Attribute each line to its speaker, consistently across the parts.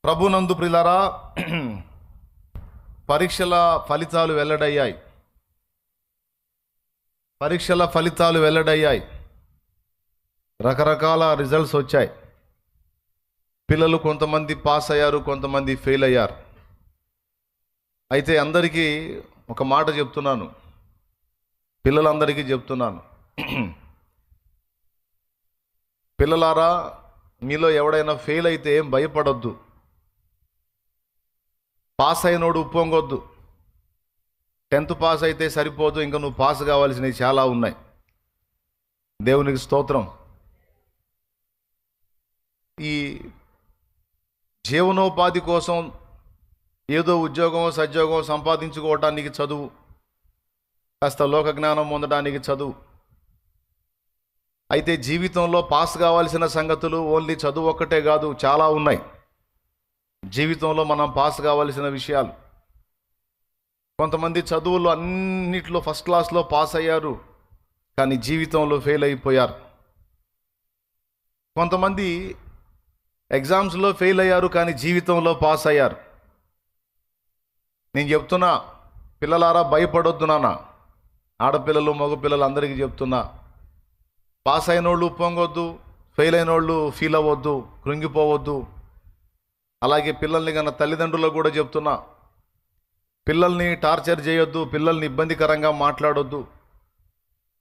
Speaker 1: ప్రభునందు ప్రియులారా, పరీక్షల ఫలితాలు వెల్లడయ్యాయి. పరీక్షల ఫలితాలు వెల్లడయ్యాయి. రకరకాల రిజల్ట్స్ వచ్చాయి. పిల్లలు కొంతమంది పాస్ అయ్యారు, కొంతమంది ఫెయిల్ అయ్యారు. అయితే అందరికీ ఒక మాట చెప్తున్నాను, పిల్లలందరికీ చెప్తున్నాను, పిల్లలారా, మీలో ఎవడైనా ఫెయిల్ అయితే ఏం భయపడొద్దు. పాస్ అయినోడు ఉప్పొంగొద్దు. 10th పాస్ అయితే సరిపోదు, ఇంకా నువ్వు పాస్ కావాల్సినవి చాలా ఉన్నాయి. దేవునికి స్తోత్రం. ఈ జీవనోపాధి కోసం ఏదో ఉద్యోగం సద్యోగం సంపాదించుకోవటానికి చదువు, కాస్త లోక జ్ఞానం పొందడానికి చదువు. అయితే జీవితంలో పాస్ కావాల్సిన సంగతులు ఓన్లీ చదువు ఒక్కటే కాదు, చాలా ఉన్నాయి. జీవితంలో మనం పాస్ కావాల్సిన విషయాలు. కొంతమంది చదువులు అన్నిట్లో ఫస్ట్ క్లాస్లో పాస్ అయ్యారు, కానీ జీవితంలో ఫెయిల్ అయిపోయారు. కొంతమంది ఎగ్జామ్స్లో ఫెయిల్ అయ్యారు, కానీ జీవితంలో పాస్ అయ్యారు. నేను చెప్తున్నా, పిల్లలారా, భయపడొద్దు నాన్న. ఆడపిల్లలు మగపిల్లలు అందరికీ చెప్తున్నా, పాస్ అయిన వాళ్ళు పొంగొద్దు, ఫెయిల్ అయిన వాళ్ళు ఫీల్ అవ్వద్దు, కృంగిపోవద్దు. అలాగే పిల్లల్ని కన్నా తల్లిదండ్రులకు కూడా చెప్తున్నా, పిల్లల్ని టార్చర్ చేయొద్దు, పిల్లల్ని ఇబ్బందికరంగా మాట్లాడొద్దు.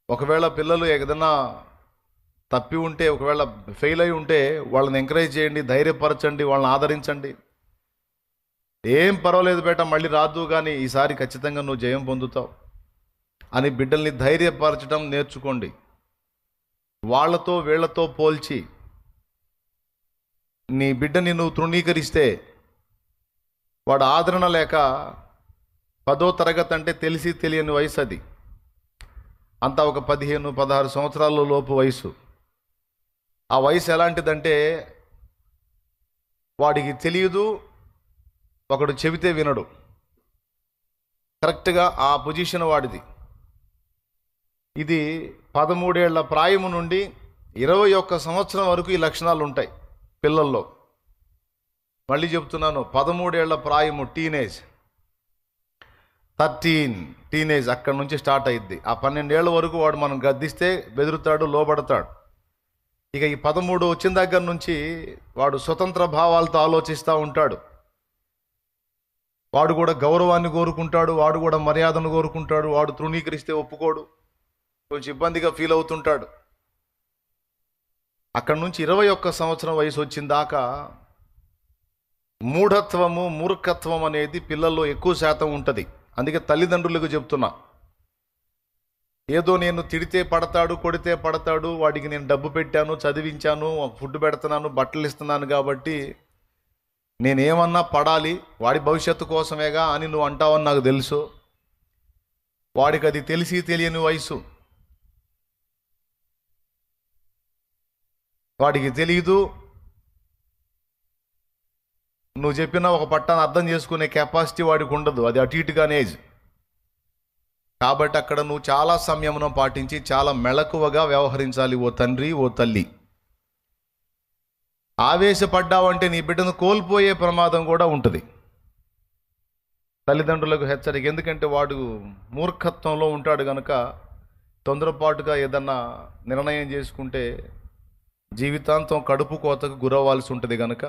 Speaker 1: ఒకవేళ పిల్లలు ఏదైనా తప్పి ఉంటే, ఒకవేళ ఫెయిల్ అయి ఉంటే వాళ్ళని ఎంకరేజ్ చేయండి, ధైర్యపరచండి, వాళ్ళని ఆదరించండి. ఏం పర్వాలేదు బేట, మళ్ళీ రాదు, కానీ ఈసారి ఖచ్చితంగా నువ్వు జయం పొందుతావు అని బిడ్డల్ని ధైర్యపరచడం నేర్చుకోండి. వాళ్ళతో వీళ్లతో పోల్చి నీ బిడ్డని నువ్వు తృణీకరిస్తే, వాడు ఆదరణ లేక 10వ తరగతి అంటే తెలిసి తెలియని వయసు, అది అంతా ఒక 15-16 సంవత్సరాల లోపు వయసు. ఆ వయసు ఎలాంటిదంటే వాడికి తెలియదు, ఒకడు చెబితే వినడు. కరెక్ట్గా ఆ పొజిషన్ వాడిది. ఇది 13 ఏళ్ల ప్రాయము నుండి 21 సంవత్సరం వరకు ఈ లక్షణాలు ఉంటాయి పిల్లల్లో. మళ్ళీ చెప్తున్నాను, 13 ఏళ్ల ప్రాయము టీనేజ్, 13 టీనేజ్ అక్కడి నుంచి స్టార్ట్ అయ్యిద్ది. ఆ 12 ఏళ్ల వరకు వాడు మనం గద్దిస్తే బెదురుతాడు, లోబడతాడు. ఇక ఈ 13 వచ్చిన దగ్గర నుంచి వాడు స్వతంత్ర భావాలతో ఆలోచిస్తూ ఉంటాడు. వాడు కూడా గౌరవాన్ని కోరుకుంటాడు, వాడు కూడా మర్యాదను కోరుకుంటాడు. వాడు తృణీకరిస్తే ఒప్పుకోడు, కొంచెం ఇబ్బందిగా ఫీల్ అవుతుంటాడు. అక్కడి నుంచి 21 సంవత్సరం వయసు వచ్చిన దాకా మూఢత్వము, మూర్ఖత్వం అనేది పిల్లల్లో ఎక్కువ శాతం ఉంటుంది. అందుకే తల్లిదండ్రులకు చెప్తున్నా, ఏదో నేను తిడితే పడతాడు, కొడితే పడతాడు, వాడికి నేను డబ్బు పెట్టాను, చదివించాను, ఫుడ్ పెడుతున్నాను, బట్టలు ఇస్తున్నాను కాబట్టి నేనేమన్నా పడాలి, వాడి భవిష్యత్తు కోసమేగా అని నువ్వు అంటావని నాకు తెలుసు. వాడికి అది తెలిసి తెలియని వయసు. వాడికి తెలియదు, నువ్వు చెప్పిన ఒక పట్టాన్ని అర్థం చేసుకునే కెపాసిటీ వాడికి ఉండదు. అది అటు ఇటుగానే ఏజ్. కాబట్టి అక్కడ నువ్వు చాలా సంయమనం పాటించి చాలా మెళకువగా వ్యవహరించాలి. ఓ తండ్రి, ఓ తల్లి, ఆవేశపడ్డావంటే నీ బిడ్డను కోల్పోయే ప్రమాదం కూడా ఉంటుంది. తల్లిదండ్రులకు హెచ్చరిక. ఎందుకంటే వాడు మూర్ఖత్వంలో ఉంటాడు కనుక తొందరపాటుగా ఏదన్నా నిర్ణయం చేసుకుంటే జీవితాంతం కడుపు కోతకు గురవ్వాల్సి ఉంటుంది కనుక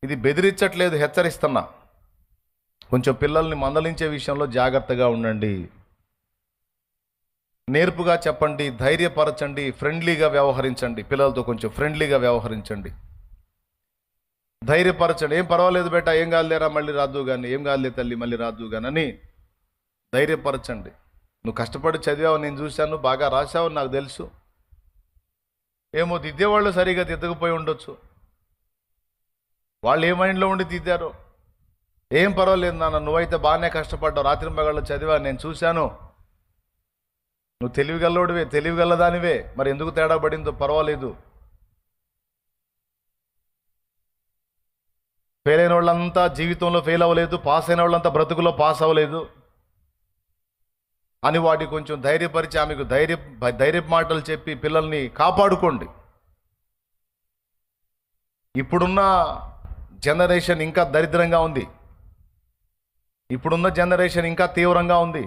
Speaker 1: ఇది బెదిరించట్లేదు, హెచ్చరిస్తున్నా. కొంచెం పిల్లల్ని మందలించే విషయంలో జాగ్రత్తగా ఉండండి. నేర్పుగా చెప్పండి, ధైర్యపరచండి, ఫ్రెండ్లీగా వ్యవహరించండి. పిల్లలతో కొంచెం ఫ్రెండ్లీగా వ్యవహరించండి, ధైర్యపరచండి. ఏం పర్వాలేదు బేట, ఏం కాదులేరా, మళ్ళీ రాదు కానీ, ఏం కాదులే తల్లి, మళ్ళీ రాదు కానీ అని ధైర్యపరచండి. నువ్వు కష్టపడి చదివావు, నేను చూశాను, బాగా రాశావు, నాకు తెలుసు. ఏమో దిద్దేవాళ్ళు సరిగా దిద్దకపోయి ఉండొచ్చు, వాళ్ళు ఏ మైండ్లో ఉండి దిద్దారో. ఏం పర్వాలేదు నాన్న, నువ్వైతే బాగానే కష్టపడ్డావు, రాత్రి మగళ్ళు చదివా, నేను చూశాను, నువ్వు తెలివిగల్లోడివే, తెలివిగల్లదానివే, మరి ఎందుకు తేడా పడిందో పర్వాలేదు. ఫెయిల్ అయిన వాళ్ళంతా జీవితంలో ఫెయిల్ అవ్వలేదు, పాస్ అయిన వాళ్ళంతా బ్రతుకులో పాస్ అవ్వలేదు అని వాడి కొంచెం ధైర్యపరిచి, ఆమెకు ధైర్య మాటలు చెప్పి పిల్లల్ని కాపాడుకోండి. ఇప్పుడున్న జనరేషన్ ఇంకా దరిద్రంగా ఉంది. ఇప్పుడున్న జనరేషన్ ఇంకా తీవ్రంగా ఉంది.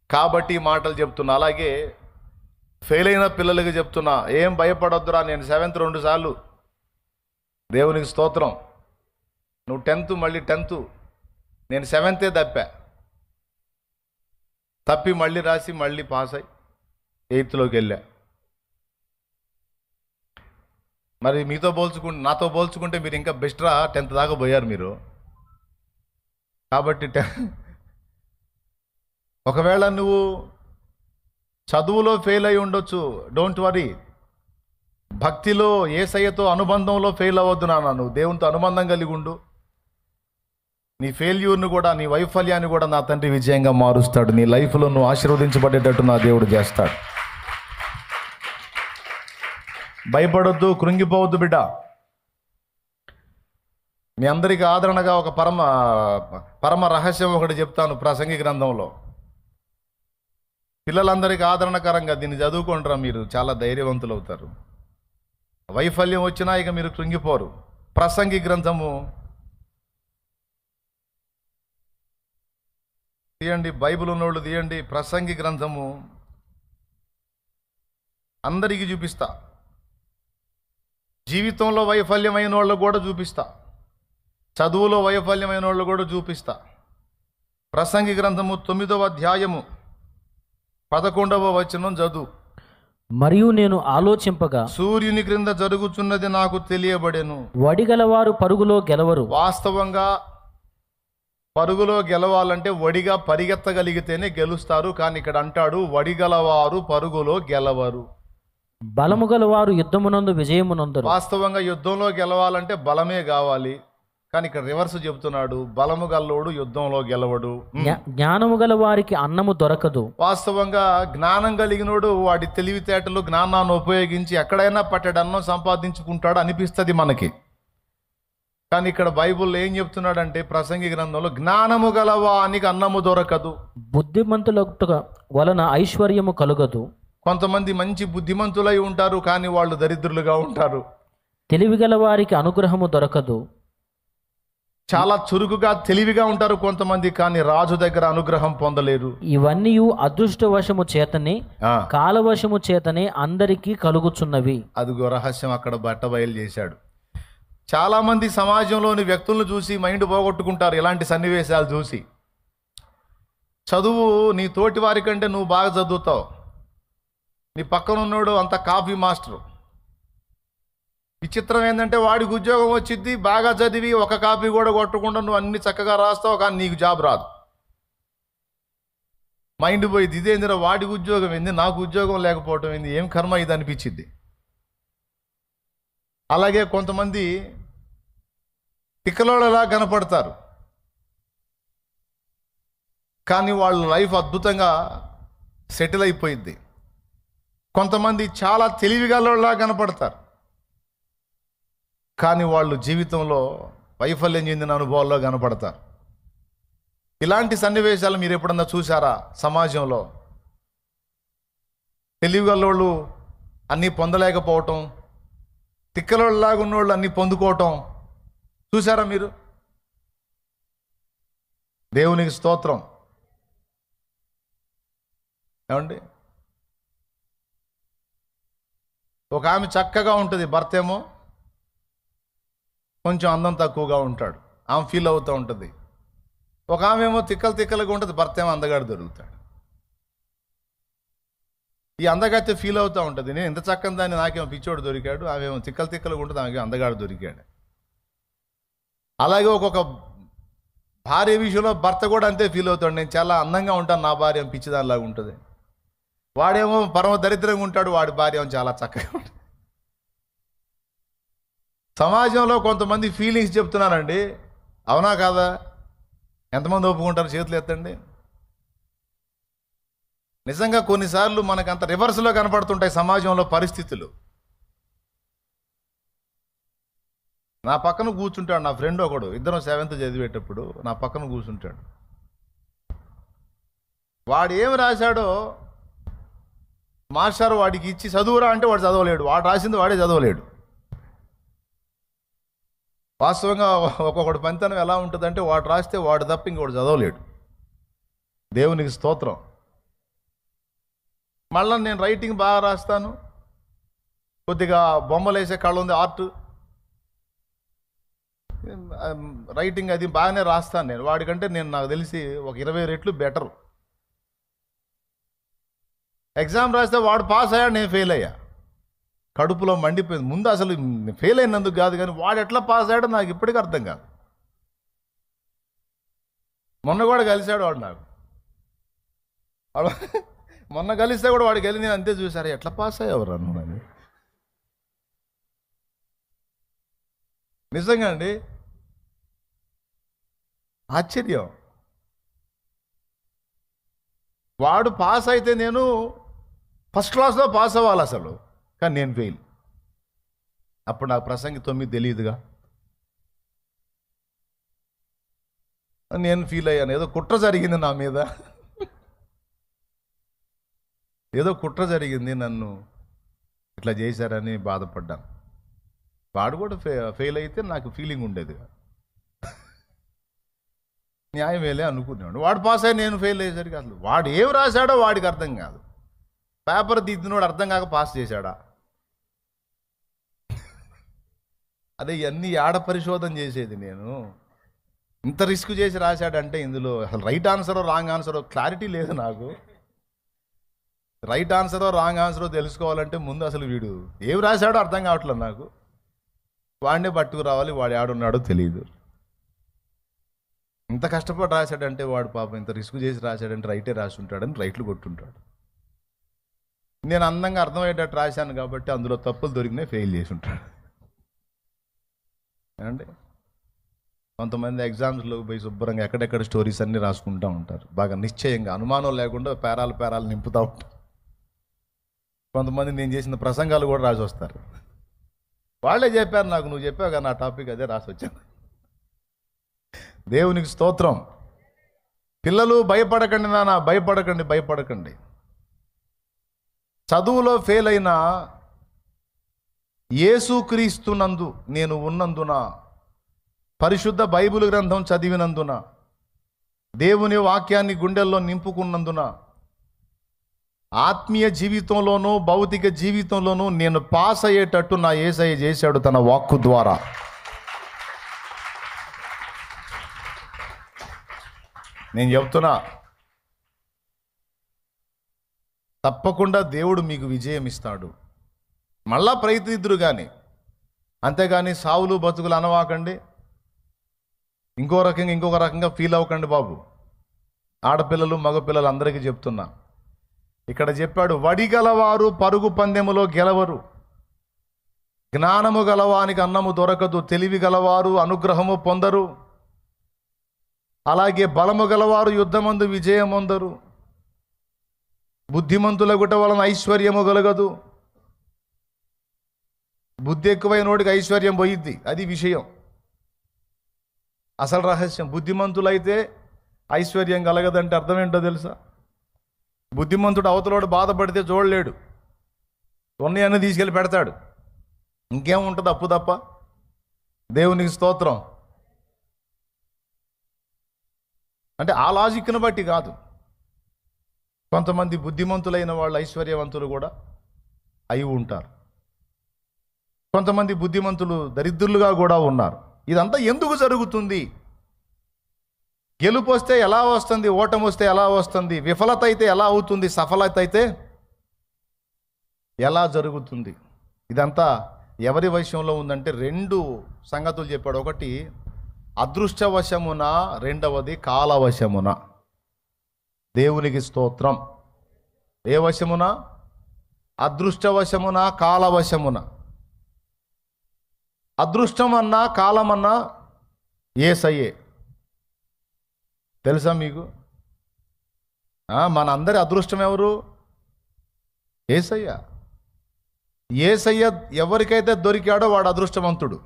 Speaker 1: కాబట్టి ఈ మాటలు చెప్తున్నా. అలాగే ఫెయిల్ అయిన పిల్లలకి చెప్తున్నా, ఏం భయపడొద్దురా. నేను 7th 2 సార్లు, దేవునికి స్తోత్రం. నువ్వు 10th మళ్ళీ 10th, నేను 7th తప్పి మళ్ళీ రాసి మళ్ళీ పాస్ అయ్యి 8th వెళ్ళా. మరి నాతో పోల్చుకుంటే మీరు ఇంకా బెస్ట్రా, 10th దాకా పోయారు మీరు. కాబట్టి ఒకవేళ నువ్వు చదువులో ఫెయిల్ అయి ఉండొచ్చు, డోంట్ వరీ. భక్తిలో యేసయ్యతో అనుబంధంలో ఫెయిల్ అవ్వద్దు నాన్న. నువ్వు దేవునితో అనుబంధం కలిగి ఉండు. నీ ఫెయిల్యూర్ను కూడా, నీ వైఫల్యాన్ని కూడా నా తండ్రి విజయంగా మారుస్తాడు. నీ లైఫ్లో నువ్వు ఆశీర్వదించబడేటట్టు నా దేవుడు చేస్తాడు. భయపడొద్దు, కృంగిపోవద్దు బిడ్డ. మీ అందరికీ ఆదరణగా ఒక పరమ రహస్యం ఒకటి చెప్తాను. ప్రసంగి గ్రంథంలో పిల్లలందరికీ ఆదరణకరంగా దీన్ని చదువుకుంటారా, మీరు చాలా ధైర్యవంతులు అవుతారు. వైఫల్యం వచ్చినా ఇక మీరు కృంగిపోరు. ప్రసంగి గ్రంథము తీయండి, బైబిల్ ఉన్నోళ్ళు తీయండి. ప్రసంగి గ్రంథము అందరికీ చూపిస్తా. జీవితంలో వైఫల్యమైన వాళ్ళు కూడా చూపిస్తా, చదువులో వైఫల్యమైన వాళ్ళు కూడా చూపిస్తా. ప్రసంగి గ్రంథము 9వ అధ్యాయము 11వ వచనం చదువు.
Speaker 2: మరియు నేను ఆలోచింపగా,
Speaker 1: సూర్యుని క్రింద జరుగుతున్నది నాకు తెలియబడెను.
Speaker 2: వడిగలవారు పరుగులో గెలవరు.
Speaker 1: వాస్తవంగా పరుగులో గెలవాలంటే వడిగా పరిగెత్తగలిగితేనే గెలుస్తారు. కానీ ఇక్కడ అంటాడు, వడిగలవారు పరుగులో గెలవరు.
Speaker 2: బలము గలవారు యుద్ధమునందు విజయమునందరు.
Speaker 1: వాస్తవంగా యుద్ధంలో గెలవాలంటే బలమే కావాలి. కానీ ఇక్కడ రివర్స్ చెబుతున్నాడు, బలము గల్లోడు యుద్ధంలో గెలవడు.
Speaker 2: జ్ఞానము గల వారికి అన్నము దొరకదు.
Speaker 1: వాస్తవంగా జ్ఞానం కలిగినోడు వాడి తెలివితేటలు, జ్ఞానాన్ని ఉపయోగించి ఎక్కడైనా పట్టెడు అన్నం సంపాదించుకుంటాడు అనిపిస్తుంది మనకి. కానీ ఇక్కడ బైబుల్లో ఏం చెప్తున్నాడంటే, ప్రసంగి గ్రంథంలో, జ్ఞానము గలవానికి అన్నము దొరకదు.
Speaker 2: బుద్ధిమంతుల వలన ఐశ్వర్యము కలుగదు.
Speaker 1: కొంతమంది మంచి బుద్ధిమంతులై ఉంటారు, కానీ వాళ్ళు దరిద్రులుగా ఉంటారు.
Speaker 2: తెలివి గల వారికి అనుగ్రహము దొరకదు.
Speaker 1: చాలా చురుకుగా తెలివిగా ఉంటారు కొంతమంది, కానీ రాజు దగ్గర అనుగ్రహం పొందలేరు.
Speaker 2: ఇవన్నీ అదృష్టవశము చేతనే, కాలవశము చేతనే అందరికీ కలుగుచున్నవి.
Speaker 1: అదిగో రహస్యం అక్కడ బట్టబయలు చేశాడు. చాలా మంది సమాజంలోని వ్యక్తులను చూసి మైండ్ పోగొట్టుకుంటారు. ఇలాంటి సన్నివేశాలు చూసి, చదువు నీ తోటి వారి కంటే నువ్వు బాగా చదువుతావు, నీ పక్కన ఉన్నాడు అంత కాఫీ మాస్టరు. విచిత్రం ఏంటంటే, వాడికి ఉద్యోగం వచ్చింది, బాగా చదివి ఒక కాపీ కూడా కొట్టకుండా నువ్వు అన్ని చక్కగా రాస్తావు, కానీ నీకు జాబ్ రాదు. మైండ్ పోయింది, ఇదేందిరా వాడికి ఉద్యోగం ఏంది, నాకు ఉద్యోగం లేకపోవటం ఏంది, ఏం కర్మ ఇది అనిపించింది. అలాగే కొంతమంది తిక్కలోళ్ళలా కనపడతారు, కానీ వాళ్ళ లైఫ్ అద్భుతంగా సెటిల్ అయిపోయింది. కొంతమంది చాలా తెలివిగలలా కనపడతారు, కానీ వాళ్ళు జీవితంలో వైఫల్యం చెందిన అనుభవాల్లో కనపడతారు. ఇలాంటి సన్నివేశాలు మీరు ఎప్పుడన్నా చూసారా సమాజంలో? తెలివిగలోళ్ళు అన్నీ పొందలేకపోవటం, తిక్కలోళ్ళలాగా ఉన్నోళ్ళు అన్నీ పొందుకోవటం చూసారా మీరు? దేవునికి స్తోత్రం. ఏమండి, ఒక ఆమె చక్కగా ఉంటుంది, భర్త ఏమో కొంచెం అందం తక్కువగా ఉంటాడు, ఆమె ఫీల్ అవుతూ ఉంటుంది. ఒక ఆమె ఏమో తిక్కలుగా ఉంటుంది, భర్త ఏమో అందగాడు దొరుకుతాడు. ఈ అందగాడితే ఫీల్ అవుతూ ఉంటుంది, నేను ఇంత చక్కని దాన్ని నాకేమో పిచ్చోడు దొరికాడు, ఆమెమో తిక్కలుగా ఉంటుంది, ఆమెకేమో అందగాడు దొరికాడు. అలాగే ఒక్కొక్క భార్య విషయంలో భర్త కూడా అంతే ఫీల్ అవుతాడు, నేను చాలా అందంగా ఉంటాను, నా భార్య పిచ్చిదానిలాగా ఉంటుంది. వాడేమో పరమ దరిద్రంగా ఉంటాడు, వాడి భార్య ఏమో చాలా చక్కగా ఉంటుంది. సమాజంలో కొంతమంది ఫీలింగ్స్ చెప్తున్నానండి, అవునా కాదా? ఎంతమంది ఒప్పుకుంటారు? చేతులు ఎత్తండి. నిజంగా కొన్నిసార్లు మనకు అంత రివర్స్లో కనపడుతుంటాయి సమాజంలో పరిస్థితులు. నా పక్కన కూర్చుంటాడు నా ఫ్రెండ్ ఒకడు, ఇద్దరం 7th చదివేటప్పుడు నా పక్కన కూర్చుంటాడు. వాడు ఏమి రాశాడో మాస్టర్ వాడికి ఇచ్చి చదువురా అంటే వాడు చదవలేడు, వాడు రాసింది వాడే చదవలేడు. వాస్తవంగా ఒక్కొక్కటి పనితనం ఎలా ఉంటుందంటే వాడు రాస్తే వాడు తప్ప ఇంకోటి చదవలేడు. దేవునికి స్తోత్రం. మళ్ళీ నేను రైటింగ్ బాగా రాస్తాను, కొద్దిగా బొమ్మలు వేసే కళ ఉంది, ఆర్ట్, రైటింగ్ అది బాగానే రాస్తాను నేను. వాడికంటే నేను నాకు తెలిసి ఒక 20 రెట్లు బెటరు. ఎగ్జామ్ రాస్తే వాడు పాస్ అయ్యాడు, నేను ఫెయిల్ అయ్యా. కడుపులో మండిపోయింది. ముందు అసలు ఫెయిల్ అయినందుకు కాదు, కానీ వాడు ఎట్లా పాస్ అయ్యాడో నాకు ఇప్పటికీ అర్థం కాదు. మొన్న కూడా కలిశాడు వాడు నాకు. మొన్న కలిస్తే కూడా వాడికి వెళ్ళి నేను అంతే చూసారు, ఎట్లా పాస్ అయ్యేవారు అన్నాను. నిజంగా అండి, ఆశ్చర్యం. వాడు పాస్ అయితే నేను ఫస్ట్ క్లాస్లో పాస్ అవ్వాలి అసలు, కానీ నేను ఫెయిల్. అప్పుడు నాకు ప్రసంగి 9 తెలియదుగా. నేను ఫీల్ అయ్యాను, ఏదో కుట్ర జరిగింది నా మీద, ఏదో కుట్ర జరిగింది, నన్ను ఇట్లా చేశారని బాధపడ్డాను. వాడు కూడా ఫెయిల్ అయితే నాకు ఫీలింగ్ ఉండేది, న్యాయమేలే అనుకునేవాడు. వాడు పాస్ అయ్యి నేను ఫెయిల్ అయ్యేసరికి అసలు వాడు ఏం రాశాడో వాడికి అర్థం కాదు. పేపర్ దిద్దినోడు అర్థం కాక పాస్ చేశాడా? అదే ఇవన్నీ ఆడ పరిశోధన చేసేది నేను. ఇంత రిస్క్ చేసి రాశాడంటే ఇందులో అసలు రైట్ ఆన్సరో రాంగ్ ఆన్సరో క్లారిటీ లేదు నాకు. రైట్ ఆన్సరో రాంగ్ ఆన్సరో తెలుసుకోవాలంటే ముందు అసలు వీడు ఏం రాశాడో అర్థం కావట్లేదు నాకు. వాడినే పట్టుకు రావాలి, వాడు ఆడున్నాడో తెలియదు. ఇంత కష్టపడి రాశాడంటే వాడు పాపం ఇంత రిస్క్ చేసి రాశాడంటే రైటే రాసి ఉంటాడని రైట్లు కొట్టుంటాడు. నేను అందంగా అర్థమయ్యేటట్టు రాశాను కాబట్టి అందులో తప్పులు దొరికినాయి, ఫెయిల్ చేసి ఉంటాడు. ఏమండి, కొంతమంది ఎగ్జామ్స్లో పోయి శుభ్రంగా ఎక్కడెక్కడ స్టోరీస్ అన్నీ రాసుకుంటూ ఉంటారు, బాగా నిశ్చయంగా అనుమానం లేకుండా పేరాలు నింపుతూ ఉంటారు. కొంతమంది నేను చేసిన ప్రసంగాలు కూడా రాసి వస్తారు. వాళ్ళే చెప్పారు నాకు, నువ్వు చెప్పావు కదా నా టాపిక్ అదే రాసి వచ్చాను. దేవునికి స్తోత్రం. పిల్లలు భయపడకండి నాన్న, భయపడకండి. చదువులో ఫెయిల్ అయినా యేసుక్రీస్తునందు నేను ఉన్నందున, పరిశుద్ధ బైబిల్ గ్రంథం చదివినందున, దేవుని వాక్యాన్ని గుండెల్లో నింపుకున్నందున, ఆత్మీయ జీవితంలోనూ భౌతిక జీవితంలోనూ నేను పాస్ అయ్యేటట్టు నా యేసయ్య చేశాడు తన వాక్కు ద్వారా. నేను చెప్తున్నా, తప్పకుండా దేవుడు మీకు విజయం ఇస్తాడు. మళ్ళా ప్రయత్నిద్దురు కానీ, అంతేగాని సావులు బతుకులు అనవాకండి, ఇంకొక రకంగా ఫీల్ అవ్వకండి బాబు. ఆడపిల్లలు మగపిల్లలు అందరికీ చెప్తున్నా, ఇక్కడ చెప్పాడు, వడిగలవారు పరుగు పందెములో గెలవరు, జ్ఞానము గలవానికి అన్నము దొరకదు, తెలివి గలవారు అనుగ్రహము పొందరు, అలాగే బలము గలవారు యుద్ధమందు విజయం పొందరు, బుద్ధిమంతుల గుట వలన ఐశ్వర్యము కలగదు. బుద్ధి ఎక్కువైనోడికి ఐశ్వర్యం పోయిద్ది, అది విషయం, అసలు రహస్యం. బుద్ధిమంతులైతే ఐశ్వర్యం కలగదంటే అర్థం ఏంటో తెలుసా? బుద్ధిమంతుడు అవతలోడు బాధపడితే చూడలేడు, ఉన్నాయన్నీ తీసుకెళ్ళి పెడతాడు, ఇంకేముంటుంది అప్పు తప్ప. దేవునికి స్తోత్రం. అంటే ఆ లాజిక్ను బట్టి కాదు. కొంతమంది బుద్ధిమంతులైన వాళ్ళు ఐశ్వర్యవంతులు కూడా అయి ఉంటారు, కొంతమంది బుద్ధిమంతులు దరిద్రులుగా కూడా ఉన్నారు. ఇదంతా ఎందుకు జరుగుతుంది? గెలుపు వస్తే ఎలా వస్తుంది, ఓటమి వస్తే ఎలా వస్తుంది, విఫలత అయితే ఎలా అవుతుంది, సఫలత అయితే ఎలా జరుగుతుంది? ఇదంతా ఎవరి వశంలో ఉందంటే 2 సంగతులు చెప్పాడు. ఒకటి అదృష్టవశమున, రెండవది కాలవశమున. దేవునికి స్తోత్రం. ఏ వశమున? అదృష్టవశమున, కాలవశమున. అదృష్టమన్నా కాలమన్నా యేసయ్యే. తెలుసా మీకు? మన అందరి అదృష్టం ఎవరు? యేసయ్య. యేసయ్య ఎవరికైతే దొరికాడో వాడు అదృష్టవంతుడు.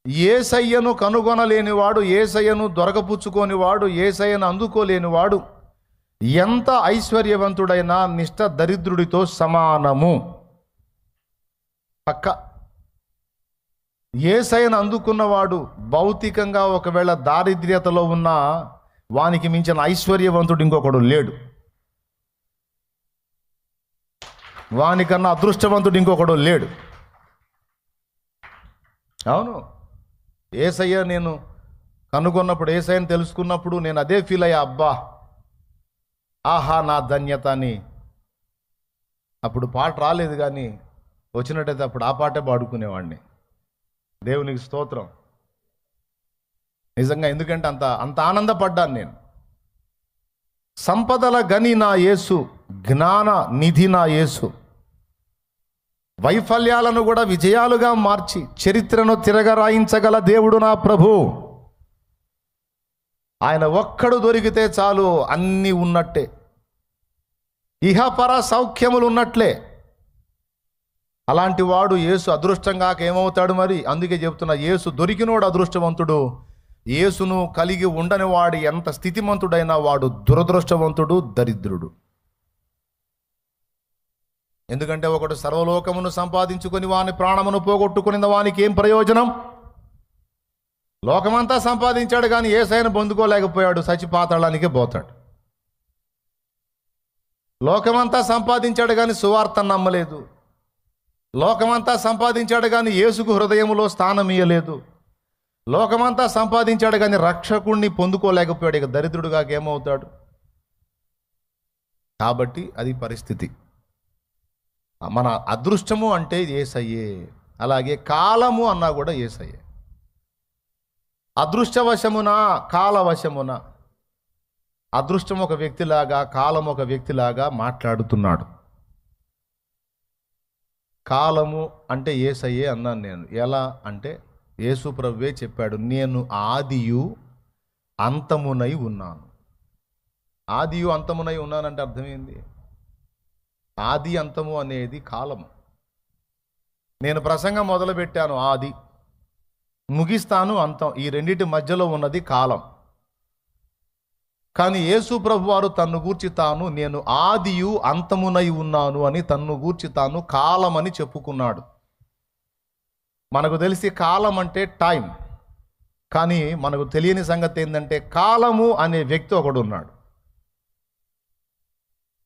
Speaker 1: యేసయ్యను కనుగొనలేనివాడు, యేసయ్యను దొరకపుచ్చుకోనివాడు, యేసయ్యను అందుకోలేనివాడు ఎంత ఐశ్వర్యవంతుడైనా నిష్ఠ దరిద్రుడితో సమానము. పక్క యేసయ్యను అందుకున్నవాడు భౌతికంగా ఒకవేళ దారిద్ర్యతలో ఉన్న వానికి మించిన ఐశ్వర్యవంతుడు ఇంకొకడు లేడు. వానికన్నా అదృష్టవంతుడు ఇంకొకడు లేడు. అవును, యేసయ్య నేను కనుగొన్నప్పుడు, యేసయ్యను తెలుసుకున్నప్పుడు నేను అదే ఫీల్ అయ్యా, అబ్బా ఆహా నా ధన్యత అని. అప్పుడు పాట రాలేదు, కానీ వచ్చినట్టయితే అప్పుడు ఆ పాటే పాడుకునేవాడిని. దేవునికి స్తోత్రం. నిజంగా, ఎందుకంటే అంత ఆనందపడ్డాను నేను. సంపదల గని నా యేసు, జ్ఞాన నిధి నా యేసు, వైఫల్యాలను కూడా విజయాలుగా మార్చి చరిత్రను తిరగరాయించగల దేవుడు నా ప్రభు. ఆయన ఒక్కడు దొరికితే చాలు, అన్నీ ఉన్నట్టే, ఇహపర సౌఖ్యములు ఉన్నట్లే. అలాంటి వాడు యేసు అదృష్టంగా ఏమవుతాడు మరి? అందుకే చెప్తున్నా, యేసు దొరికినోడు అదృష్టవంతుడు. యేసును కలిగి ఉండని వాడు ఎంత స్థితిమంతుడైనా వాడు దురదృష్టవంతుడు, దరిద్రుడు. ఎందుకంటే ఒకడు సర్వలోకమును సంపాదించుకొని వాని ప్రాణమును పోగొట్టుకుని వానికి ఏం ప్రయోజనం? లోకమంతా సంపాదించాడు కానీ యేసయ్యను పొందుకోలేకపోయాడు, చచ్చి పాతాళానికే పోతాడు. లోకమంతా సంపాదించాడు కానీ సువార్తను నమ్మలేదు. లోకమంతా సంపాదించాడు కానీ యేసుకు హృదయములో స్థానం ఇయ్యలేదు. లోకమంతా సంపాదించాడు కానీ రక్షకుణ్ణి పొందుకోలేకపోయాడు. ఇక దరిద్రుడుగా ఏమవుతాడు? కాబట్టి అది పరిస్థితి. మన అదృష్టము అంటే యేసయ్యే. అలాగే కాలము అన్నా కూడా యేసయ్యే. అదృష్టవశమున, కాలవశమున. అదృష్టం ఒక వ్యక్తిలాగా, కాలం ఒక వ్యక్తిలాగా మాట్లాడుతున్నాడు. కాలము అంటే యేసయ్యే అన్నాను నేను. ఎలా అంటే యేసు ప్రభువే చెప్పాడు, నేను ఆదియు అంతమునై ఉన్నాను. ఆదియు అంతమునై ఉన్నానంటే అర్థమైంది. ఆది అంతము అనేది కాలము. నేను ప్రసంగం మొదలుపెట్టాను ఆది, ముగిస్తాను అంతం. ఈ రెండింటి మధ్యలో ఉన్నది కాలం. కానీ యేసు ప్రభు వారు తన్ను గూర్చి తాను నేను ఆదియు అంతమునై ఉన్నాను అని తన్ను గూర్చి తాను కాలమని చెప్పుకున్నాడు. మనకు తెలిసి కాలం అంటే టైం, కానీ మనకు తెలియని సంగతి ఏంటంటే కాలము అనే వ్యక్తి ఒకడు ఉన్నాడు.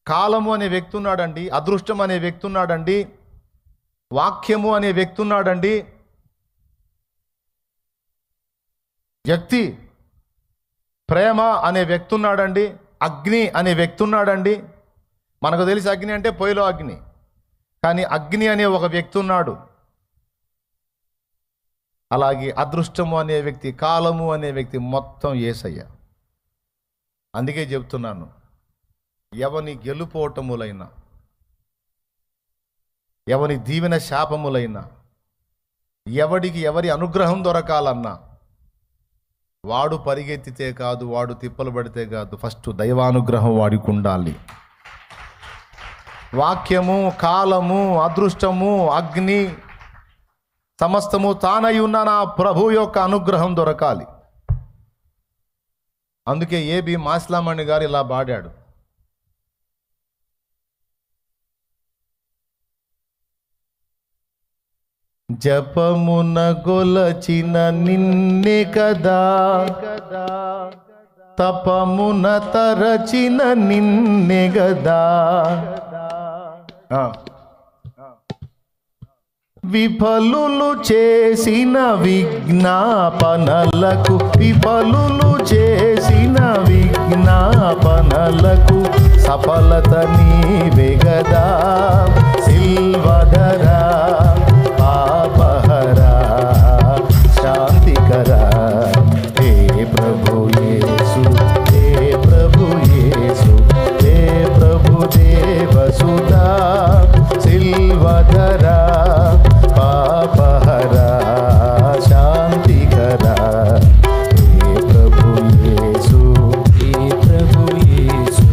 Speaker 1: కాలము అనే వ్యక్తి ఉన్నాడండి, అదృష్టం అనే వ్యక్తి ఉన్నాడండి, వాక్యము అనే వ్యక్తి ఉన్నాడండి, వ్యక్తి ప్రేమ అనే వ్యక్తి ఉన్నాడండి, అగ్ని అనే వ్యక్తి ఉన్నాడండి. మనకు తెలిసి అగ్ని అంటే పొయ్యిలో అగ్ని, కానీ అగ్ని అనే ఒక వ్యక్తి ఉన్నాడు. అలాగే అదృష్టము అనే వ్యక్తి, కాలము అనే వ్యక్తి, మొత్తం యేసయ్య. అందుకే చెప్తున్నాను, ఎవని గెలుపోటములైనా, ఎవని దీవెన శాపములైనా, ఎవడికి ఎవరి అనుగ్రహం దొరకాలన్నా వాడు పరిగెత్తితే కాదు, వాడు తిప్పలు పడితే కాదు, ఫస్ట్ దైవానుగ్రహం వాడికి ఉండాలి. వాక్యము, కాలము, అదృష్టము, అగ్ని సమస్తము తానై ఉన్న నా ప్రభు యొక్క అనుగ్రహం దొరకాలి. అందుకే ఏబి మాస్లామణి గారు ఇలా పాడాడు, జపమున గొలచిన నిన్నే కదా, తపమున తరచిన నిన్నే గదా, విఫలులు చేసిన విజ్ఞాపనలకు, విఫలులు చేసిన విజ్ఞాపనలకు సఫలత నీవే గదా, సిల్వధరా పాపహరా శాంతికరా, హే ప్రభు యేసు, హే ప్రభు యేసు, హే ప్రభు దేవసుతా, సిల్వధరా పాపహరా శాంతికరా, హే ప్రభు యేసు, హే ప్రభు యేసు.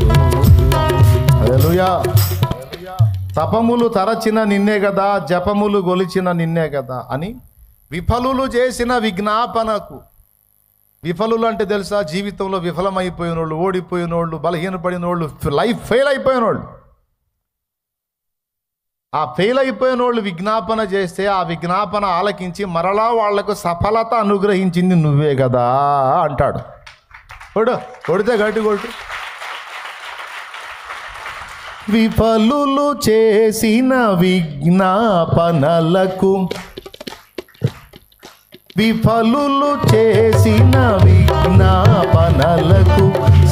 Speaker 1: హల్లెలూయా. తపములు తరచిన నిన్నే కదా, జపములు గొలిచిన నిన్నే కదా అని విఫలులు చేసిన విజ్ఞాపనకు. విఫలులు అంటే తెలుసా? జీవితంలో విఫలమైపోయిన వాళ్ళు, ఓడిపోయిన వాళ్ళు, బలహీనపడిన వాళ్ళు, లైఫ్ ఫెయిల్ అయిపోయిన వాళ్ళు. ఆ ఫెయిల్ అయిపోయిన వాళ్ళు విజ్ఞాపన చేస్తే ఆ విజ్ఞాపన ఆలకించి మరలా వాళ్లకు సఫలత అనుగ్రహించింది నువ్వే కదా అంటాడు. కొడితే గట్టి కొట్టు. విఫలులు చేసిన విజ్ఞాపనలకు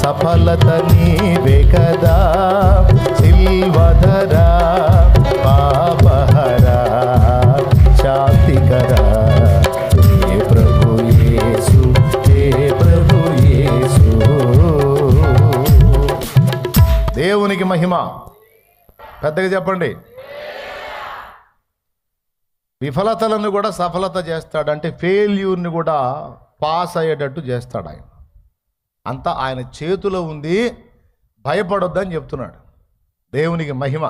Speaker 1: సఫలత నీవే కదా. సిల్వధరా పాపహరా శాంతికరా హే ప్రభు యేసు, హే ప్రభు యేసు. దేవునికి మహిమ. పెద్దగా చెప్పండి. విఫలతలను కూడా సఫలత చేస్తాడు. అంటే ఫెయిల్యూర్ని కూడా పాస్ అయ్యేటట్టు చేస్తాడు ఆయన. అంతా ఆయన చేతిలో ఉంది, భయపడొద్దని చెప్తున్నాడు. దేవునికి మహిమ.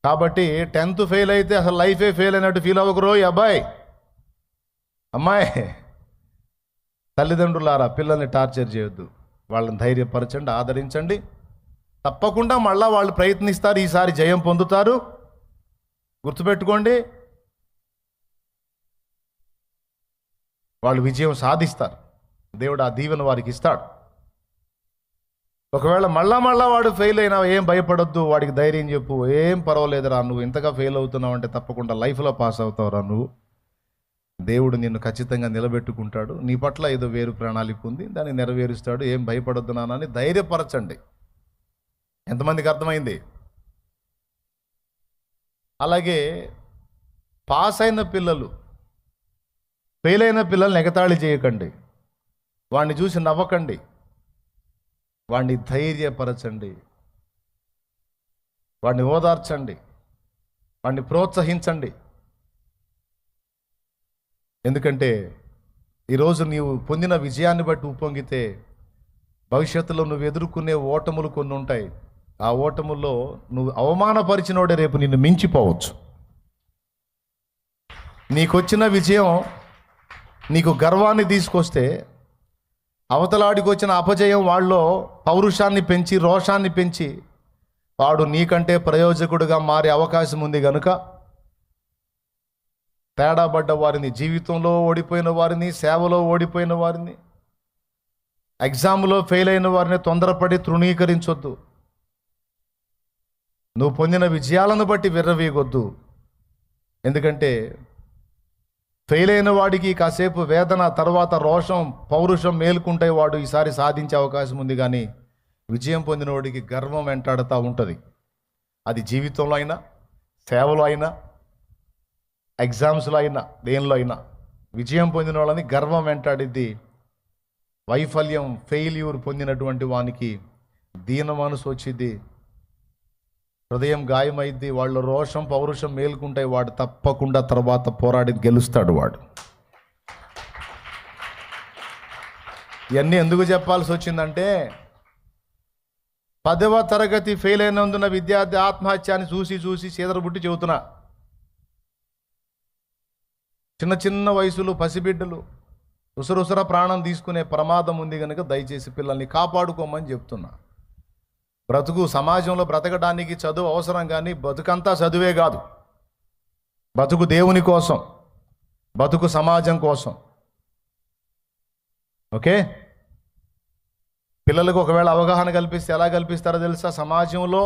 Speaker 1: కాబట్టి 10th ఫెయిల్ అయితే అసలు లైఫే ఫెయిల్ అయినట్టు ఫీల్ అవ్వకరో అబ్బాయి అమ్మాయి. తల్లిదండ్రులారా, పిల్లల్ని టార్చర్ చేయొద్దు. వాళ్ళని ధైర్యపరచండి, ఆదరించండి. తప్పకుండా మళ్ళా వాళ్ళు ప్రయత్నిస్తారు, ఈసారి జయం పొందుతారు. గుర్తుపెట్టుకోండి, వాళ్ళు విజయం సాధిస్తారు. దేవుడు ఆ దీవెన వారికి ఇస్తాడు. ఒకవేళ మళ్ళా వాడు ఫెయిల్ అయినా ఏం భయపడొద్దు, వాడికి ధైర్యం చెప్పు. ఏం పర్వాలేదురా, నువ్వు ఇంతగా ఫెయిల్ అవుతున్నావు అంటే తప్పకుండా లైఫ్లో పాస్ అవుతావురా నువ్వు. దేవుడు నిన్ను ఖచ్చితంగా నిలబెట్టుకుంటాడు. నీ పట్ల ఏదో వేరు ప్రణాళిక ఉంది, దాన్ని నెరవేరుస్తాడు. ఏం భయపడొద్దు నాన్నని ధైర్యపరచండి. ఎంతమందికి అర్థమైంది? అలాగే పాస్ అయిన పిల్లలు, ఫెయిల్ అయిన పిల్లల్ని ఎగతాళి చేయకండి. వాడిని చూసి నవ్వకండి, వాడిని ధైర్యపరచండి, వాడిని ఓదార్చండి, వాడిని ప్రోత్సహించండి. ఎందుకంటే ఈరోజు నీవు పొందిన విజయాన్ని బట్టి ఉప్పొంగితే భవిష్యత్తులో నువ్వు ఎదుర్కొనే ఓటములు కొన్ని ఉంటాయి. ఆ ఓటముల్లో నువ్వు అవమానపరిచినోడే రేపు నిన్ను మించిపోవచ్చు. నీకొచ్చిన విజయం నీకు గర్వాన్ని తీసుకొస్తే అవతలాడికి వచ్చిన అపజయం వాళ్ళలో పౌరుషాన్ని పెంచి, రోషాన్ని పెంచి వాడు నీకంటే ప్రయోజకుడుగా మారే అవకాశం ఉంది. కనుక తేడా పడ్డ వారిని, జీవితంలో ఓడిపోయిన వారిని, సేవలో ఓడిపోయిన వారిని, ఎగ్జామ్లో ఫెయిల్ అయిన వారిని తొందరపడి తృణీకరించొద్దు. నువ్వు పొందిన విజయాలను బట్టి విర్రవీగొద్దు. ఎందుకంటే ఫెయిల్ అయిన వాడికి కాసేపు వేదన, తర్వాత రోషం, పౌరుషం మేలుకుంటాయి. వాడు ఈసారి సాధించే అవకాశం ఉంది. కానీ విజయం పొందిన వాడికి గర్వం వెంటాడుతూ ఉంటుంది. అది జీవితంలో అయినా, సేవలో అయినా, ఎగ్జామ్స్లో అయినా, దేనిలో అయినా విజయం పొందిన వాళ్ళని గర్వం వెంటాడిద్ది. వైఫల్యం, ఫెయిల్యూర్ పొందినటువంటి వానికి దీన మనసు వచ్చింది, హృదయం గాయమైద్ది, వాళ్ళు రోషం, పౌరుషం మేలుకుంటాయి. వాడు తప్పకుండా తర్వాత పోరాడి గెలుస్తాడు వాడు. ఇవన్నీ ఎందుకు చెప్పాల్సి వచ్చిందంటే 10వ తరగతి ఫెయిల్ అయినందున విద్యార్థి ఆత్మహత్యాన్ని చూసి చీదరబుట్టి చెబుతున్నా. చిన్న వయసులు పసిబిడ్డలు ఉసరుసర ప్రాణం తీసుకునే ప్రమాదం ఉంది కనుక దయచేసి పిల్లల్ని కాపాడుకోమని చెప్తున్నా. బ్రతుకు సమాజంలో బ్రతకడానికి చదువు అవసరం, కానీ బతుకంతా చదువే కాదు. బతుకు దేవుని కోసం, బతుకు సమాజం కోసం. ఓకే, పిల్లలకు ఒకవేళ అవగాహన కల్పిస్తే ఎలా కల్పిస్తారో తెలుసా? సమాజంలో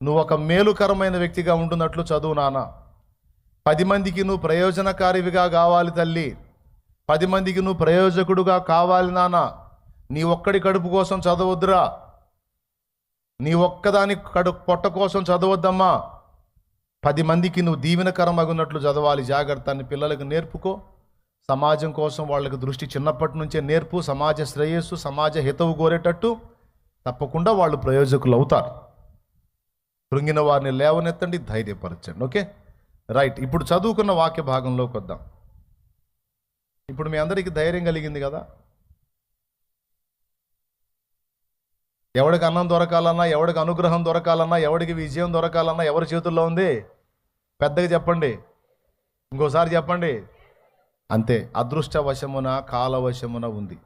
Speaker 1: నువ్వు ఒక మేలుకరమైన వ్యక్తిగా ఉంటున్నట్లు చదువు నాన్న. 10 మందికి నువ్వు ప్రయోజనకారివిగా కావాలి తల్లి. 10 మందికి నువ్వు ప్రయోజకుడుగా కావాలి నాన్న. నీ ఒక్కడి కడుపు కోసం చదవద్దురా, నీ ఒక్కదాని పొట్ట కోసం చదవద్దమ్మా. 10 మందికి నువ్వు దీవెనకరమగున్నట్లు చదవాలి. జాగ్రత్తని పిల్లలకు నేర్పుకో. సమాజం కోసం వాళ్ళకి దృష్టి చిన్నప్పటి నుంచే నేర్పు. సమాజ శ్రేయస్సు, సమాజ హితవు కోరేటట్టు తప్పకుండా వాళ్ళు ప్రయోజకులు అవుతారు. కృంగిన వారిని లేవనెత్తండి, ధైర్యపరచండి. Okay, right. ఇప్పుడు చదువుకున్న వాక్య భాగంలోకి వద్దాం. ఇప్పుడు మీ అందరికీ ధైర్యం కలిగింది కదా? ఎవడికి అన్నం దొరకాలన్నా, ఎవడికి అనుగ్రహం దొరకాలన్నా, ఎవడికి విజయం దొరకాలన్నా ఎవరి చేతుల్లో ఉంది? పెద్దగా చెప్పండి, ఇంకోసారి చెప్పండి. అంతే, అదృష్టవశమున, కాలవశమున ఉంది.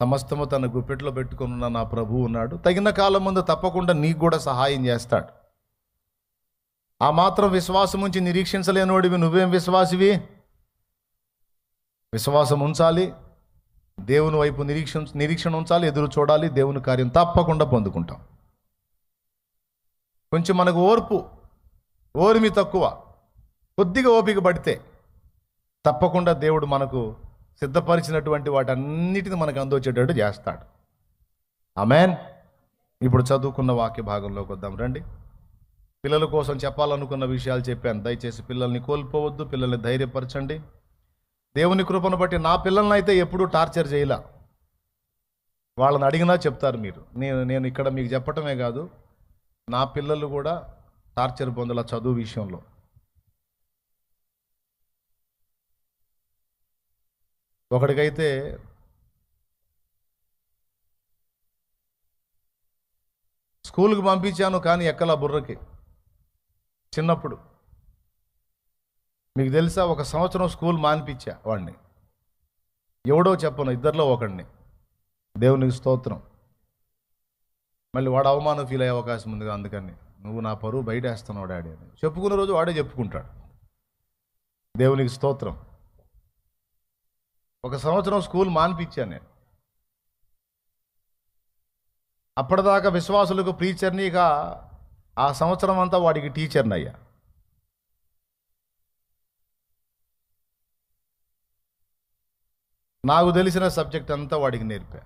Speaker 1: సమస్తము తన గుప్పెట్లో పెట్టుకుని ఉన్న నా ప్రభువు ఉన్నాడు. తగిన కాలం ముందు తప్పకుండా నీకు కూడా సహాయం చేస్తాడు. ఆ మాత్రం విశ్వాసం ఉంచి నిరీక్షించలేనోడివి నువ్వేం విశ్వాసివి? విశ్వాసం ఉంచాలి, దేవుని వైపు నిరీక్షణ ఉంచాలి, ఎదురు చూడాలి. దేవుని కార్యం తప్పకుండా పొందుకుంటాం. కొంచెం మనకు ఓర్మి తక్కువ, కొద్దిగా ఓపిక పడితే తప్పకుండా దేవుడు మనకు సిద్ధపరిచినటువంటి వాటన్నిటిని మనకు అందొచ్చేటట్టు చేస్తాడు. ఆమేన్. ఇప్పుడు చదువుకున్న వాక్య భాగంలోకి వద్దాం రండి. పిల్లల కోసం చెప్పాలనుకున్న విషయాలు చెప్పాను. దయచేసి పిల్లల్ని కోల్పోవద్దు, పిల్లల్ని ధైర్యపరచండి. దేవుని కృపను బట్టి నా పిల్లల్ని అయితే ఎప్పుడూ టార్చర్ చేయలా. వాళ్ళని అడిగినా చెప్తారు మీరు. నేను ఇక్కడ మీకు చెప్పటమే కాదు, నా పిల్లలు కూడా టార్చర్ పొందల చదువు విషయంలో. ఒకడికైతే స్కూల్కి పంపించాను కానీ ఎక్కలా బుర్రకి. చిన్నప్పుడు మీకు తెలుసా, 1 సంవత్సరం స్కూల్ మానిపించా వాడిని. ఎవడో చెప్పను, ఇద్దరిలో ఒకడిని. దేవునికి స్తోత్రం. మళ్ళీ వాడు అవమానం ఫీల్ అయ్యే అవకాశం ఉంది. అందుకని నువ్వు నా పరువు బయట వేస్తున్నావు డాడీ అని చెప్పుకున్న రోజు వాడే చెప్పుకుంటాడు. దేవునికి స్తోత్రం. 1 సంవత్సరం స్కూల్ మానిపించాను నేను. అప్పటిదాకా విశ్వాసులకు ప్రీచర్ని, ఇక ఆ సంవత్సరం అంతా వాడికి టీచర్ని అయ్యా. నాకు తెలిసిన సబ్జెక్ట్ అంతా వాడికి నేర్పా.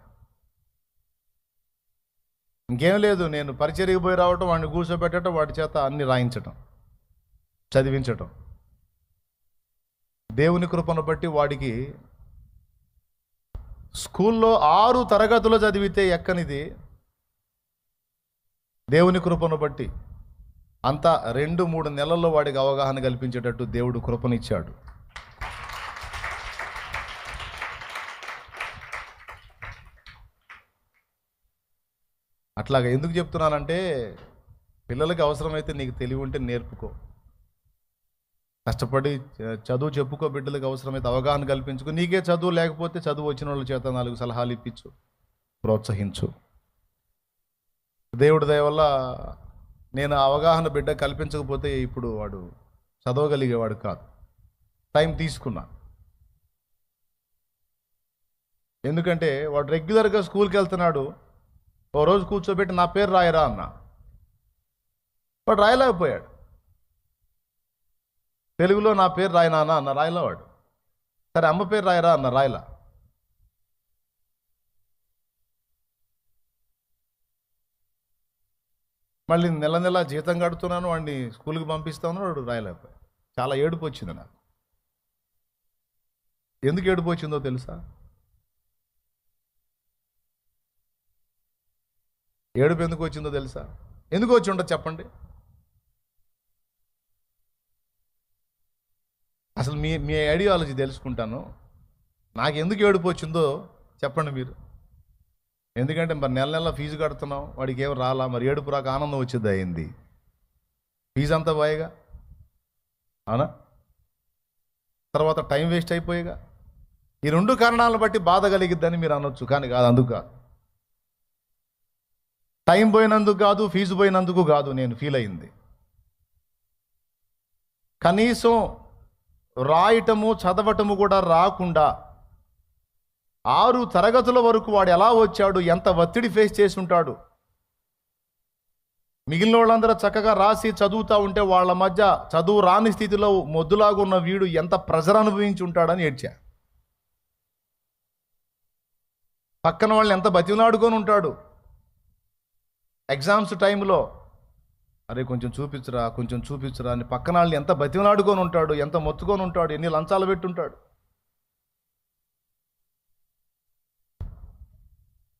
Speaker 1: ఇంకేం లేదు, నేను పరిచర్యకి పోయి రావటం, వాడిని కూర్చోబెట్టడం, వాడి చేత అన్ని రాయించటం, చదివించటం. దేవుని కృపను బట్టి వాడికి స్కూల్లో 6 తరగతులు చదివితే ఎక్కనిది దేవుని కృపను బట్టి అంతా 2-3 నెలల్లో వాడికి అవగాహన కల్పించేటట్టు దేవుడు కృపనిచ్చాడు. అట్లాగా ఎందుకు చెప్తున్నానంటే, పిల్లలకి అవసరమైతే నీకు తెలివి ఉంటే నేర్పుకో, కష్టపడి చదువు చెప్పుకో. బిడ్డలకు అవసరమైతే అవగాహన కల్పించుకో. నీకే చదువు లేకపోతే చదువు వచ్చిన వాళ్ళ చేత 4 సలహాలు ఇప్పించు, ప్రోత్సహించు. దేవుడి దయ వల్ల నేను అవగాహన బిడ్డ కల్పించకపోతే ఇప్పుడు వాడు చదవగలిగేవాడు కాదు. టైం తీసుకున్నా. ఎందుకంటే వాడు రెగ్యులర్గా స్కూల్కి వెళ్తున్నాడు. ఓ రోజు కూర్చోబెట్టి నా పేరు రాయరా అన్న, వాడు రాయలేకపోయాడు. తెలుగులో నా పేరు రాయనా అన్న, రాయలేవాడు. సరే అమ్మ పేరు రాయరా అన్న, రాయలా. మళ్ళీ నెల నెల జీతం కడుతున్నాను, వాడిని స్కూల్కి పంపిస్తాను, వాడు రాయలేకపోయాడు. చాలా ఏడుపు వచ్చింది నాకు. ఎందుకు ఏడుపు వచ్చిందో తెలుసా? ఏడుపు ఎందుకు వచ్చిందో తెలుసా? ఎందుకు వచ్చి ఉండదు చెప్పండి. అసలు మీ ఐడియాలజీ తెలుసుకుంటాను. నాకు ఎందుకు ఏడుపు వచ్చిందో చెప్పండి మీరు. ఎందుకంటే మరి నెల నెల ఫీజు కడుతున్నాం, వాడికి ఏం రాలా, మరి ఏడుపు రాక ఆనందం వచ్చింది అయింది. ఫీజు అంతా పోయేగా, అవునా? తర్వాత టైం వేస్ట్ అయిపోయేగా. ఈ 2 కారణాలను బట్టి బాధ కలిగిద్దని మీరు అనొచ్చు, కానీ కాదు, అందుకు కాదు. టైం పోయినందుకు కాదు, ఫీజు పోయినందుకు కాదు నేను ఫీల్ అయింది. కనీసం రాయటము చదవటము కూడా రాకుండా 6 తరగతుల వరకు వాడు ఎలా వచ్చాడు, ఎంత ఒత్తిడి ఫేస్ చేసి ఉంటాడు. మిగిలిన వాళ్ళందరూ చక్కగా రాసి చదువుతూ ఉంటే వాళ్ళ మధ్య చదువు రాని స్థితిలో మొద్దులాగా ఉన్న వీడు ఎంత ప్రెజర్ అనుభవించి ఉంటాడని ఏడ్చా. పక్కన వాళ్ళని ఎంత బతిమలాడుకొని ఉంటాడు. ఎగ్జామ్స్ టైంలో అరే కొంచెం చూపించురా అని పక్కన వాళ్ళని ఎంత బతిమలాడుకొని ఉంటాడు, ఎంత మొత్తుకొని ఉంటాడు, ఎన్ని లంచాలు పెట్టుంటాడు.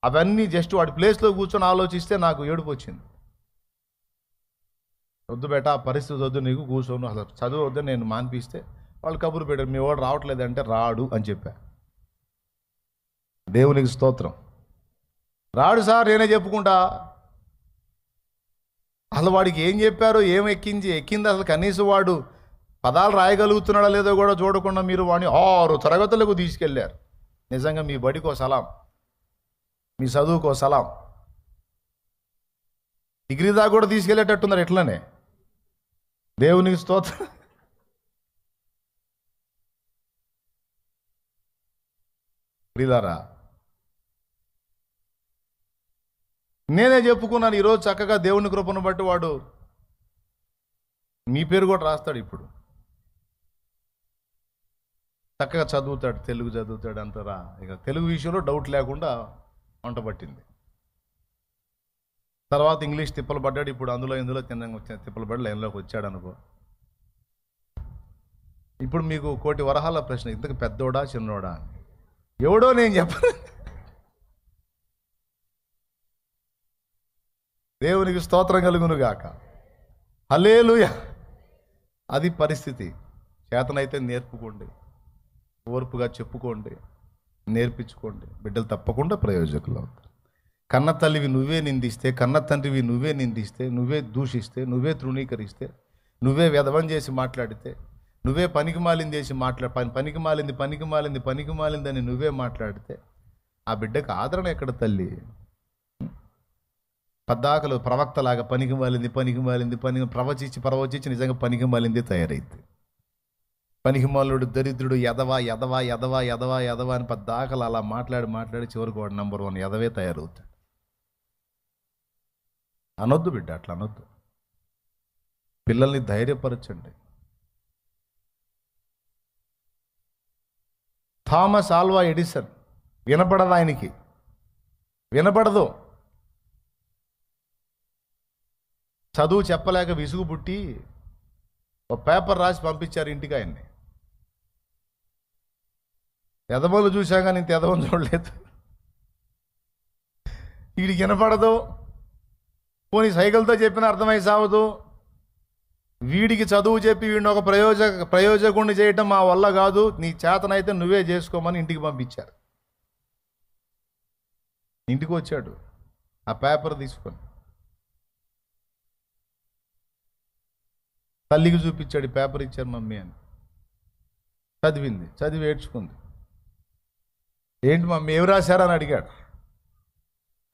Speaker 1: అవన్నీ జస్ట్ వాడి ప్లేస్లో కూర్చొని ఆలోచిస్తే నాకు ఏడుపు వచ్చింది. వద్దు బేటా, ఆ పరిస్థితి వద్దు, నీకు కూర్చోను, అసలు చదువు వద్దని నేను మానిపిస్తే వాళ్ళు కబురు పెట్టారు, మీ వాడు రావట్లేదంటే రాడు అని చెప్పా. దేవునికి స్తోత్రం. రాడు సార్, నేనే చెప్పుకుంటా. అసలు వాడికి ఏం చెప్పారో, ఏం ఎక్కింది అసలు కనీసం వాడు పదాలు రాయగలుగుతున్నాడా లేదో కూడా చూడకుండా మీరు వాడిని 6 తరగతులకు తీసుకెళ్ళారు. నిజంగా మీ బడికో సలాం. మీ చదువుకో సలాం. డిగ్రీ దాకా కూడా తీసుకెళ్ళేటట్టున్నారు ఎట్లనే. దేవునికి స్తోత్రం. ప్రియులారా, నేనే చెప్పుకున్నాను ఈరోజు చక్కగా దేవుని కృపను బట్టి వాడు మీ పేరు కూడా రాస్తాడు. ఇప్పుడు చక్కగా చదువుతాడు, తెలుగు చదువుతాడు అంటారా. ఇక తెలుగు విషయంలో డౌట్ లేకుండా వంట పట్టింది. తర్వాత ఇంగ్లీష్ తిప్పలు పడ్డాడు. ఇప్పుడు ఇందులో తిప్పలు పడి లైన్లోకి వచ్చాడు అనుకో. ఇప్పుడు మీకు కోటి వరహాల ప్రశ్న, ఇంతకు పెద్దోడా చిన్నోడా? ఎవడో నేను చెప్పను. దేవునికి స్తోత్రం కలుగును గాక. హల్లెలూయా. అది పరిస్థితి. చేతనైతే నేర్పుకోండి, ఓర్పుగా చెప్పుకోండి, నేర్పించుకోండి. బిడ్డలు తప్పకుండా ప్రయోజకులు అవుతారు. కన్న తల్లివి నువ్వే నిందిస్తే, కన్న తండ్రివి నువ్వే నిందిస్తే, నువ్వే దూషిస్తే, నువ్వే తృణీకరిస్తే, నువ్వే వ్యధవం చేసి మాట్లాడితే, నువ్వే పనికి మాలింది అని నువ్వే మాట్లాడితే ఆ బిడ్డకు ఆదరణ ఎక్కడ తల్లి? పద్దాకలు ప్రవక్తలాగా పనికి మాలింది ప్రవచించి నిజంగా పనికి మాలింది తయారైంది. పనికిమాలుడు, దరిద్రుడు, ఎదవా అని పద్దాకలు అలా మాట్లాడి చివరికి వాడు నంబర్ 1 ఎదవే తయారవుతాడు. అనొద్దు బిడ్డ, అట్లా అనొద్దు. పిల్లల్ని ధైర్యపరచండి. థామస్ ఆల్వా ఎడిసన్ వినపడదు, ఆయనకి వినపడదు. చదువు చెప్పలేక విసుగు పుట్టి ఒక పేపర్ రాసి పంపించారు ఇంటికి ఆయన్ని. ఎదవలు చూశాక నేను ఎదవని చూడలేదు. వీడికి వినపడదు, పోనీ సైకిల్తో చెప్పిన అర్థమై సావదు. వీడికి చదువు చెప్పి వీడిని ఒక ప్రయోజకుడిని చేయటం మా వల్ల కాదు, నీ చేతనైతే నువ్వే చేసుకోమని ఇంటికి పంపించారు. ఇంటికి వచ్చాడు ఆ పేపర్ తీసుకొని, తల్లికి చూపించాడు. పేపర్ ఇచ్చారు మమ్మీ అని. చదివింది, చదివి ఏడ్చుకుంది. ఏంటి మమ్మీ ఏమి రాశారని అడిగాడు.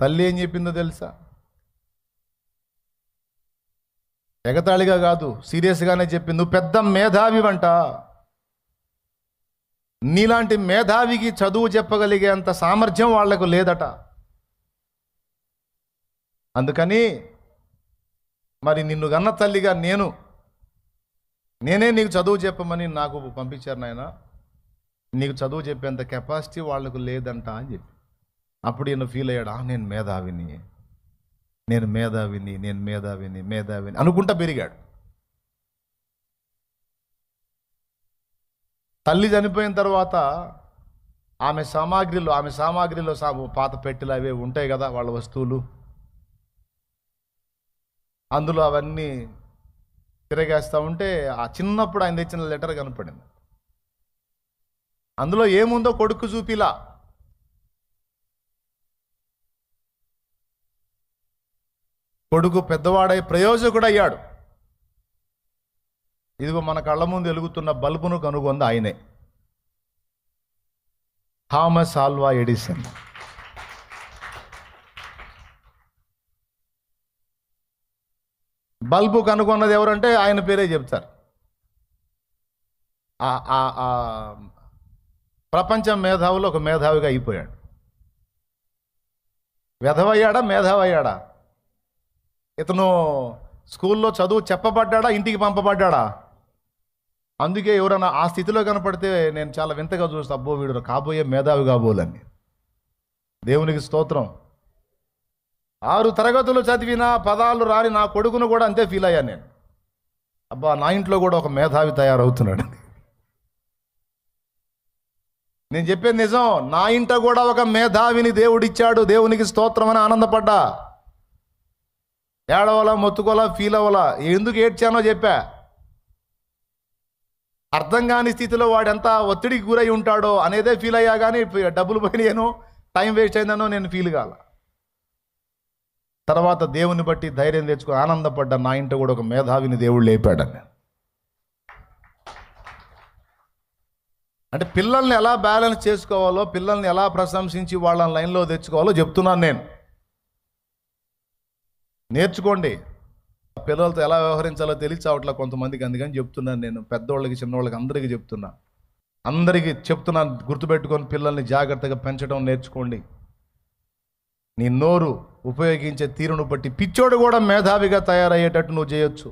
Speaker 1: తల్లి ఏం చెప్పిందో తెలుసా? ఎగతాళిగా కాదు, సీరియస్గానే చెప్పింది. నువ్వు పెద్ద మేధావివంట, నీలాంటి మేధావికి చదువు చెప్పగలిగే అంత సామర్థ్యం వాళ్లకు లేదట. అందుకని మరి నిన్ను గన్న తల్లిగా నేనే నీకు చదువు చెప్పమని నాకు పంపించారు నాయన. నీకు చదువు చెప్పేంత కెపాసిటీ వాళ్లకు లేదంట అని చెప్పి. అప్పుడు ఈయన ఫీల్ అయ్యాడు, నేను మేధావిని అనుకుంటా పెరిగాడు. తల్లి చనిపోయిన తర్వాత ఆమె సామాగ్రిలో పాత పెట్టెలు అవి ఉంటాయి కదా, వాళ్ళ వస్తువులు, అందులో అవన్నీ తిరగేస్తూ ఉంటే ఆ చిన్నప్పుడు ఆయన తెచ్చిన లెటర్ కనపడింది. అందులో ఏముందో కొడుకు చూపిలా. కొడుకు పెద్దవాడై ప్రయోజకుడు అయ్యాడు. ఇదిగో మన కళ్ళ ముందు వెలుగుతున్న బల్బును కనుగొంది ఆయనే, థామస్ ఆల్వా ఎడిసన్. బల్బు కనుగొన్నది ఎవరంటే ఆయన పేరే చెప్తారు. ప్రపంచం మేధావులు ఒక మేధావిగా అయిపోయాడు. వెధవయ్యాడా మేధావయ్యాడా? ఇతను స్కూల్లో చదువు చెప్పబడ్డా, ఇంటికి పంపబడ్డా? అందుకే ఎవరైనా ఆ స్థితిలో కనపడితే నేను చాలా వింతగా చూస్తా, అబ్బో వీడు కాబోయే మేధావి కాబోలని. దేవునికి స్తోత్రం. 6 తరగతులు చదివినా పదాలు రాని నా కొడుకును కూడా అంతే ఫీల్ అయ్యాను నేను. అబ్బా, నా ఇంట్లో కూడా ఒక మేధావి తయారవుతున్నాడు. నేను చెప్పేది నిజం. నా ఇంట కూడా ఒక మేధావిని దేవుడిచ్చాడు. దేవునికి స్తోత్రం అని ఆనందపడ్డా. ఏడవలా, మొత్తుకోలా, ఫీల్ అవ్వలా. ఎందుకు ఏడ్చానో చెప్పా. అర్థం కాని స్థితిలో వాడెంత ఒత్తిడికి గురై ఉంటాడో అనేదే ఫీల్ అయ్యా. కానీ డబ్బులు పోయినాయనో టైం వేస్ట్ అయిందనో నేను ఫీల్ కాల. తర్వాత దేవుని బట్టి ధైర్యం తెచ్చుకొని ఆనందపడ్డా. నా ఇంట కూడా ఒక మేధావిని దేవుడు లేపాడని. అంటే పిల్లల్ని ఎలా బ్యాలెన్స్ చేసుకోవాలో, పిల్లల్ని ఎలా ప్రశంసించి వాళ్ళని లైన్లో తెచ్చుకోవాలో చెప్తున్నాను నేను. నేర్చుకోండి. పిల్లలతో ఎలా వ్యవహరించాలో తెలియచావట్లా కొంతమందికి, అందుకని చెప్తున్నాను నేను. పెద్దవాళ్ళకి చిన్నవాళ్ళకి అందరికీ చెప్తున్నాను, గుర్తుపెట్టుకొని పిల్లల్ని జాగ్రత్తగా పెంచడం నేర్చుకోండి. నీ నోరు ఉపయోగించే తీరును బట్టి పిచ్చోడు కూడా మేధావిగా తయారయ్యేటట్టు నువ్వు చేయొచ్చు.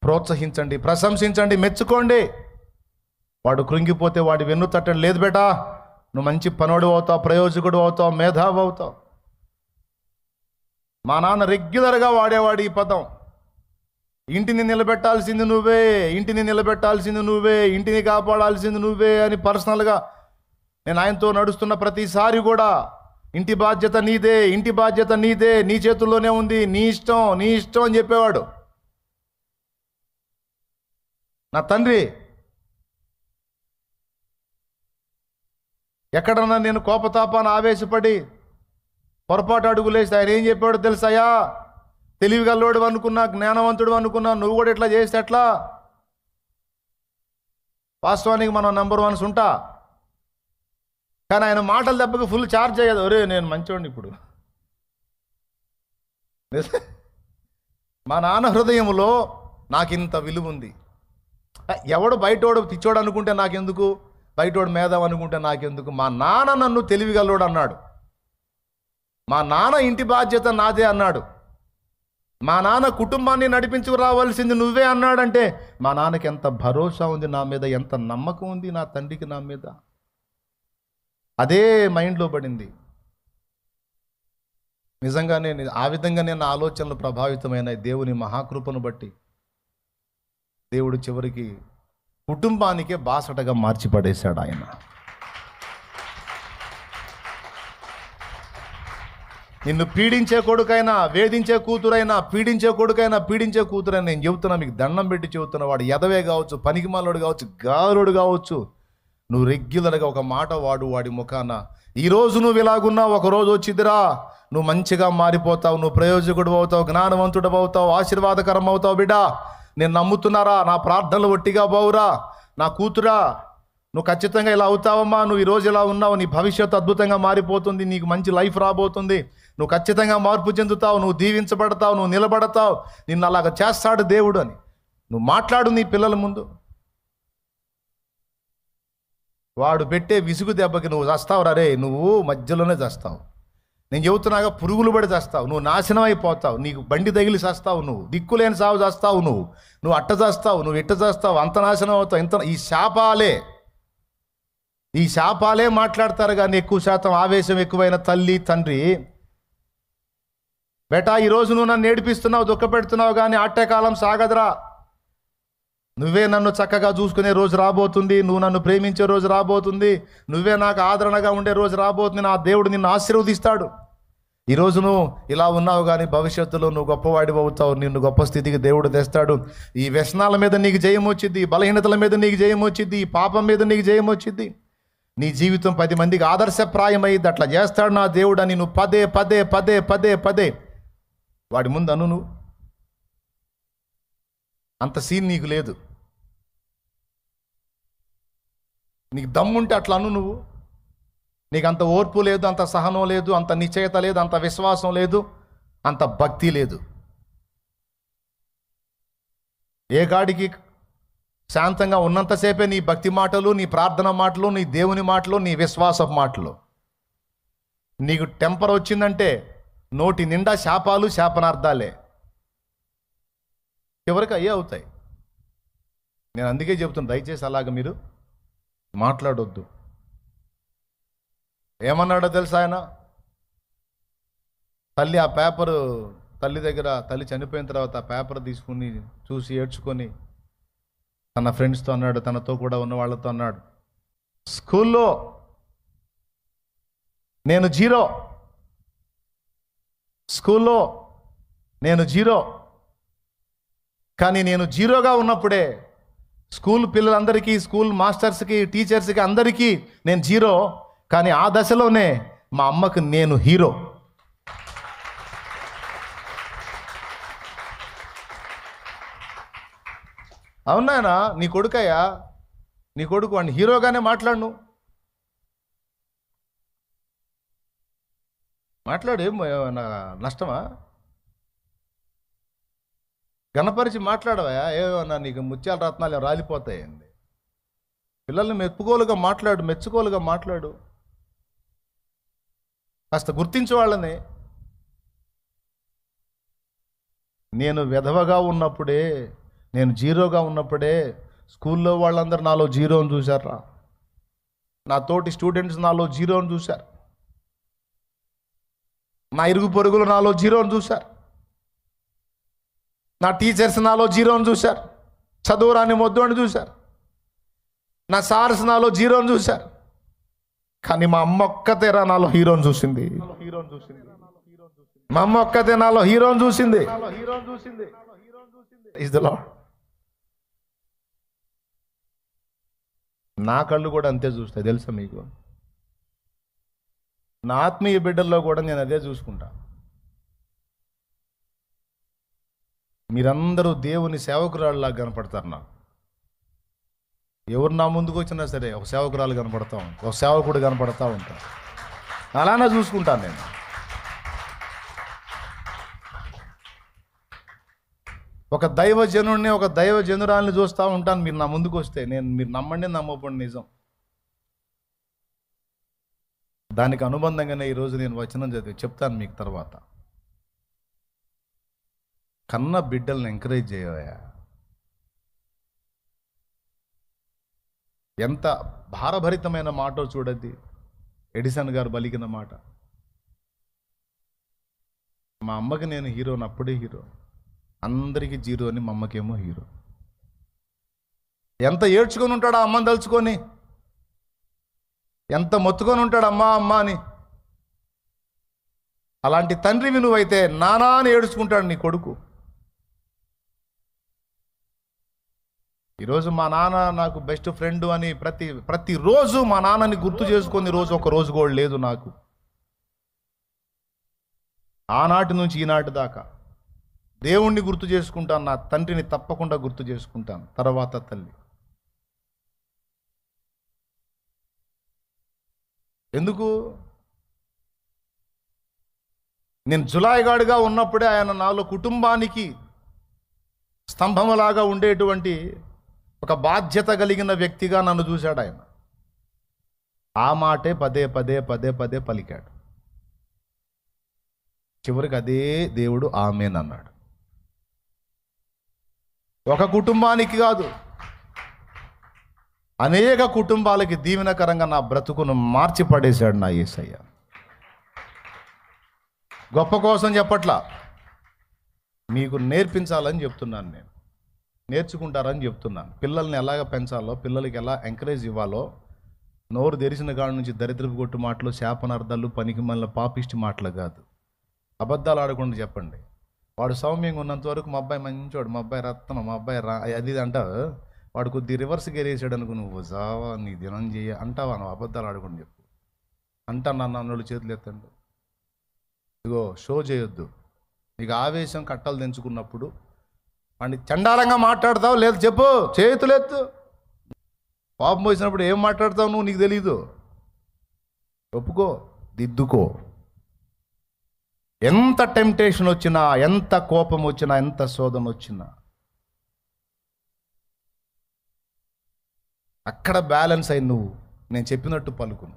Speaker 1: ప్రోత్సహించండి, ప్రశంసించండి, మెచ్చుకోండి. వాడు కృంగిపోతే వాడి వెన్ను తట్టండి. లేదు బేటా, నువ్వు మంచి పనోడు అవుతావు, ప్రయోజకుడు అవుతావు, మేధావి అవుతావు. మా నాన్న రెగ్యులర్గా వాడేవాడు ఈ పదం. ఇంటిని నిలబెట్టాల్సింది నువ్వే, ఇంటిని నిలబెట్టాల్సింది నువ్వే, ఇంటిని కాపాడాల్సింది నువ్వే అని పర్సనల్గా నేను ఆయనతో నడుస్తున్న ప్రతిసారి కూడా ఇంటి బాధ్యత నీదే, ఇంటి బాధ్యత నీదే, నీ చేతుల్లోనే ఉంది, నీ ఇష్టం, నీ ఇష్టం అని చెప్పేవాడు నా తండ్రి. ఎక్కడన్నా నేను కోపతాపాన ఆవేశపడి పొరపాటు అడుగులేస్తే ఆయన ఏం చెప్పాడో తెలుసాయా? తెలివిగల్లోడు అనుకున్నా, జ్ఞానవంతుడు అనుకున్నా, నువ్వు కూడా ఇట్లా చేస్తే ఎట్లా? వాస్తవానికి మనం నెంబర్ 1 ఉంటా, కానీ ఆయన మాటల దెబ్బకి ఫుల్ ఛార్జ్ అయ్యేది. ఒరే నేను మంచివాడిని ఇప్పుడు. మా నాన్న హృదయంలో నాకు ఇంత విలువ ఉంది. ఎవడు బయటోడు పిచ్చోడు అనుకుంటే నాకెందుకు, బయటోడు మేధావి అనుకుంటే నాకెందుకు? మా నాన్న నన్ను తెలివిగల్లోడు అన్నాడు. మా నాన్న ఇంటి బాధ్యత నాదే అన్నాడు. మా నాన్న కుటుంబాన్ని నడిపించుకురావాల్సింది నువ్వే అన్నాడంటే మా నాన్నకి ఎంత భరోసా ఉంది నా మీద, ఎంత నమ్మకం ఉంది నా తండ్రికి నా మీద. అదే మైండ్లో పడింది. నిజంగానే ఆ విధంగా నేను ఆలోచనలు ప్రభావితమైన దేవుని మహాకృపను బట్టి దేవుడు చివరికి కుటుంబానికే బాసటగా మార్చి పడేశాడు ఆయన. నిన్ను పీడించే కొడుకైనా, వేధించే కూతురైనా, పీడించే కొడుకైనా, పీడించే కూతురైనా, నేను చెబుతున్నా, మీకు దండం పెట్టి చెబుతున్నా, వాడు ఎదవే కావచ్చు, పనికిమాలోడు కావచ్చు, గారుడు కావచ్చు, నువ్వు రెగ్యులర్గా ఒక మాట వాడి ముఖాన, ఈరోజు నువ్వు ఇలాగున్నావు, ఒకరోజు వచ్చిదిరా నువ్వు మంచిగా మారిపోతావు, నువ్వు ప్రయోజకుడు అవుతావు, జ్ఞానవంతుడు అవుతావు, ఆశీర్వాదకరం అవుతావు. బిడ్డా నేను నమ్ముతున్నారా? నా ప్రార్థనలు ఒట్టిగా బావురా? నా కూతురా నువ్వు ఖచ్చితంగా ఇలా అవుతావమ్మా, నువ్వు ఈరోజు ఇలా ఉన్నావు, నీ భవిష్యత్తు అద్భుతంగా మారిపోతుంది, నీకు మంచి లైఫ్ రాబోతుంది, నువ్వు ఖచ్చితంగా మార్పు చెందుతావు, నువ్వు దీవించబడతావు, నువ్వు నిలబడతావు, నిన్ను అలాగ చేస్తాడు దేవుడు అని నువ్వు మాట్లాడు నీ పిల్లల ముందు. వాడు పెట్టే విసుగు దెబ్బకి నువ్వు చస్తావు రే, నువ్వు మధ్యలోనే చస్తావు. నేను చెబుతున్నాగా, పురుగులు పడి చస్తావు, నువ్వు నాశనం అయిపోతావు, నీకు బండి తగిలి చస్తావు, నువ్వు దిక్కులేని సాగు చేస్తావు, నువ్వు అట్ట చేస్తావు, నువ్వు ఇట్ట చేస్తావు, అంత నాశనం అవుతావు. ఇంత ఈ శాపాలే మాట్లాడతారు. కానీ ఎక్కువ శాతం ఆవేశం ఎక్కువైన తల్లి తండ్రి, బేటా ఈరోజు నువ్వు నన్ను ఏడిపిస్తున్నావు, దుఃఖపెడుతున్నావు, కానీ ఆటకాలం సాగదురా, నువ్వే నన్ను చక్కగా చూసుకునే రోజు రాబోతుంది, నువ్వు నన్ను ప్రేమించే రోజు రాబోతుంది, నువ్వే నాకు ఆదరణగా ఉండే రోజు రాబోతుంది, నా దేవుడు నిన్ను ఆశీర్వదిస్తాడు. ఈరోజు నువ్వు ఇలా ఉన్నావు, కానీ భవిష్యత్తులో నువ్వు గొప్పవాడివి అవుతావు, నిన్ను గొప్ప స్థితికి దేవుడు తెస్తాడు. ఈ వ్యసనాల మీద నీకు జయం వచ్చింది, ఈ బలహీనతల మీద నీకు జయం వచ్చింది, ఈ పాపం మీద నీకు జయం వచ్చింది, నీ జీవితం 10 మందికి ఆదర్శప్రాయమైంది. అట్లా చేస్తాడు నా దేవుడు అని నువ్వు పదే పదే పదే పదే పదే వాడి ముందు అను. నువ్వు అంత సీన్ నీకు లేదు, నీకు దమ్ముంటే అట్లా అను. నువ్వు నీకు అంత ఓర్పు లేదు, అంత సహనం లేదు, అంత నిశ్చయత లేదు, అంత విశ్వాసం లేదు, అంత భక్తి లేదు. ఏ గాడికి శాంతంగా ఉన్నంతసేపే నీ భక్తి మాటలు, నీ ప్రార్థన మాటలు, నీ దేవుని మాటలు, నీ విశ్వాస మాటలు. నీకు టెంపర్ వచ్చిందంటే నోటి నిండా శాపాలు, శాపనార్థాలే, చివరికి అయ్యే అవుతాయి. నేను అందుకే చెబుతున్నా, దయచేసి అలాగ మీరు మాట్లాడొద్దు. ఏమన్నాడో తెలుసా ఆయన? తల్లి ఆ పేపరు తల్లి దగ్గర, తల్లి చనిపోయిన తర్వాత ఆ పేపర్ తీసుకుని చూసి ఏడ్చుకొని తన ఫ్రెండ్స్తో అన్నాడు, తనతో కూడా ఉన్న వాళ్ళతో అన్నాడు, స్కూల్లో నేను జీరో, స్కూల్లో నేను జీరో, కానీ నేను జీరోగా ఉన్నప్పుడే స్కూల్ పిల్లలందరికీ, స్కూల్ మాస్టర్స్కి, టీచర్స్కి అందరికీ నేను జీరో, కానీ ఆ దశలోనే మా అమ్మకు నేను హీరో. అవునాయనా, నీ కొడుకయ్యా, నీ కొడుకు వాడిని హీరోగానే మాట్లాడు, నువ్వు మాట్లాడు. ఏమన్నా నష్టమా? గణపరిచి మాట్లాడవా? ఏమన్నా నీకు ముత్యాల రత్నాలు రాలిపోతాయండి. పిల్లల్ని మెచ్చుకోలుగా మాట్లాడు. కాస్త గుర్తించు వాళ్ళని. నేను విధవగా ఉన్నప్పుడే, నేను జీరోగా ఉన్నప్పుడే స్కూల్లో వాళ్ళందరూ నాలో జీరోని చూశారా. నా తోటి స్టూడెంట్స్ నాలో జీరోని చూశారు. నా ఇరుగు పొరుగులు నాలో జీరోని చూశారు. నా టీచర్స్ నాలో జీరోని చూశారు. చదువురాని మొద్దు అని చూశారు. నా సార్స్ నాలో జీరోని చూశారు. కానీ మా అమ్మ ఒక్కతేరా నాలో హీరోని చూసింది. మా అమ్మ ఒక్కతే నాలో హీరోని చూసింది. Is the lord. నా కళ్ళు కూడా అంతే చూస్తాయి, తెలుసా మీకు? నా ఆత్మీయ బిడ్డల్లో కూడా నేను అదే చూసుకుంటా. మీరందరూ దేవుని సేవకురాళ్ళలాగా కనపడతారు నాకు. ఎవరు నా ముందుకు వచ్చినా సరే ఒక సేవకురాలు కనపడతా ఉంటా, ఒక సేవకుడు కనపడతా ఉంటా. అలానే చూసుకుంటాను నేను. ఒక దైవజనుడిని, ఒక దైవజనురాల్ని చూస్తూ ఉంటాను. మీరు నా ముందుకు వస్తే మీరు నమ్మండి నమ్మకపోండి, నిజం. దానికి అనుబంధంగానే ఈరోజు నేను వచనం చెప్తాను మీకు తర్వాత. కన్న బిడ్డల్ని ఎంకరేజ్ చేయవా? ఎంత భారభరితమైన మాట చూడద్ది. ఎడిసన్ గారు పలికిన మాట. మా అమ్మకి నేను హీరోని, అప్పుడే హీరో. అందరికీ జీరో అని, మా అమ్మకేమో హీరో. ఎంత ఏడ్చుకొని ఉంటాడు ఆ అమ్మని తలుచుకొని, ఎంత మొత్తుకొని ఉంటాడు అమ్మా అమ్మ అని. అలాంటి తండ్రివి నువ్వైతే నానా అని ఏడ్చుకుంటాడు నీ కొడుకు. ఈరోజు మా నాన్న నాకు బెస్ట్ ఫ్రెండ్ అని ప్రతిరోజు మా నాన్నని గుర్తు చేసుకుని రోజు ఒక రోజు కూడా లేదు నాకు. ఆనాటి నుంచి ఈనాటి దాకా దేవుణ్ణి గుర్తు చేసుకుంటాను, నా తండ్రిని తప్పకుండా గుర్తు చేసుకుంటాను, తర్వాత తల్లి. ఎందుకు? నేను జులాయిగాడుగా ఉన్నప్పుడే ఆయన నాలో కుటుంబానికి స్తంభములాగా ఉండేటువంటి ఒక బాధ్యత కలిగిన వ్యక్తిగా నన్ను చూశాడు ఆయన. ఆ మాటే పదే పదే పదే పదే పలికాడు. చివరికి అదే దేవుడు ఆమేన్ అన్నాడు. ఒక కుటుంబానికి కాదు, అనేక కుటుంబాలకి దీవెనకరంగా నా బ్రతుకును మార్చి పడేశాడు నా యేసయ్య. గొప్ప కోసం చెప్పట్లా, మీకు నేర్పించాలని చెప్తున్నాను. నేను నేర్చుకుంటారని చెప్తున్నాను. పిల్లల్ని ఎలాగ పెంచాలో, పిల్లలకి ఎలా ఎంకరేజ్ ఇవ్వాలో, నోరు తెరిచిన కాడ నుంచి దరిద్రపు కొట్టు మాటలు, శాపనార్థాలు, పనికి మళ్ళీ పాపిష్టి మాటలు కాదు. అబద్ధాలు ఆడకుండా చెప్పండి. వాడు సౌమ్యంగా ఉన్నంత వరకు మా అబ్బాయి మంచోడు, మా అబ్బాయి రత్నం, మా అబ్బాయి అది అంటావు. వాడు కొద్ది రివర్స్ గెరేసాడు అనుకో, నువ్వు జావా నీ దినం చేయ అంటావా? నువ్వు అబద్ధాలు ఆడకుండా చెప్పు. అంటా నన్ను చేతులు ఎత్తండి. ఇదిగో షో చేయొద్దు. నీకు ఆవేశం కట్టలు తెంచుకున్నప్పుడు వాడిని చండాలంగా మాట్లాడతావు, లేదు చెప్పు, చేతులు ఎత్తు. పాపం పోసినప్పుడు ఏం మాట్లాడతావు నువ్వు, నీకు తెలీదు. ఒప్పుకో, దిద్దుకో. ఎంత టెంప్టేషన్ వచ్చినా, ఎంత కోపం వచ్చినా, ఎంత శోధన వచ్చినా అక్కడ బ్యాలెన్స్ అయి నువ్వు నేను చెప్పినట్టు పలుకును.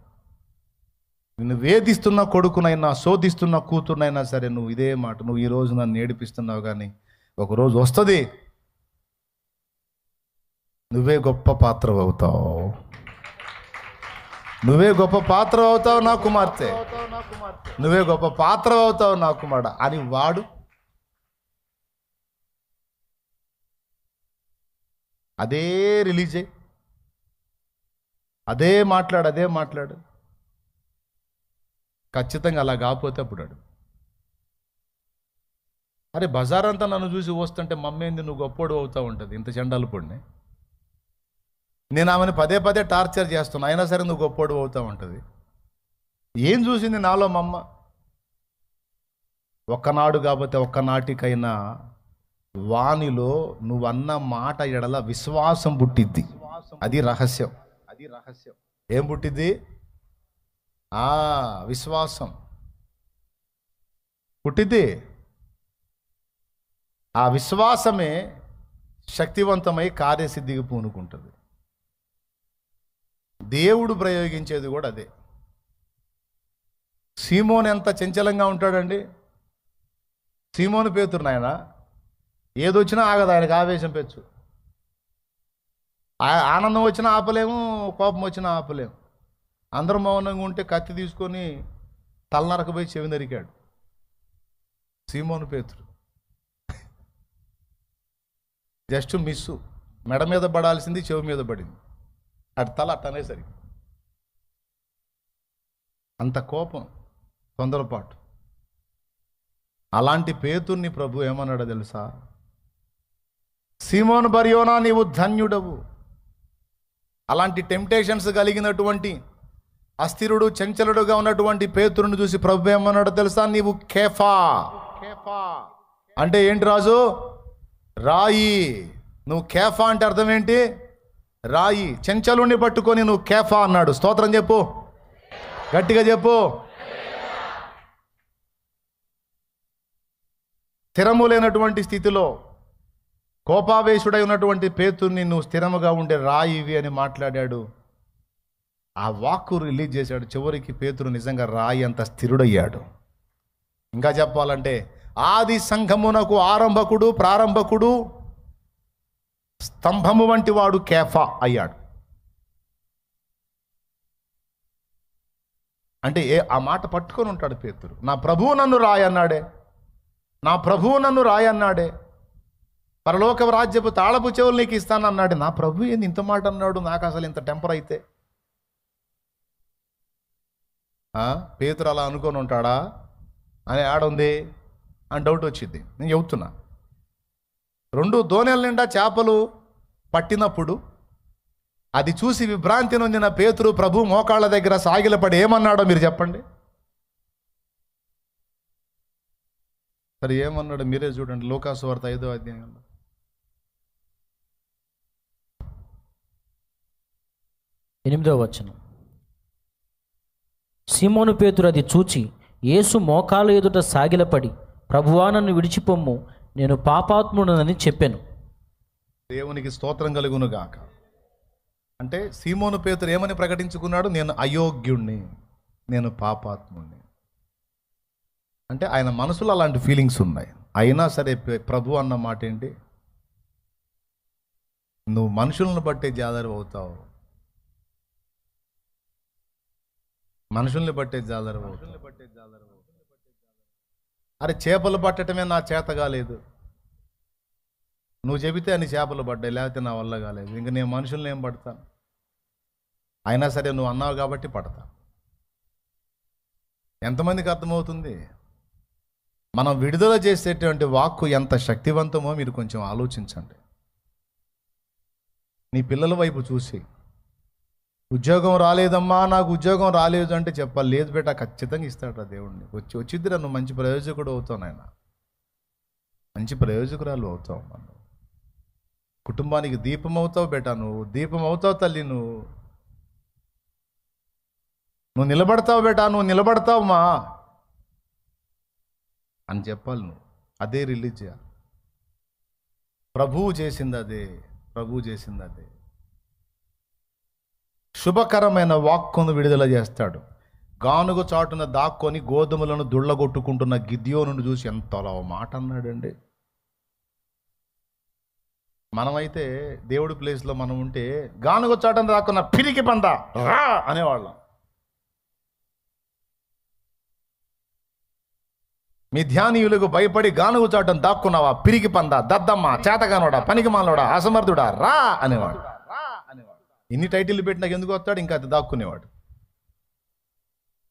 Speaker 1: నిన్ను వేధిస్తున్న కొడుకునైనా, శోధిస్తున్న కూతురునైనా సరే నువ్వు ఇదే మాట, నువ్వు ఈరోజు నన్ను ఏడిపిస్తున్నావు, కానీ ఒకరోజు వస్తుంది నువ్వే గొప్ప పాత్ర అవుతావు, నువ్వే గొప్ప పాత్ర అవుతావు నా కుమార్తె, నువ్వే గొప్ప పాత్ర అవుతావు నా కుమారుడు అని వాడు అదే రిలీజ్ అయ్యి అదే మాట్లాడు. ఖచ్చితంగా అలా కాకపోతే అప్పుడు అడు. అరే బజార్ అంతా నన్ను చూసి వస్తుంటే మమ్మేంది నువ్వు గొప్పోడు అవుతూ ఉంటుంది, ఇంత చెండాలు పొడిని. నేను ఆమెను పదే పదే టార్చర్ చేస్తున్నా, అయినా సరే నువ్వు గొప్పోడు అవుతూ ఉంటుంది. ఏం చూసింది నాలో మా అమ్మ? ఒక్కనాడు కాకపోతే ఒక్కనాటికైనా వానిలో నువ్వు అన్న మాట ఎడల విశ్వాసం పుట్టిద్ది. అది రహస్యం. ఏం పుట్టింది? విశ్వాసం పుట్టింది. ఆ విశ్వాసమే శక్తివంతమై కార్యసిద్ధికి పూనుకుంటుంది. దేవుడు ప్రయోగించేది కూడా అదే. సీమోను ఎంత చంచలంగా ఉంటాడండి. సీమోను పేతురు నాయన ఏదొచ్చినా ఆగదు, ఆయనకు ఆవేశం పెచ్చు. ఆనందం వచ్చినా ఆపలేము, కోపం వచ్చినా ఆపలేము. అందరూ మౌనంగా ఉంటే కత్తి తీసుకొని తలనరకపోయి చెవి నరికాడు సీమోను పేతురు. జస్ట్ మిస్సు, మెడ మీద పడాల్సింది చెవి మీద పడింది. అటు తల అట్టనేసరికి అంత కోపం, తొందరపాటు. అలాంటి పేతుర్ని ప్రభు ఏమన్నాడో తెలుసా? సీమోను బర్యోనా, నీవు ధన్యుడవు. అలాంటి టెంప్టేషన్స్ కలిగినటువంటి అస్థిరుడు, చంచలుడుగా ఉన్నటువంటి పేతురుని చూసి ప్రభు ఏమన్నాడో తెలుసా? నీవు కేఫా. అంటే ఏంటి రాజు? రాయి. నువ్వు కేఫా అంటే అర్థం ఏంటి? రాయి. చెంచలుని పట్టుకొని నువ్వు కేఫా అన్నాడు. స్తోత్రం చెప్పు, గట్టిగా చెప్పు. స్థిరము లేనటువంటి స్థితిలో కోపావేశుడై ఉన్నటువంటి పేతుర్ని నువ్వు స్థిరముగా ఉండే రాయివి అని మాట్లాడాడు. ఆ వాక్కు రిలీజ్ చేశాడు. చివరికి పేతురు నిజంగా రాయి అంత స్థిరుడయ్యాడు. ఇంకా చెప్పాలంటే ఆది సంఘమునకు ఆరంభకుడు, ప్రారంభకుడు, స్తంభము వంటి వాడు కేఫా అయ్యాడు. అంటే ఆ మాట పట్టుకొని ఉంటాడు పేతురు. నా ప్రభువు నన్ను రాయన్నాడే, నా ప్రభువు నన్ను రాయన్నాడే, పరలోక రాజ్యపు తాళపు చెవులు నీకు ఇస్తానన్నాడు. నా ప్రభు ఏంది ఇంత మాట అన్నాడు? నాకు అసలు ఇంత టెంపర్ అయితే. పేతురు అలా అనుకొని ఉంటాడా అని ఆడుంది అని డౌట్ వచ్చింది. నేను చెబుతున్నా, 2 దోణెల నిండా చేపలు పట్టినప్పుడు అది చూసి విభ్రాంతి నొందిన పేతురు ప్రభు మోకాళ్ళ దగ్గర సాగిలపడి ఏమన్నాడో మీరు చెప్పండి. సరే ఏమన్నాడు మీరే చూడండి. లూకాసు వార్త 5వ అధ్యాయంలో
Speaker 2: 8వ వచనం. సీమోను పేతురు అది చూచి యేసు మోకాళ్ళ ఎదుట సాగిలపడి, ప్రభువా నన్ను విడిచిపొమ్ము, నేను పాపాత్ముడనని చెప్పాను.
Speaker 1: దేవునికి స్తోత్రం కలుగును గాక. అంటే సీమోను పేతురు ఏమని ప్రకటించుకున్నాడు? నేను అయోగ్యుణ్ణి, నేను పాపాత్ముణ్ణి. అంటే ఆయన మనసులో అలాంటి ఫీలింగ్స్ ఉన్నాయి. అయినా సరే ప్రభు అన్న మాట ఏంటి? నువ్వు మనుషులను బట్టే జాదరు అవుతావు, మనుషుల్ని బట్టే జాదరు అవుతావు. అరే చేపలు పట్టడమే నా చేత కాలేదు, నువ్వు చెబితే అని చేపలు పడ్డాయి, లేకపోతే నా వల్ల కాలేదు, ఇంక నేను మనుషుల్ని ఏం పడతాను? అయినా సరే నువ్వు అన్నావు కాబట్టి పడతా. ఎంతమందికి అర్థమవుతుంది? మనం విడుదల చేసేటువంటి వాక్కు ఎంత శక్తివంతమో మీరు కొంచెం ఆలోచించండి. నీ పిల్లల వైపు చూసి, ఉద్యోగం రాలేదమ్మా, నాకు ఉద్యోగం రాలేదు అంటే చెప్పాలి. లేదు బేట, ఖచ్చితంగా ఇస్తాడు దేవుడిని. వచ్చిద్దిరా, నువ్వు మంచి ప్రయోజకుడు అవుతావు నాయన, మంచి ప్రయోజకురాలు అవుతావు. మనం కుటుంబానికి దీపం అవుతావు బేట, నువ్వు దీపం అవుతావు తల్లి, నువ్వు నిలబడతావు బేట, నువ్వు నిలబడతావు మా అని చెప్పాలి. నువ్వు అదే రిలీజ్ చేయాలి. ప్రభువు చేసింది అదే, ప్రభువు చేసింది అదే. శుభకరమైన వాక్కును విడుదల చేస్తాడు. గానుగ చాటున దాక్కొని గోధుమలను దుళ్ళగొట్టుకుంటున్న గిద్యోనును చూసి ఎంతలా మాట అన్నాడండి. మనమైతే దేవుడి ప్లేస్లో మనం ఉంటే గానుగ చాటున దాక్కున్న పిరికి పంద రా అనేవాళ్ళం. మిథ్యానీయులకు భయపడి గానుగ చాటును దాక్కున్నావా, పిరికి పంద, దద్దమ్మ, చేతగానోడా, పనికిమాలోడా, అసమర్థుడా, రా అనేవాడు. ఇన్ని టైటిల్ పెట్టి నాకు ఎందుకు వస్తాడు, ఇంకా అది దాక్కునేవాడు.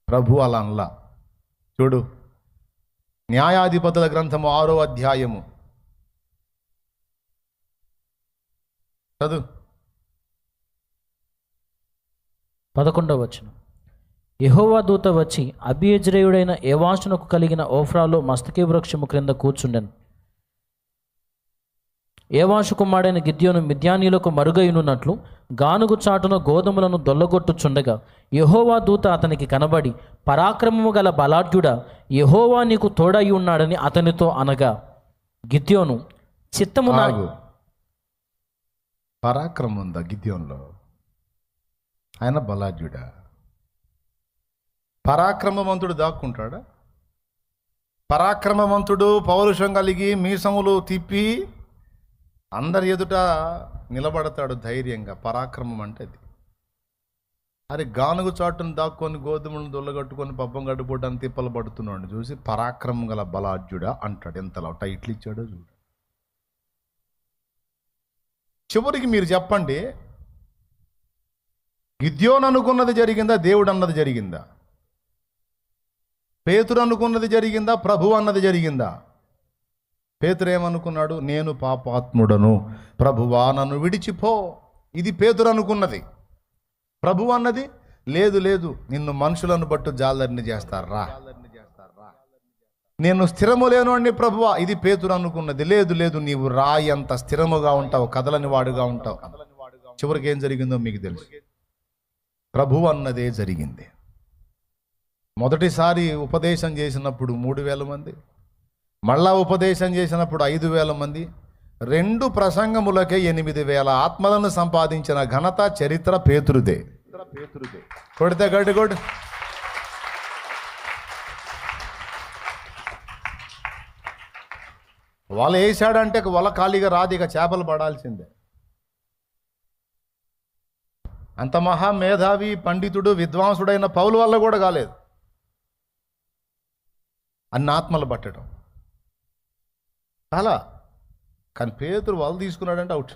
Speaker 1: ప్రభు అలా అనలా. చూడు, న్యాయాధిపతుల గ్రంథము 6వ అధ్యాయము చదువు.
Speaker 2: 11వ వచనం. యెహోవా దూత వచ్చి అబీయెజ్రీయుడైన ఏవాషునకు కలిగిన ఓఫ్రాలో మస్తకి వృక్షము క్రింద కూర్చుండెను. ఏవాషు కుమారుడైన గిద్యోను మిద్యానీలకు మరుగైనున్నట్లు గానుగు చాటున గోధుమలను దొల్లగొట్టుచుండగా యెహోవా దూత అతనికి కనబడి, పరాక్రమము గల బలాఢ్యుడా, యెహోవా నీకు తోడై ఉన్నాడని అతనితో అనగా, గిద్యోను చిత్తము నా
Speaker 1: ఆగు. పరాక్రమం ఉందా గిద్యోన్లో? ఆయన బలాఢ్యుడా? పరాక్రమవంతుడు దాక్కుంటాడా? పరాక్రమవంతుడు పౌరుషం కలిగి మీసములు తిప్పి అందరి ఎదుట నిలబడతాడు ధైర్యంగా. పరాక్రమం అంటే అది. అది గానుగు చాటును దాక్కొని గోధుమలను దొల్లగట్టుకొని పబ్బం గడిపోవడానికి తిప్పలు పడుతున్నాడు చూసి పరాక్రమం గల బలాఢ్యుడా అంటాడు. ఎంతలా టైట్లు ఇచ్చాడో చూడు. చివరికి మీరు చెప్పండి, గిద్యోను అనుకున్నది జరిగిందా, దేవుడు అన్నది జరిగిందా? పేతురు అనుకున్నది జరిగిందా, ప్రభు అన్నది జరిగిందా? పేతురు ఏమనుకున్నాడు? నేను పాపాత్ముడను, ప్రభువా నన్ను విడిచిపో. ఇది పేతురు అనుకున్నది. ప్రభు అన్నది, లేదు లేదు, నిన్ను మనుషులను బట్టు జాలరిని చేస్తారా, నేను స్థిరము లేను అండి ప్రభువా. ఇది పేతురు అనుకున్నది. లేదు లేదు, నీవు రాయి అంత స్థిరముగా ఉంటావు, కదలని వాడుగా ఉంటావు. చివరికి ఏం జరిగిందో మీకు తెలుసు. ప్రభు అన్నదే జరిగింది. మొదటిసారి ఉపదేశం చేసినప్పుడు 3,000 మంది, మళ్ళా ఉపదేశం చేసినప్పుడు 5,000 మంది, 2 ప్రసంగములకే 8,000 ఆత్మలను సంపాదించిన ఘనత చరిత్ర పేతురుదే. కొడితే గడ్డి కొడు. వల వేసాడంటే వల ఖాళీగా రాదు, ఇక చేపలు పడాల్సిందే. అంత మహా మేధావి పండితుడు విద్వాంసుడైన పౌలు వల్ల కూడా కాలేదు అన్ని ఆత్మలు పట్టడం అలా. కానీ పేతురు వల తీసుకున్నాడంటే అవుట్.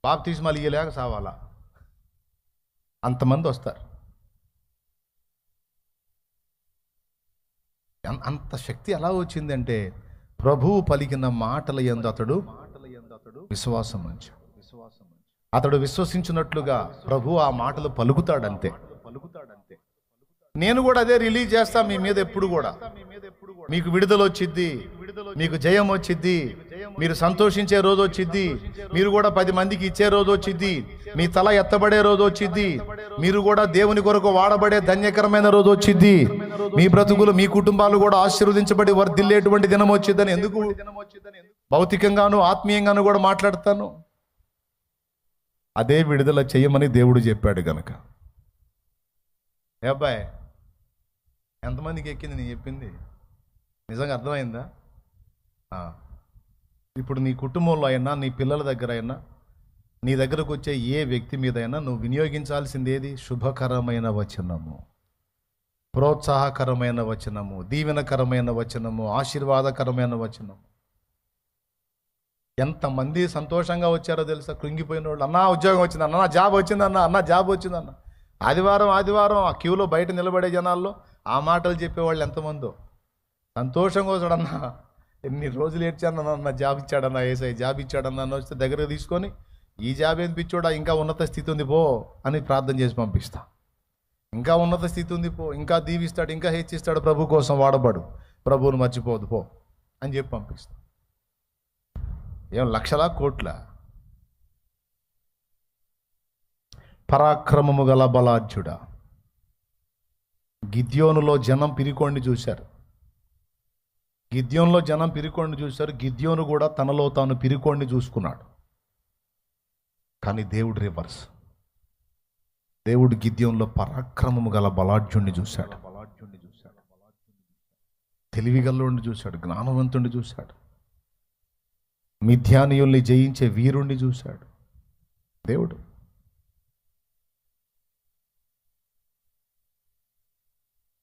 Speaker 1: బాప్తిస్మాలు ఇయ్యలేక సావాలా, అంతమంది వస్తారు. అంత శక్తి ఎలా వచ్చిందంటే ప్రభువు పలికిన మాటల యందు అతడు విశ్వాసం ఉంచాడు. అతడు విశ్వసించినట్లుగా ప్రభు ఆ మాటలు పలుకుతాడంతే. నేను కూడా అదే రిలీజ్ చేస్తా మీ మీద. ఎప్పుడు కూడా మీకు విడుదల వచ్చిద్ది, మీకు జయం వచ్చిద్ది, మీరు సంతోషించే రోజు వచ్చిద్ది, మీరు కూడా 10 మందికి ఇచ్చే రోజు వచ్చిద్ది, మీ తల ఎత్తబడే రోజు వచ్చిద్ది, మీరు కూడా దేవుని కొరకు వాడబడే ధన్యకరమైన రోజు వచ్చిద్ది, మీ బ్రతుకులు మీ కుటుంబాలు కూడా ఆశీర్వదించబడి వర్ధిల్లేటువంటి దినం వచ్చిద్దని. ఎందుకు భౌతికంగాను ఆత్మీయంగాను కూడా మాట్లాడతాను. అదే విడుదల చెయ్యమని దేవుడు చెప్పాడు గనక. ఏ అబ్బాయి, ఎంతమందికి ఎక్కింది నేను చెప్పింది? నిజంగా అర్థమైందా? ఇప్పుడు నీ కుటుంబంలో అయినా, నీ పిల్లల దగ్గర అయినా, నీ దగ్గరకు వచ్చే ఏ వ్యక్తి మీద అయినా నువ్వు వినియోగించాల్సింది ఏది? శుభకరమైన వచనము, ప్రోత్సాహకరమైన వచనము, దీవెనకరమైన వచనము, ఆశీర్వాదకరమైన వచనము. ఎంతమంది సంతోషంగా వచ్చారో తెలుసా? కృంగిపోయిన వాళ్ళు, అన్నా ఉద్యోగం వచ్చిందన్న, అన్న జాబ్ వచ్చిందన్న, అన్న జాబ్ వచ్చిందన్న. ఆదివారం ఆ క్యూలో బయట నిలబడే జనాల్లో ఆ మాటలు చెప్పేవాళ్ళు ఎంతమందో. సంతోషంగా వచ్చాడన్న, ఎన్ని రోజులు ఏడ్చానన్న, జాబ్ ఇచ్చాడన్న, ఏసై జాబ్ ఇచ్చాడన్న అని వస్తే దగ్గరకు తీసుకొని, ఈ జాబ్ ఏం పిచ్చోడా, ఇంకా ఉన్నత స్థితి ఉంది పో అని ప్రార్థన చేసి పంపిస్తా. ఇంకా ఉన్నత స్థితి ఉంది పో, ఇంకా దీవిస్తాడు, ఇంకా హెచ్చిస్తాడు, ప్రభు కోసం వాడబడు, ప్రభువును మర్చిపోదు పో అని చెప్పి పంపిస్తా. ఏం లక్షలా కోట్ల? పరాక్రమము గల బలాఢ్యుడా. గిద్యోనులో జనం పిరికోండి చూశారు. గిద్యోనులో జనం పిరికోండి చూశారు. గిద్యోను కూడా తనలో తాను పిరికోండి చూసుకున్నాడు. కానీ దేవుడు రివర్స్. దేవుడు గిద్యోనులో పరాక్రమము గల బలాఢ్యుణ్ణి చూశాడు. తెలివిగల్లోని చూశాడు, జ్ఞానవంతుణ్ణి చూశాడు, మిథ్యానీయుల్ని జయించే వీరుణ్ణి చూశాడు దేవుడు.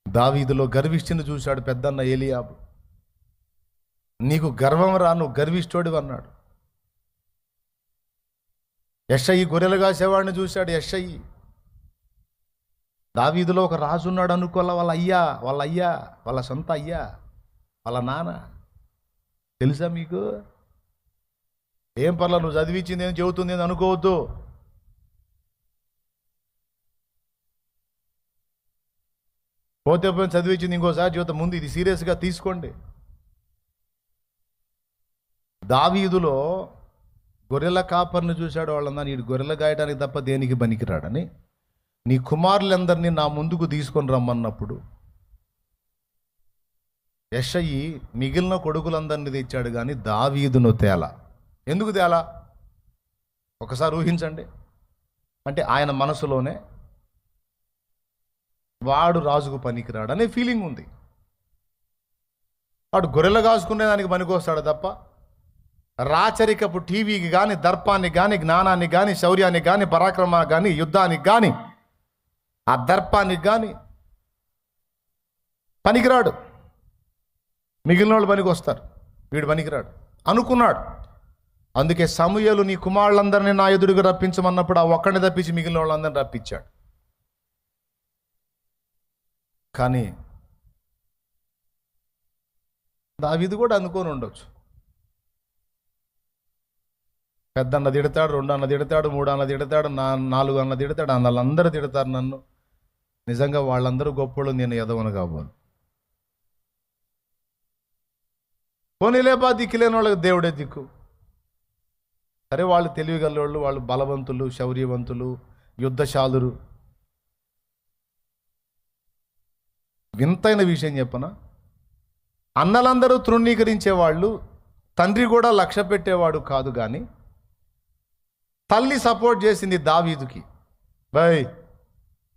Speaker 1: దావీదులో గర్విష్ఠుని చూశాడు పెద్దన్న ఏలియాబు. నీకు గర్వం రా, నువ్వు గర్విష్ఠుడివి అన్నాడు. యెషయి గొర్రెలు కాసేవాడిని చూశాడు. యెషయి దావీదులో ఒక రాజు ఉన్నాడు అనుకోవాల, వాళ్ళ అయ్యా, వాళ్ళ సొంత అయ్యా, వాళ్ళ నాన్న. తెలుసా మీకు? ఏం పర్లా, నువ్వు చదివించింది ఏం చెబుతుంది అని అనుకోవద్దు. పోతే పోయి చదివించింది ఇంకోసారి జీవితం. ముందు ఇది సీరియస్గా తీసుకోండి. దావీదులో గొర్రెల కాపర్ని చూశాడు, వాళ్ళందరూ వీడు గొర్రెల గాయడానికి తప్ప దేనికి పనికిరాడని. నీ కుమారులందరినీ నా ముందుకు తీసుకొని రమ్మన్నప్పుడు యెషయి మిగిలిన కొడుకులందరినీ తెచ్చాడు, కానీ దావీదును తేలా. ఎందుకు తేలా? ఒకసారి ఊహించండి. అంటే ఆయన మనసులోనే వాడు రాజుకు పనికిరాడు అనే ఫీలింగ్ ఉంది. వాడు గొర్రెలు కాసుకునే దానికి పనికొస్తాడు తప్ప రాచరికపు టీవీకి కానీ, దర్పానికి కానీ, జ్ఞానానికి కానీ, శౌర్యానికి కానీ, పరాక్రమానికి కానీ, యుద్ధానికి కానీ, ఆ దర్పానికి కానీ పనికిరాడు. మిగిలిన వాళ్ళు పనికి వస్తారు, వీడు పనికిరాడు అనుకున్నాడు. అందుకే సమూయేలు నీ కుమారులందరినీ నా ఎదురుగా రప్పించమన్నప్పుడు ఆ ఒక్కడిని తప్పించి మిగిలిన వాళ్ళందరినీ రప్పించాడు. కానీ దావీదు కూడా అనుకొని ఉండొచ్చు. పెద్ద అన్న తిడతాడు, 2 అన్న తిడతాడు, 3 అన్న తిడతాడు, 4 అన్న తిడతాడు, వాళ్ళందరూ తిడతారు నన్ను. నిజంగా వాళ్ళందరూ గొప్పలు, నేను ఎదవను కాబోలు. పోనీలేపా, దిక్కులేని వాళ్ళకి దేవుడే దిక్కు. సరే, వాళ్ళు తెలివిగలవాళ్ళు, వాళ్ళు బలవంతులు, శౌర్యవంతులు, యుద్ధశాలురు. వింతైన విషయం చెప్పనా, అన్నలందరూ తృణీకరించేవాళ్ళు, తండ్రి కూడా లక్ష్య పెట్టేవాడు కాదు. కానీ తల్లి సపోర్ట్ చేసింది దావీదుకి. బాయ్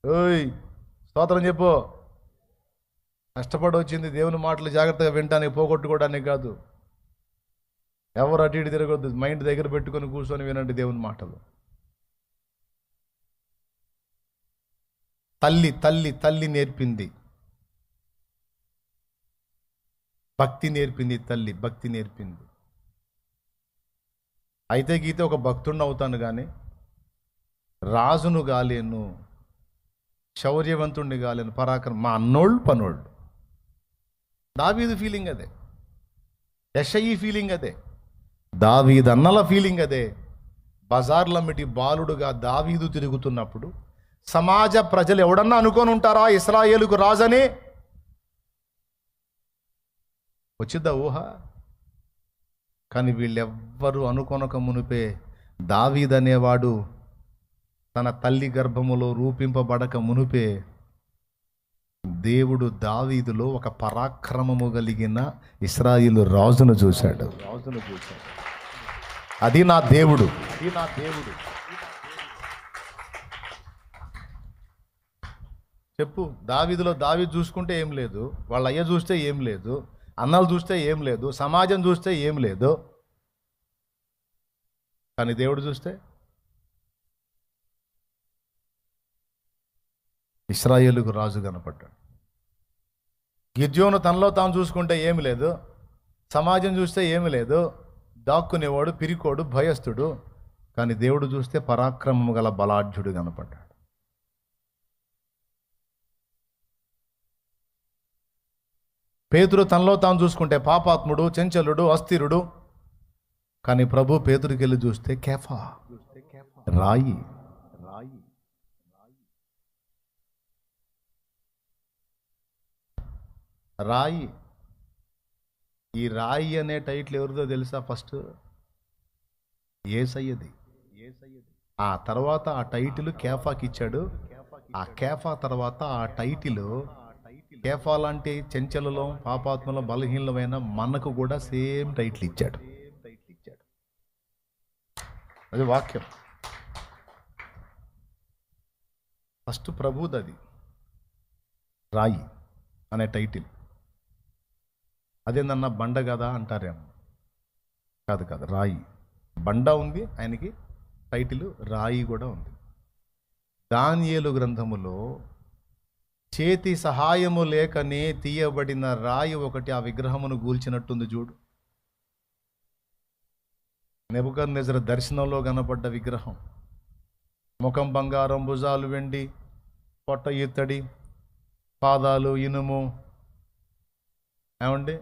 Speaker 1: ఓయ్ స్తోత్రం చెప్పు. కష్టపడి వచ్చింది దేవుని మాటలు జాగ్రత్తగా వినటానికి, పోగొట్టుకోవడానికి కాదు. ఎవరు అటు ఇటు తిరగొద్దు, మైండ్ దగ్గర పెట్టుకొని కూర్చొని వినండి దేవుని మాటలు. తల్లి తల్లి తల్లి నేర్పింది, భక్తి నేర్పింది. తల్లి భక్తి నేర్పింది. అయితే గీతే ఒక భక్తుడిని అవుతాను, కానీ రాజును కాలేను, శౌర్యవంతుడిని కాలేను, పరాక్రమం. మా అన్నోళ్ళు పనోళ్ళు. దావీదు ఫీలింగ్ అదే, యెషయి ఫీలింగ్ అదే, దావీదు అన్నల ఫీలింగ్ అదే. బజార్లమ్మిటి బాలుడుగా దావీదు తిరుగుతున్నప్పుడు సమాజ ప్రజలు ఎవడన్నా అనుకొని ఉంటారా ఇశ్రాయేలుకు రాజని? వచ్చిద్దా ఊహ? కానీ వీళ్ళెవ్వరూ అనుకొనక మునిపే దావీదు అనేవాడు తన తల్లి గర్భములో రూపింపబడక మునిపే దేవుడు దావీదులో ఒక పరాక్రమము కలిగిన ఇశ్రాయేలు రాజును చూశాడు. అది నా దేవుడు. చెప్పు, దావీదులో దావీదు చూసుకుంటే ఏం లేదు, వాళ్ళ అయ్య చూస్తే ఏం లేదు, అన్నలు చూస్తే ఏం లేదు, సమాజం చూస్తే ఏం లేదు. కానీ దేవుడు చూస్తే ఇశ్రాయేలుకు రాజు కనపడ్డాడు. గిద్యోను తనలో తాను చూసుకుంటే ఏమి లేదు, సమాజం చూస్తే ఏమి లేదు, దాక్కునేవాడు, పిరికోడు, భయస్థుడు. కానీ దేవుడు చూస్తే పరాక్రమము గల బలాఢ్యుడు కనపడ్డాడు. పేతురు తనలో తాను చూసుకుంటే పాపాత్ముడు, చంచలుడు, అస్థిరుడు. కానీ ప్రభు పేతురికి వెళ్ళి చూస్తే కేఫా, రాయి. రాయి. ఈ రాయి అనే టైటిల్ ఎవరిదో తెలుసా? ఫస్ట్ యేసయ్యది. ఆ తర్వాత ఆ టైటిల్ కేఫాకి ఇచ్చాడు. ఆ కేఫా తర్వాత ఆ టైటిల్, కేఫా లాంటి చెంచలలో, పాపాత్మలో, బలహీనమైన మనకు కూడా సేమ్ టైటిల్ ఇచ్చాడు. అది వాక్యం. ఫస్ట్ ప్రభుదది, రాయి అనే టైటిల్. అదేందన్నా బండ కదా అంటారేమో. కాదు కాదు, రాయి. బండ ఉంది, ఆయనకి టైటిల్ రాయి కూడా ఉంది. దానియేలు గ్రంథములో చేతి సహాయము లేకనే తీయబడిన రాయి ఒకటి ఆ విగ్రహమును గూల్చినట్టుంది చూడు. నెబుకద్నెజరు దర్శనంలో కనపడ్డ విగ్రహం, ముఖం బంగారం, భుజాలు వెండి, పొట్ట ఇత్తడి, పాదాలు ఇనుము, ఏమండి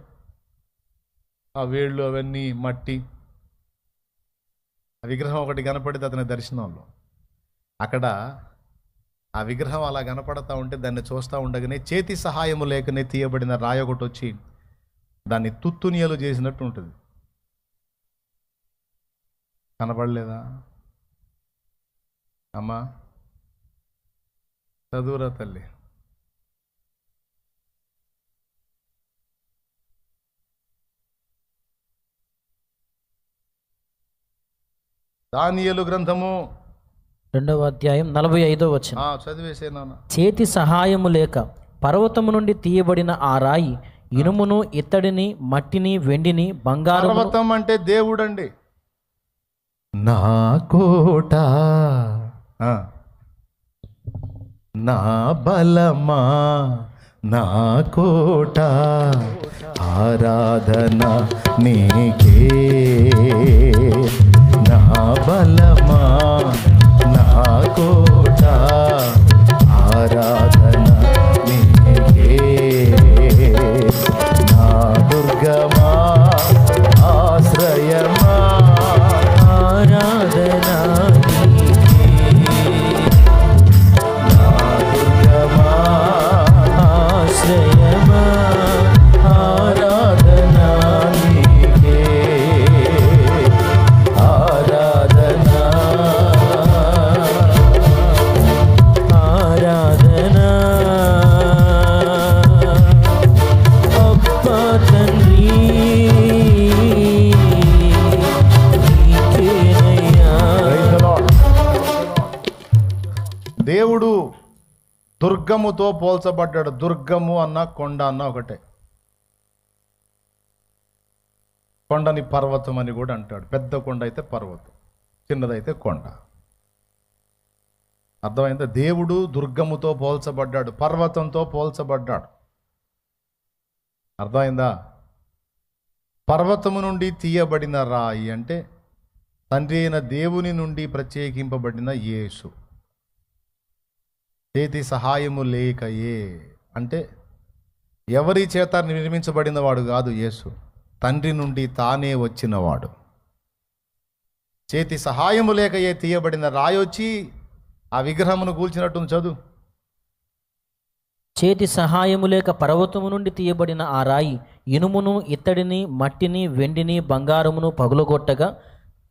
Speaker 1: ఆ వేళ్ళు అవన్నీ మట్టి. ఆ విగ్రహం ఒకటి కనపడింది అతని దర్శనంలో. అక్కడ ఆ విగ్రహం అలా కనపడతా ఉంటే దాన్ని చూస్తూ ఉండగానే చేతి సహాయము లేకనే తీయబడిన రాయి ఒకటి వచ్చి దాన్ని తుత్తునియలు చేసినట్టు ఉంటుంది. కనపడలేదా? అమ్మా చదువురా తల్లి. దానియేలు గ్రంథము
Speaker 2: 2వ అధ్యాయం 45వ వచనం.
Speaker 1: చదివేసే నాన్న.
Speaker 2: చేతి సహాయము లేక పర్వతము నుండి తీయబడిన ఆ రాయి ఇనుమును, ఇత్తడిని, మట్టిని, వెండిని, బంగారం.
Speaker 1: పర్వతం అంటే దేవుడండి. నా కోట, నా బలమా, నా కోట, ఆరాధన నీకే. నా బలమా, నా కోట, ఆరాధన నీకే. నా దుర్గమా, ఆశ్రయమా,
Speaker 2: ఆరాధన నీకే.
Speaker 1: నా దుర్గమా,
Speaker 2: ఆశ్రయమా,
Speaker 1: ఆరాధన నీకే. ఆరాధన,
Speaker 2: ఆరాధన అబ్బా తండ్రి నీకేనయ్యా. దేవుడు దుర్గముతో పోల్చబడ్డాడు. దుర్గము అన్న కొండ అన్న ఒకటే. కొండని పర్వతం అని కూడా అంటాడు. పెద్ద కొండ అయితే పర్వతం, చిన్నదైతే కొండ. అర్థమైందా? దేవుడు దుర్గముతో పోల్చబడ్డాడు, పర్వతంతో పోల్చబడ్డాడు. అర్థమైందా? పర్వతము నుండి తీయబడిన రాయి అంటే తండ్రి అయిన దేవుని నుండి ప్రత్యేకింపబడిన యేసు. చేతి సహాయము లేకయే అంటే ఎవరి చేత నిర్మించబడిన వాడు కాదు యేసు, తండ్రి నుండి తానే వచ్చినవాడు. చేతి సహాయము లేకయే తీయబడిన రాయి వచ్చి ఆ విగ్రహమును కూల్చినట్టు చదువు. చేతి సహాయము లేక పర్వతము నుండి తీయబడిన ఆ రాయి ఇనుమును, ఇత్తడిని, మట్టిని, వెండిని, బంగారమును పగులగొట్టగా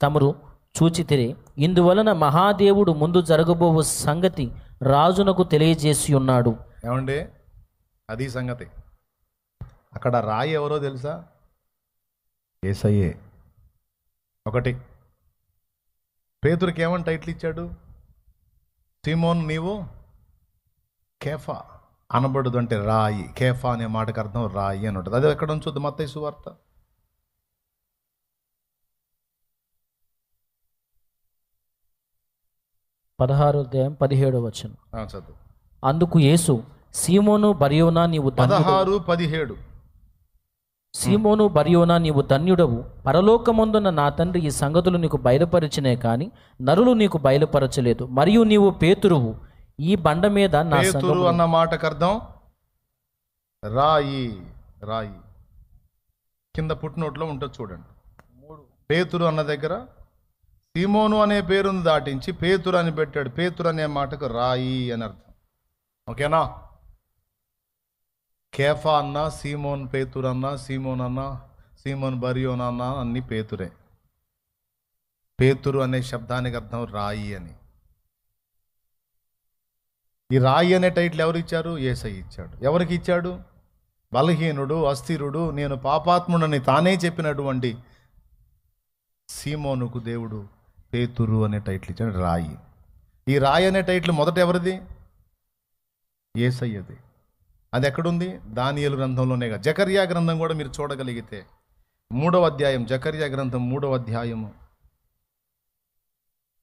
Speaker 2: తమరు చూచితిరి. ఇందువలన మహాదేవుడు ముందు జరగబోవు సంగతి రాజునకు తెలియజేసి ఉన్నాడు.
Speaker 1: ఏమండి, అది సంగతి. అక్కడ రాయి ఎవరో తెలుసా? యేసయ్యే. ఒకటి, పేతురుకి ఏమని టైటిల్ ఇచ్చాడు? సీమోన్ నీవు కేఫా అనబడుదు అంటే రాయి. కేఫా అనే మాటకు అర్థం రాయి అని ఉంటుంది. అది ఎక్కడ ఉంచుద్ది? మత్తయి సువార్త
Speaker 2: 16:17 వచనం.
Speaker 1: చదువు.
Speaker 2: అందుకు యేసు, సీమోను బర్యోనా నీవు
Speaker 1: 16:17.
Speaker 2: సీమోను బర్యోనా నీవు ధన్యుడవు, పరలోకమందున్న నా తండ్రి ఈ సంగతులు నీకు బయలుపరిచినే కాని నరులు నీకు బయలుపరచలేదు. మరియు నీవు పేతురువు, ఈ బండ మీద నా
Speaker 1: పేతురు అన్న మాటకు అర్థం రాయి. రాయి కింద పుట్టినోట్లో ఉంటుంది చూడండి. పేతురు అన్న దగ్గర సీమోను అనే పేరును దాటించి పేతురు అని పెట్టాడు. పేతురు అనే మాటకు రాయి అని అర్థం. ఓకేనా? కేఫా అన్న, సీమోన్ పేతురు అన్న, సీమోన్ అన్న, సీమోన్ బరియోన్ అన్న అన్ని పేతురే. పేతురు అనే శబ్దానికి అర్థం రాయి అని. ఈ రాయి అనే టైటిల్ ఎవరు ఇచ్చారు? యేసయ్య ఇచ్చాడు. ఎవరికి ఇచ్చాడు? బలహీనుడు, అస్థిరుడు, నేను పాపాత్ముడని తానే చెప్పినటువంటి సీమోనుకు దేవుడు పేతురు అనే టైటిల్ ఇచ్చాడు, రాయి. ఈ రాయి అనే టైటిల్ మొదట ఎవరిది? యేసయ్యది. అది ఎక్కడుంది? దానియేలు గ్రంథంలోనేగా. జకర్యా గ్రంథం కూడా మీరు చూడగలిగితే 3వ అధ్యాయం, జకర్యా గ్రంథం 3వ అధ్యాయము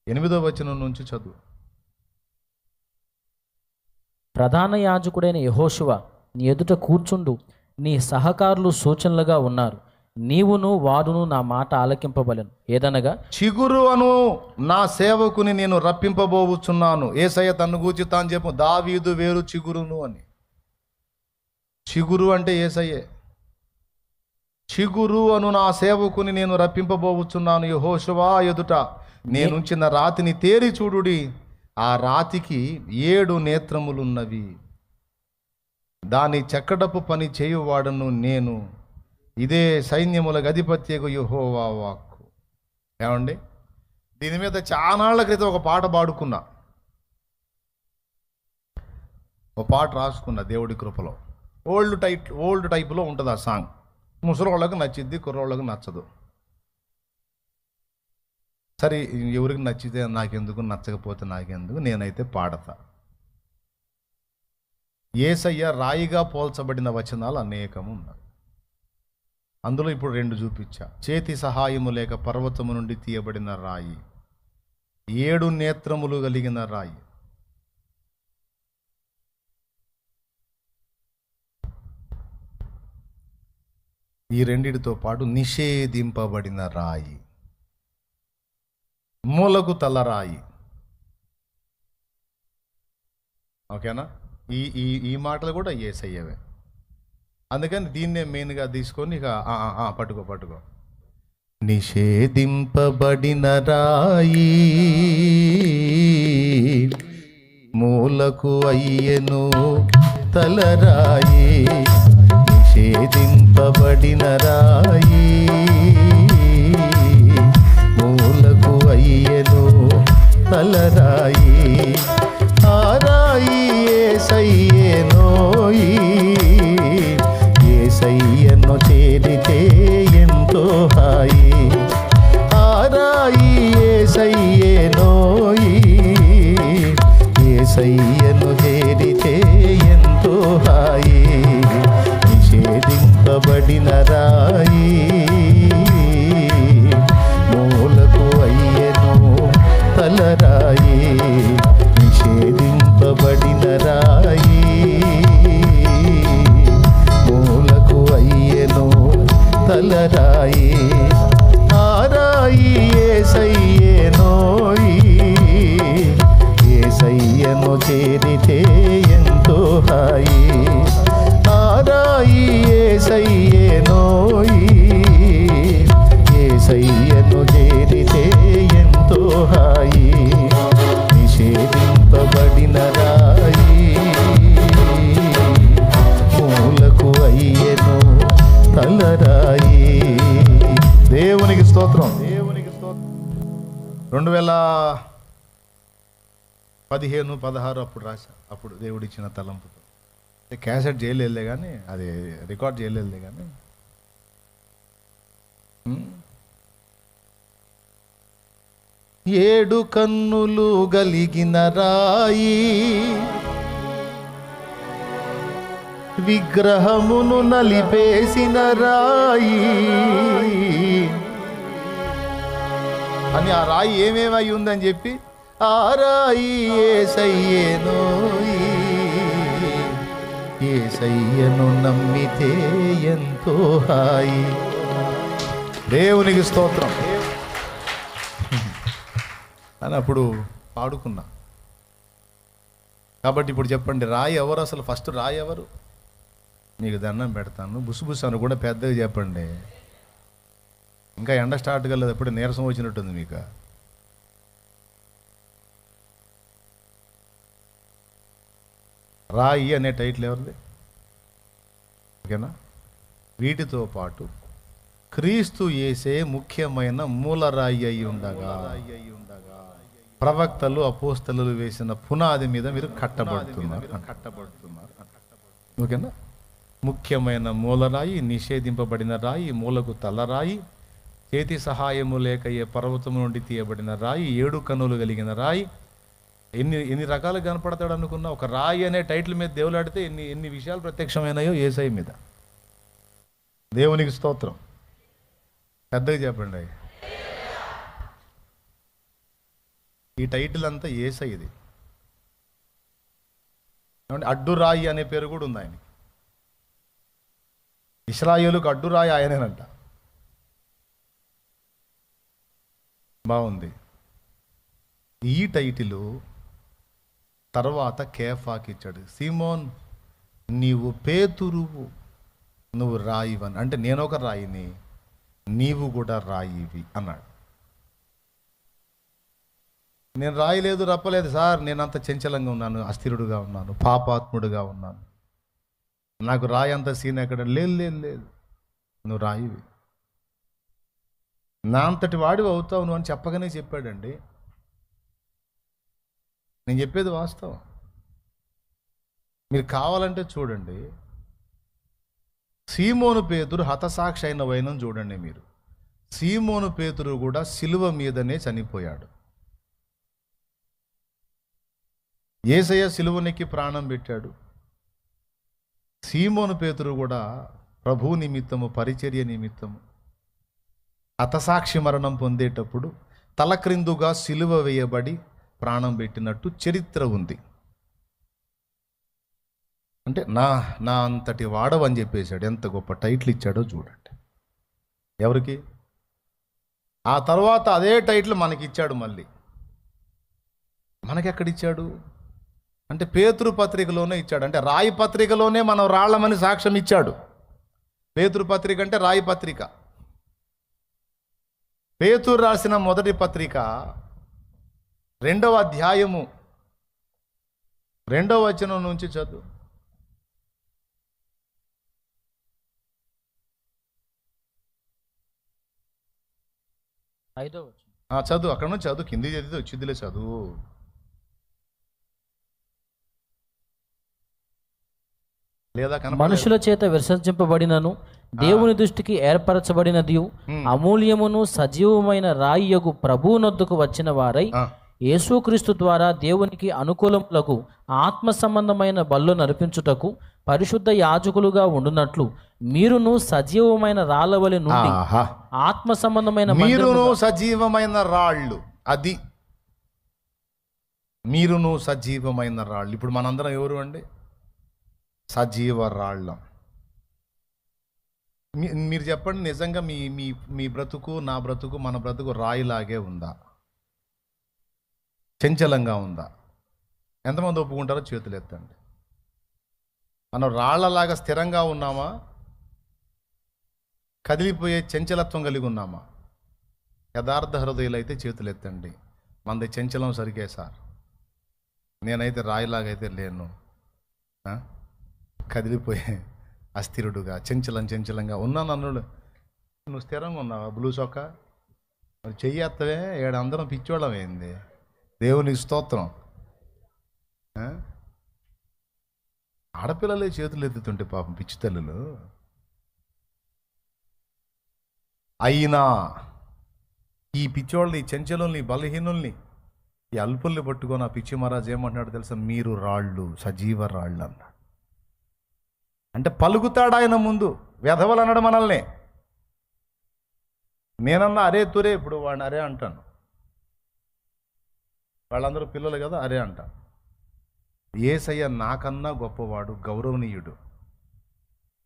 Speaker 1: 8వ వచనం నుంచి చదువు.
Speaker 2: ప్రధాన యాజకుడైన యెహోషువ నీ ఎదుట కూర్చుండు, నీ సహకారులు సూచనలుగా ఉన్నారు. నీవును వారును నా మాట ఆలకింపబలను. ఏదనగా,
Speaker 1: చిగురు అను నా సేవకుని నేను రప్పింపబోచున్నాను. యేసయ్య తన్ను గూర్చి తాను చెప్పు, దావీదు వేరు చిగురును అని. చిగురు అంటే యేసయ్యే. చిగురు అను నా సేవకుని నేను రప్పింపబోచున్నాను. యెహోషువ ఎదుట నేనుంచిన రాతిని తేరి చూడుడి. ఆ రాతికి 7 నేత్రములున్నవి. దాని చెక్కడపు పని చేయువాడను నేను. ఇదే సైన్యములకు అధిపత్యకు యెహోవా వాక్కు. ఏమండి? దీని మీద చానాళ్ల క్రితం ఒక పాట పాడుకున్నా, ఒక పాట రాసుకున్నా దేవుడి కృపలో. ఓల్డ్ టైప్లో ఉంటుంది ఆ సాంగ్. ముసలోళ్ళకి నచ్చిద్ది, కుర్రోళ్ళకి నచ్చదు. సరే, ఎవరికి నచ్చితే నాకెందుకు, నచ్చకపోతే నాకెందుకు, నేనైతే పాడతా. యేసయ్య రాయిగా పోల్చబడిన వచనాలు అనేకము ఉన్నాయి. అందులో ఇప్పుడు 2 చూపించా. చేతి సహాయము లేక పర్వతము నుండి తీయబడిన రాయి, 7 నేత్రములు కలిగిన రాయి. ఈ రెండిటితో పాటు నిషేధింపబడిన రాయి, మూలకు తలరాయి. ఓకేనా? ఈ ఈ ఈ మాటలు కూడా యేసయ్యవే. అందుకని దీన్నే మెయిన్గా తీసుకొని ఇక పట్టుకో. నిషేధింపబడిన రాయి మూలకు అయ్యెను తలరాయి, నిషేధింపబడిన రాయి మూలకు అయ్యెను తలరాయి. ఆ రాయి యేసయ్యేనోయి, యేసయ్యను చేరితే ఎంతో హాయి. ఆ రాయి యేసయ్యేనోయి, యేసయ్యను చేరితే ఎంతో హాయి. నిషేధింపబడిన రాయి మూలకు అయ్యెను తలరాయి, నిషేధింపబడిన రాయి మూలకు అయ్యెను తలరాయి. ఆ రాయి యేసయ్యేనోయి, యేసయ్యను చేరితే ఎంతో హాయి. ఆ రాయి యేసయ్యేనోయి, యేసయ్యను చేరితే ఎంతో హాయి. నిషేధింపబడిన రాయి మూలకు అయ్యెను తలరాయి. దేవునికి స్తోత్రం. 2015-16 అప్పుడు రాశా. అప్పుడు దేవుడిచ్చిన తలంపుతో క్యాసెట్ చేయలేదులే కానీ, అది రికార్డ్ చేయలేదులే కానీ, 7 కన్నులు గలిగిన రాయి విగ్రహమును నలిపేసిన రాయి అని ఆ రాయి ఏమేమై ఉందని చెప్పి, ఆ రాయి యేసయ్యేనోయి, యేసయ్యను నమ్మితే ఎంతో హాయి. దేవునికి స్తోత్రం అని అప్పుడు పాడుకున్నా. కాబట్టి ఇప్పుడు చెప్పండి, రాయి ఎవరు అసలు? ఫస్ట్ రాయి ఎవరు? మీకు దండం పెడతాను, బుసు అని కూడా పెద్దగా చెప్పండి. ఇంకా ఎండ స్టార్ట్ కలేదు, ఎప్పుడు నీరసం వచ్చినట్టుంది మీకు. రాయి అనే టైటిల్ ఎవరిది? ఓకేనా? వీటితో పాటు క్రీస్తు యేసే ముఖ్యమైన మూలరాయి అయి ఉండగా ప్రవక్తలు అపోస్తలులు వేసిన పునాది మీద మీరు కట్టబడుతున్నారు. ఓకేనా? ముఖ్యమైన మూలరాయి, నిషేధింపబడిన రాయి, మూలకు తలరాయి, చేతి సహాయము లేక ఏ పర్వతము నుండి తీయబడిన రాయి, 7 కన్నులు కలిగిన రాయి. ఎన్ని రకాలు కనపడతాడు అనుకున్నా? ఒక రాయి అనే టైటిల్ మీద దేవులాడితే ఎన్ని విషయాలు ప్రత్యక్షమైనాయో యేసయ్య మీద. దేవునికి స్తోత్రం. పెద్దగా చెప్పండి. ఈ టైటిల్ అంతా యేసయ్యది. అడ్డురాయి అనే పేరు కూడా ఉంది ఆయనకి. ఇశ్రాయేలుకు అడ్డురాయి ఆయనేనంట. బాగుంది. ఈ టైటిలు తర్వాత కేఫాకి ఇచ్చాడు. సీమోన్, నీవు పేతురువు, నువ్వు రాయివని. అంటే నేను ఒక రాయిని, నీవు కూడా రాయివి అన్నాడు. నేను రాయలేదు, రప్పలేదు సార్, నేను అంత చంచలంగా ఉన్నాను, అస్థిరుడుగా ఉన్నాను, పాపాత్ముడుగా ఉన్నాను, నాకు రాయి అంత సీన్ ఎక్కడ లేదు, నువ్వు రాయివి. నా అంతటి వాడివి అవుతావు నువ్వు అని చెప్పగానే చెప్పాడండి. నేను చెప్పేది వాస్తవం. మీరు కావాలంటే చూడండి, సీమోను పేతురు హతసాక్షి అయిన వైనం చూడండి మీరు. సీమోను పేతురు కూడా సిలువ మీదనే చనిపోయాడు. యేసయ్య సిలువనికి ప్రాణం పెట్టాడు. సీమోను పేతురు కూడా ప్రభు నిమిత్తము, పరిచర్య నిమిత్తము హతసాక్షి మరణం పొందేటప్పుడు తలక్రిందుగా సిలువ వేయబడి ప్రాణం పెట్టినట్టు చరిత్ర ఉంది. అంటే నా అంతటి వాడవని చెప్పేశాడు. ఎంత గొప్ప టైటిల్ ఇచ్చాడో చూడండి. ఎవరికి? ఆ తర్వాత అదే టైటిల్ మనకి ఇచ్చాడు. మళ్ళీ మనకెక్కడిచ్చాడు అంటే పేతురు పత్రికలోనే ఇచ్చాడు. అంటే రాయి పత్రికలోనే మనం రాళ్ళమని సాక్ష్యం ఇచ్చాడు. పేతురు పత్రిక అంటే రాయి పత్రిక. పేతురు రాసిన మొదటి పత్రిక 2వ అధ్యాయము 2వ వచనం నుంచి చదువు. చదువు, అక్కడ నుంచి చదువు, కింది చదివితే వచ్చిద్దిలే చదువు. లేదా
Speaker 2: మనుషుల చేత విసర్జింపబడినను దేవుని దృష్టికి ఏర్పరచబడినది అమూల్యమును సజీవమైన రాయియగు ప్రభువునొద్దకు వచ్చిన వారై యేసుక్రీస్తు ద్వారా దేవునికి అనుకూలములకు ఆత్మ సంబంధమైన బళ్ళు నడిపించుటకు పరిశుద్ధ యాజకులుగా ఉండునట్లు మీరును సజీవమైన రాళ్ళవలె నుండి ఆత్మ సంబంధమైన
Speaker 1: మీరును సజీవమైన రాళ్ళు. అది మీరును సజీవమైన రాళ్ళు. ఇప్పుడు మనందరం ఎవరు అండి? సజీవ రాళ్ళం. మీరు చెప్పండి, నిజంగా మీ మీ మీ బ్రతుకు, నా బ్రతుకు, మన బ్రతుకు రాయిలాగే ఉందా? చంచలంగా ఉందా? ఎంతమంది ఒప్పుకుంటారో చేతులు ఎత్తండి. మనం రాళ్లలాగా స్థిరంగా ఉన్నామా? కదిలిపోయే చంచలత్వం కలిగి ఉన్నామా? యథార్థ హృదయులైతే చేతులు ఎత్తండి. మనది చంచలం సరిగే సార్. నేనైతే రాయిలాగైతే లేను. కదిలిపోయే అస్థిరుడుగా చంచలంగా ఉన్నాను. అన్నుడు నువ్వు స్థిరంగా ఉన్నావా? బ్లూ చొక్కా మరి చెయ్యేత్తవే. అందరం పిచ్చోళ్ళం ఏంది? దేవునికి స్తోత్రం. ఆడపిల్లలే చేతులు ఎత్తుతుంటే పాపం పిచ్చి తల్లులు. అయినా ఈ పిచ్చోళ్ళని, చంచలుల్ని, బలహీనుల్ని, ఈ అల్పుల్ని పట్టుకొని ఆ పిచ్చి మహారాజు ఏమంటున్నాడు తెలుసా? మీరు రాళ్ళు, సజీవ రాళ్ళు అన్నాడు. అంటే పలుకుతాడు ఆయన ముందు. వెధవలు అన్నాడు మనల్ని. నేనన్నా అరే తురే, ఇప్పుడు వాడిని అరే అంటాను. వాళ్ళందరూ పిల్లలు కదా, అరే అంటాను. యేసయ్య నాకన్నా గొప్పవాడు, గౌరవనీయుడు.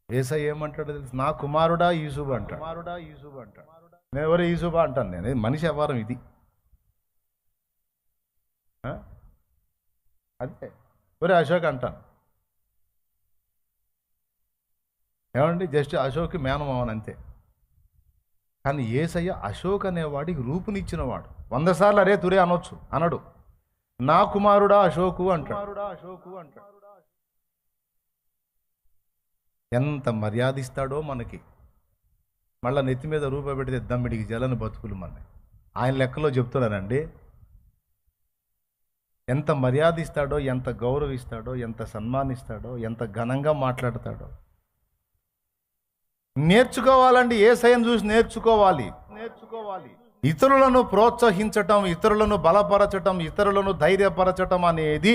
Speaker 1: యేసయ్య ఏమంటాడు తెలుసు? నా కుమారుడా యూసుఫ్ అంటాడు. నేను ఎవరు యూసుఫా అంటాను. నేను మనిషి వ్యవహారం ఇది. అదే ఒరే అశోక్ అంటాను. ఏమండి, జస్ట్ అశోక్ మేనమావన్ అంతే. కానీ యేసయ్య అశోక్ అనేవాడికి రూపునిచ్చినవాడు. 100 సార్లు అరే తురే అనొచ్చు, అనడు. నా కుమారుడా అశోకు అంటాడు. ఎంత మర్యాదిస్తాడో మనకి. మళ్ళీ నెత్తి మీద రూపాయి పెడితే దమ్మిడికి జలని బతుకులు మన. ఆయన లెక్కలో చెప్తున్నానండి. ఎంత మర్యాదిస్తాడో, ఎంత గౌరవిస్తాడో, ఎంత సన్మానిస్తాడో, ఎంత ఘనంగా మాట్లాడతాడో. నేర్చుకోవాలండి. యేసయ్యను చూసి నేర్చుకోవాలి. ఇతరులను ప్రోత్సహించటం, ఇతరులను బలపరచటం, ఇతరులను ధైర్యపరచటం అనేది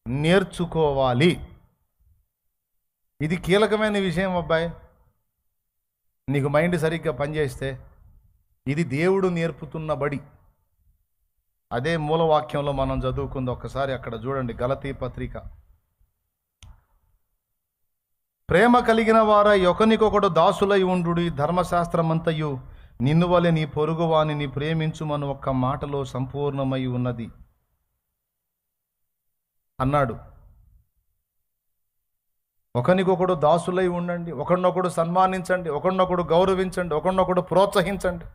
Speaker 1: నేర్చుకోవాలి. ఇది కీలకమైన విషయం అబ్బాయి. నీకు మైండ్ సరిగ్గా పనిచేస్తే ఇది దేవుడు నేర్పుతున్న బడి. అదే మూలవాక్యంలో మనం చదువుకుంది. ఒక్కసారి అక్కడ చూడండి, గలతీ పత్రిక. ప్రేమ కలిగిన వారై ఒకనికొకడు దాసులై ఉండుడి, ధర్మశాస్త్రమంతయు నిన్ను వలె నీ పొరుగువానిని ప్రేమించుమను ఒక్క మాటలో సంపూర్ణమై ఉన్నది అన్నాడు. ఒకనికొకడు దాసులై ఉండండి, ఒకరినొకడు సన్మానించండి, ఒకరినొకడు గౌరవించండి, ఒకరినొకడు ప్రోత్సహించండి.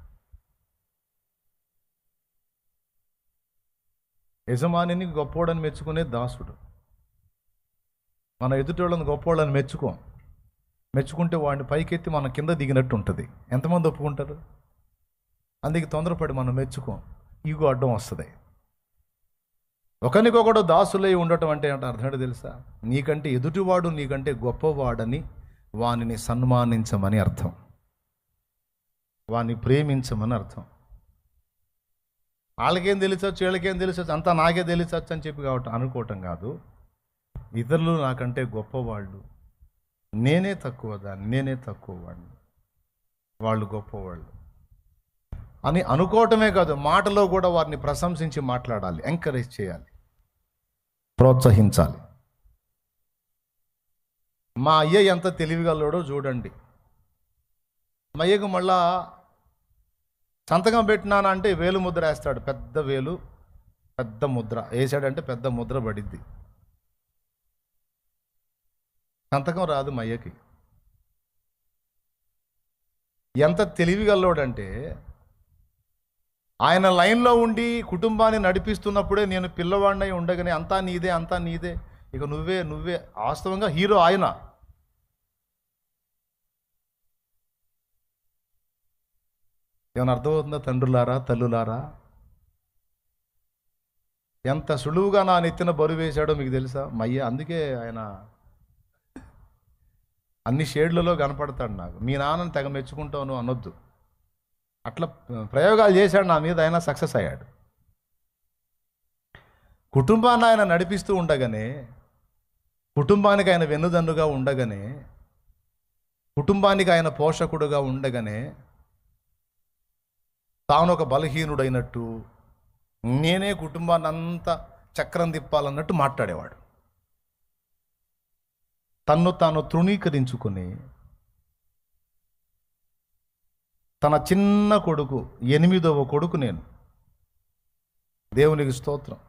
Speaker 1: యజమానిని గొప్పోడని మెచ్చుకునే దాసుడు. మన ఎదుటోళ్ళని గొప్పోళ్ళని మెచ్చుకుంటే వాడిని పైకెత్తి మన కింద దిగినట్టు ఉంటుంది. ఎంతమంది ఒప్పుకుంటారు? అందుకే తొందరపడి మనం మెచ్చుకోం, ఈగో అడ్డం వస్తుంది. ఒకరికొకడు దాసులై ఉండటం అంటే అర్థం ఏంటో తెలుసా? నీకంటే ఎదుటివాడు నీకంటే గొప్పవాడని వానిని సన్మానించమని అర్థం, వాని ప్రేమించమని అర్థం. వాళ్ళకేం తెలిసొచ్చు, వీళ్ళకేం తెలిసొచ్చు, అంతా నాకే తెలిసొచ్చు అని చెప్పి కాబట్టి అనుకోవటం కాదు. ఇతరులు నాకంటే గొప్పవాళ్ళు, నేనే తక్కువ దాన్ని, నేనే తక్కువ వాడిని, వాళ్ళు గొప్పవాళ్ళు అని అనుకోవటమే కాదు, మాటలో కూడా వారిని ప్రశంసించి మాట్లాడాలి, ఎంకరేజ్ చేయాలి, ప్రోత్సహించాలి. మా అయ్య ఎంత తెలివిగలడో చూడండి. మా అయ్యకు మళ్ళా సంతకం పెట్టినానంటే వేలు ముద్ర వేస్తాడు, పెద్ద వేలు, పెద్ద ముద్ర వేసాడంటే పెద్ద ముద్ర పడిద్ది. సంతకం రాదు మా అయ్యకి. ఎంత తెలివిగల్లోడంటే ఆయన లైన్లో ఉండి కుటుంబాన్ని నడిపిస్తున్నప్పుడే నేను పిల్లవాడినై ఉండగానే అంతా నీదే, అంతా నీదే, ఇక నువ్వే నువ్వే. వాస్తవంగా హీరో ఆయన. ఏమైనా అర్థమవుతుందా తండ్రులారా, తల్లులారా? ఎంత సులువుగా నా నెత్తిన బరువు వేశాడో మీకు తెలుసా మయ్య? అందుకే ఆయన అన్ని షేడ్లలో కనపడతాడు నాకు. మీ నాన్నని తెగ మెచ్చుకుంటాను అనొద్దు. అట్లా ప్రయోగాలు చేశాడు నా మీద, ఆయన సక్సెస్ అయ్యాడు. కుటుంబాన్ని ఆయన నడిపిస్తూ ఉండగానే, కుటుంబానికి ఆయన వెన్నుదన్నుగా ఉండగానే, కుటుంబానికి ఆయన పోషకుడుగా ఉండగానే తాను ఒక బలహీనుడైనట్టు, నేనే కుటుంబాన్ని అంతా చక్రం తిప్పాలన్నట్టు మాట్లాడేవాడు. తన్ను తాను తృణీకరించుకొని తన చిన్న కొడుకు, 8వ కొడుకు నేను, దేవునికి స్తోత్రం,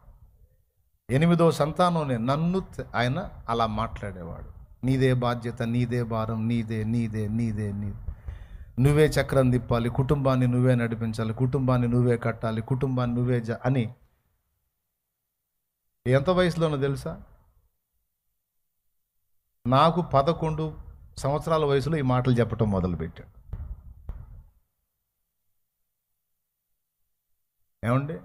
Speaker 1: 8వ సంతానం నేను, నన్ను ఆయన అలా మాట్లాడేవాడు. నీదే బాధ్యత, నీదే భారం, నీదే నీదే నీదే నీదే, నువ్వే చక్రం తిప్పాలి, కుటుంబాన్ని నువ్వే నడిపించాలి, కుటుంబాన్ని నువ్వే కట్టాలి, కుటుంబాన్ని నువ్వే అని. ఎంత వయసులోనో తెలుసా? నాకు 11 సంవత్సరాల వయసులో ఈ మాటలు చెప్పటం మొదలుపెట్టాడు. ఏమండి,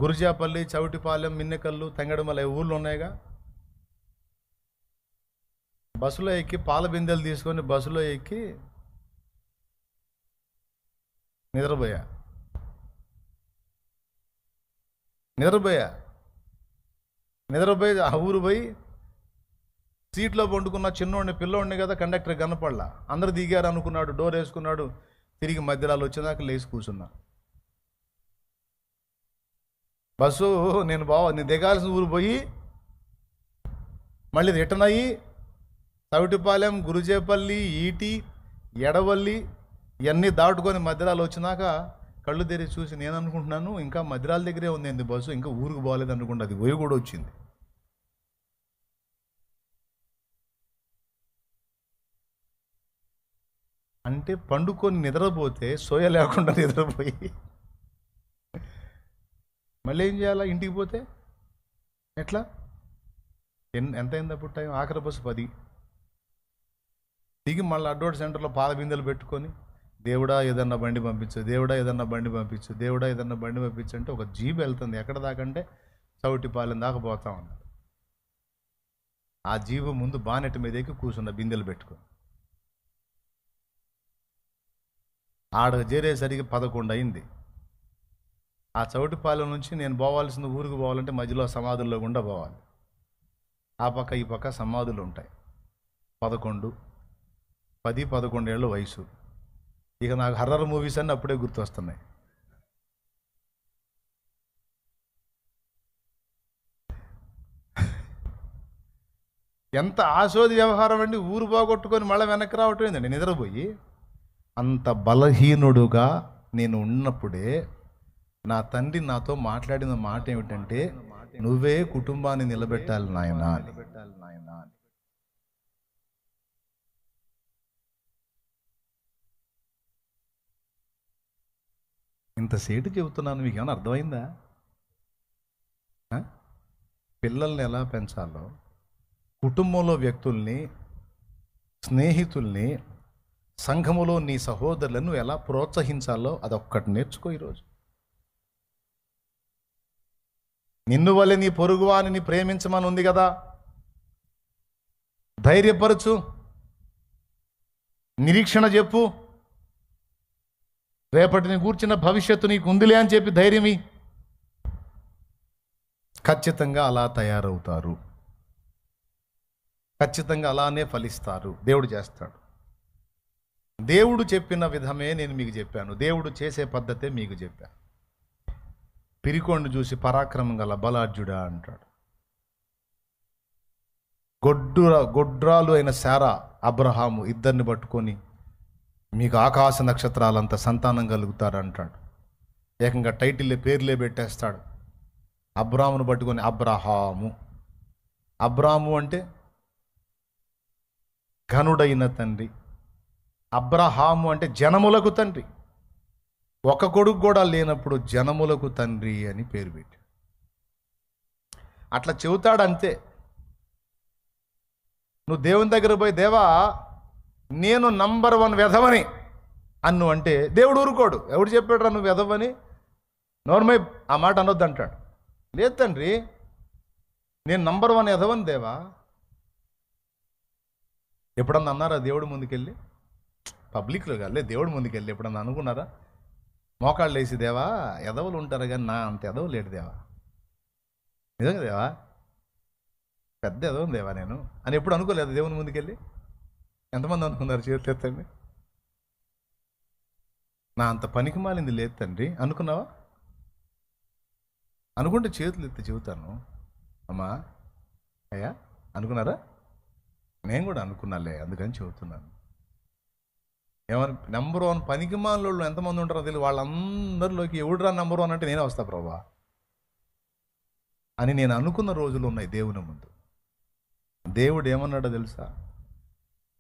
Speaker 1: గురుజాపల్లి, చౌటిపాలెం, మిన్నెకల్లు, తంగడమల ఊళ్ళు ఉన్నాయిగా. బస్సులో ఎక్కి పాల బిందెలు తీసుకొని బస్సులో ఎక్కి నిద్రపోయా. నిద్రపోయి ఆ ఊరు పోయి సీట్లో పండుకున్న చిన్నోడిని, పిల్లోడిని కదా, కండక్టర్ కనపడలా. అందరు దిగారు అనుకున్నాడు, డోర్ వేసుకున్నాడు, తిరిగి మధ్యరాలు వచ్చేదాకా లేచి కూర్చున్నా. బస్సు నేను దిగాల్సిన ఊరు పోయి మళ్ళీ రిటర్న్ అయ్యి చౌటిపాలెం, గురుజేపల్లి, ఈటి, ఎడవల్లి ఇవన్నీ దాటుకొని మధ్యరాలు వచ్చినాక కళ్ళు తెరిచి చూసి నేను అనుకుంటున్నాను ఇంకా మధ్యరాల దగ్గరే ఉంది బస్సు, ఇంకా ఊరికి పోలేదు అనుకుంటా. అది పోయి కూడా వచ్చింది. అంటే పండుకొని నిద్రపోతే సోయ లేకుండా నిద్రపోయి మళ్ళీ ఏం చేయాలా? ఇంటికి పోతే ఎట్లా? ఎంత అయింది అప్పుడు టైం? ఆఖరి బస్సు 10. దిగి మళ్ళీ అడ్వాన్స్ సెంటర్లో పాల బిందెలు పెట్టుకొని, దేవుడా ఏదన్నా బండి పంపించు, దేవుడా ఏదన్నా బండి పంపించు, దేవుడా ఏదన్నా బండి పంపించు అంటే ఒక జీప్ వెళ్తుంది. ఎక్కడ దాకంటే చౌటిపాలెం దాకా పోతా ఉన్నాడు. ఆ జీబు ముందు బానెట్ మీద ఎక్కి కూర్చున్న బిందెలు పెట్టుకొని. ఆడ చేరేసరికి 11 అయింది. ఆ చౌటిపాలెం నుంచి నేను పోవాల్సిన ఊరికి పోవాలంటే మధ్యలో సమాధుల్లో గుండా పోవాలి. ఆ పక్క ఈ పక్క సమాధులు ఉంటాయి. 10-11 ఏళ్ళ వయసు. ఇక నాకు హర్రర్ మూవీస్ అన్నీ అప్పుడే గుర్తొస్తున్నాయి. ఎంత ఆశోది వ్యవహారం అండి. ఊరు బాగొట్టుకొని మళ్ళీ వెనక్కి రావటం ఏందండి నిద్రపోయి. అంత బలహీనుడుగా నేను ఉన్నప్పుడే నా తండ్రి నాతో మాట్లాడిన మాట ఏమిటంటే, నువ్వే కుటుంబాన్ని నిలబెట్టాలి నాయనా. ఇంతసేటు చెబుతున్నాను, మీకు ఏమైనా అర్థమైందా? పిల్లల్ని ఎలా పెంచాలో, కుటుంబంలో వ్యక్తుల్ని, స్నేహితుల్ని, సంఘములో నీ సహోదరులను ఎలా ప్రోత్సహించాలో అదొక్కటి నేర్చుకో ఈరోజు. నిన్ను వలె నీ పొరుగువానిని ప్రేమించమని ఉంది కదా, ధైర్యపరచు, నిరీక్షణ చెప్పు, రేపటిని కూర్చున్న భవిష్యత్తు నీకు ఉందిలే అని చెప్పి ధైర్యమి. ఖచ్చితంగా అలా తయారవుతారు, ఖచ్చితంగా అలానే ఫలిస్తారు. దేవుడు చేస్తాడు. దేవుడు చెప్పిన విధమే నేను మీకు చెప్పాను, దేవుడు చేసే పద్ధతే మీకు చెప్పాను. పిరికోండి చూసి పరాక్రమం గల బలాఢ్యుడా అంటాడు. గొడ్రాలు అయిన శారా, అబ్రహాము ఇద్దరిని పట్టుకొని మీకు ఆకాశ నక్షత్రాలంత సంతానం కలుగుతారు అంటాడు. ఏకంగా టైటిల్లే పేర్లే పెట్టేస్తాడు. అబ్రామును పట్టుకొని అబ్రహాము. అబ్రాము అంటే ఘనుడైన తండ్రి, అబ్రహాము అంటే జనములకు తండ్రి. ఒక కొడుకు కూడా లేనప్పుడు జనములకు తండ్రి అని పేరు పెట్టి అట్లా చెబుతాడు. అంతే. నువ్వు దేవుని దగ్గర పోయి, దేవా నేను నంబర్ 1 వెధవని అన్ను అంటే దేవుడు ఊరుకోడు. ఎవడు చెప్పాడు రా నువ్వు వెధవని? నోర్మై ఆ మాట అనొద్దు అంటాడు. లేదు తండ్రి, నేను నంబర్ 1 వెధవని దేవా. ఎప్పుడన్నా అన్నారా దేవుడు ముందుకెళ్ళి? పబ్లిక్లో కాదు, దేవుడు ముందుకెళ్ళి ఎప్పుడన్నా అనుకున్నారా? మోకాళ్ళు వేసి, దేవా ఎదవలు ఉంటారు కానీ నా అంత ఎదవ లేడు దేవా, నిజంగా దేవా పెద్ద ఎదవని దేవా నేను అని ఎప్పుడు అనుకోలేదు దేవుని ముందుకెళ్ళి? ఎంతమంది అనుకున్నారు? చేతులు ఎత్తండి. నా అంత పనికి మాలింది లేదు తండ్రి అనుకున్నావా? అనుకుంటే చేతులు ఎత్తి చెబుతాను, అమ్మా అయ్యా అనుకున్నారా? నేను కూడా అనుకున్నాలే, అందుకని చెబుతున్నాను. ఏమని నంబర్ 1 పనికి మాలోళ్ళు ఎంతమంది ఉంటారో తెలియదు. వాళ్ళందరిలోకి ఎవడురా నంబర్ 1 అంటే నేనే వస్తా ప్రభా అని నేను అనుకున్న రోజులు ఉన్నాయి దేవుని ముందు. దేవుడు ఏమన్నాడో తెలుసా?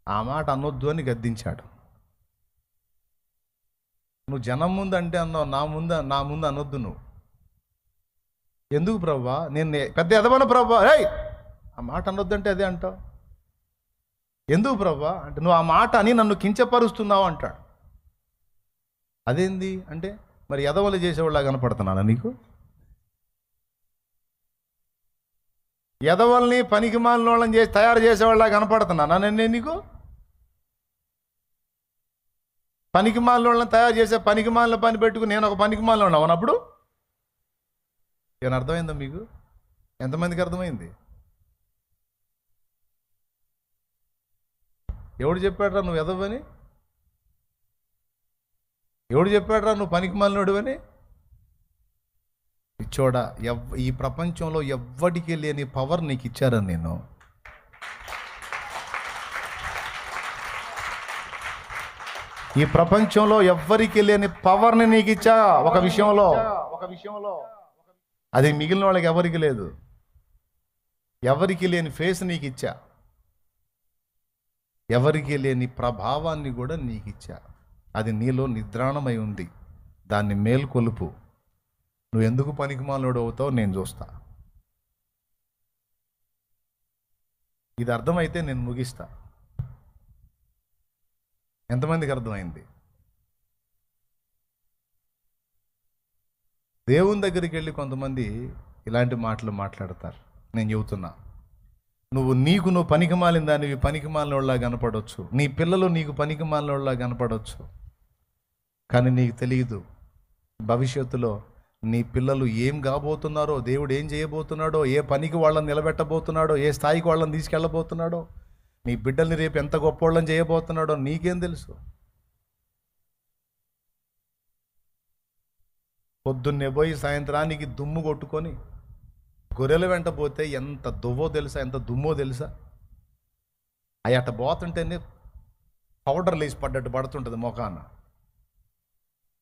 Speaker 1: ఆ మాట అనొద్దు అని గద్దించాడు. నువ్వు జనం ముందు అంటే అన్నావు, నా ముందు అనొద్దు నువ్వు. ఎందుకు ప్రభా? నేను పెద్ద ఎదవను ప్రభా. ఏయ్ ఆ మాట అనొద్దంటే అదే అంటావు. ఎందుకు ప్రభా అంటే నువ్వు ఆ మాట అని నన్ను కించపరుస్తున్నావు అంటాడు. అదేంది అంటే మరి ఎదవలు చేసేవాళ్ళ కనపడుతున్నానా నీకు? ఎదవల్ని పనికి మాలిన వాళ్ళని చేసి తయారు చేసేవాళ్ళ కనపడుతున్నానా నేను నీకు? పనికి మాలిన వాళ్ళని తయారు చేసే పనికి మాలిన పని పెట్టుకుని నేను ఒక పనికి మాలిన వాళ్ళని అవునప్పుడు ఏమైనా అర్థమైందా మీకు? ఎంతమందికి అర్థమైంది? ఎవడు చెప్పాడురా నువ్వు ఎదవని? ఎవడు చెప్పాడురా నువ్వు పనికి మాలినోడు అని? ఇచ్చోడా, ఈ ప్రపంచంలో ఎవ్వడికి లేని పవర్ నీకు ఇచ్చారని నేను. ఈ ప్రపంచంలో ఎవ్వరికి లేని పవర్ని నీకు ఇచ్చా ఒక విషయంలో. అది మిగిలిన వాళ్ళకి ఎవరికి లేదు. ఎవరికి లేని ఫేస్ నీకు ఇచ్చా, ఎవరికి లేని ప్రభావాన్ని కూడా నీకు ఇచ్చా. అది నీలో నిద్రాణమై ఉంది. దాన్ని మేల్కొలుపు. నువ్వు ఎందుకు పనికిమాలినోడు అవుతావు నేను చూస్తా. ఇది అర్థమైతే నేను ముగిస్తా. ఎంతమందికి అర్థమైంది? దేవుని దగ్గరికి వెళ్ళి కొంతమంది ఇలాంటి మాటలు మాట్లాడతారు. నేను చెబుతున్నా, నువ్వు పనికిమాలిన దానివి పనికిమాలిన వాళ్ళ కనపడవచ్చు, నీ పిల్లలు నీకు పనికిమాలిన వాళ్ళ కనపడవచ్చు. కానీ నీకు తెలియదు భవిష్యత్తులో నీ పిల్లలు ఏం కాబోతున్నారో, దేవుడు ఏం చేయబోతున్నాడో, ఏ పనికి వాళ్ళని నిలబెట్టబోతున్నాడో, ఏ స్థాయికి వాళ్ళని తీసుకెళ్ళబోతున్నాడో, నీ బిడ్డల్ని రేపు ఎంత గొప్ప వాళ్ళని చేయబోతున్నాడో నీకేం తెలుసు? పొద్దున్నే పోయి సాయంత్రానికి దుమ్ము కొట్టుకొని గొర్రెల వెంట పోతే ఎంత దువ్వో తెలుసా, ఎంత దుమ్మో తెలుసా? అవి అట్ట పోతుంటేనే పౌడర్ లేసి పడ్డట్టు పడుతుంటుంది మొఖాన.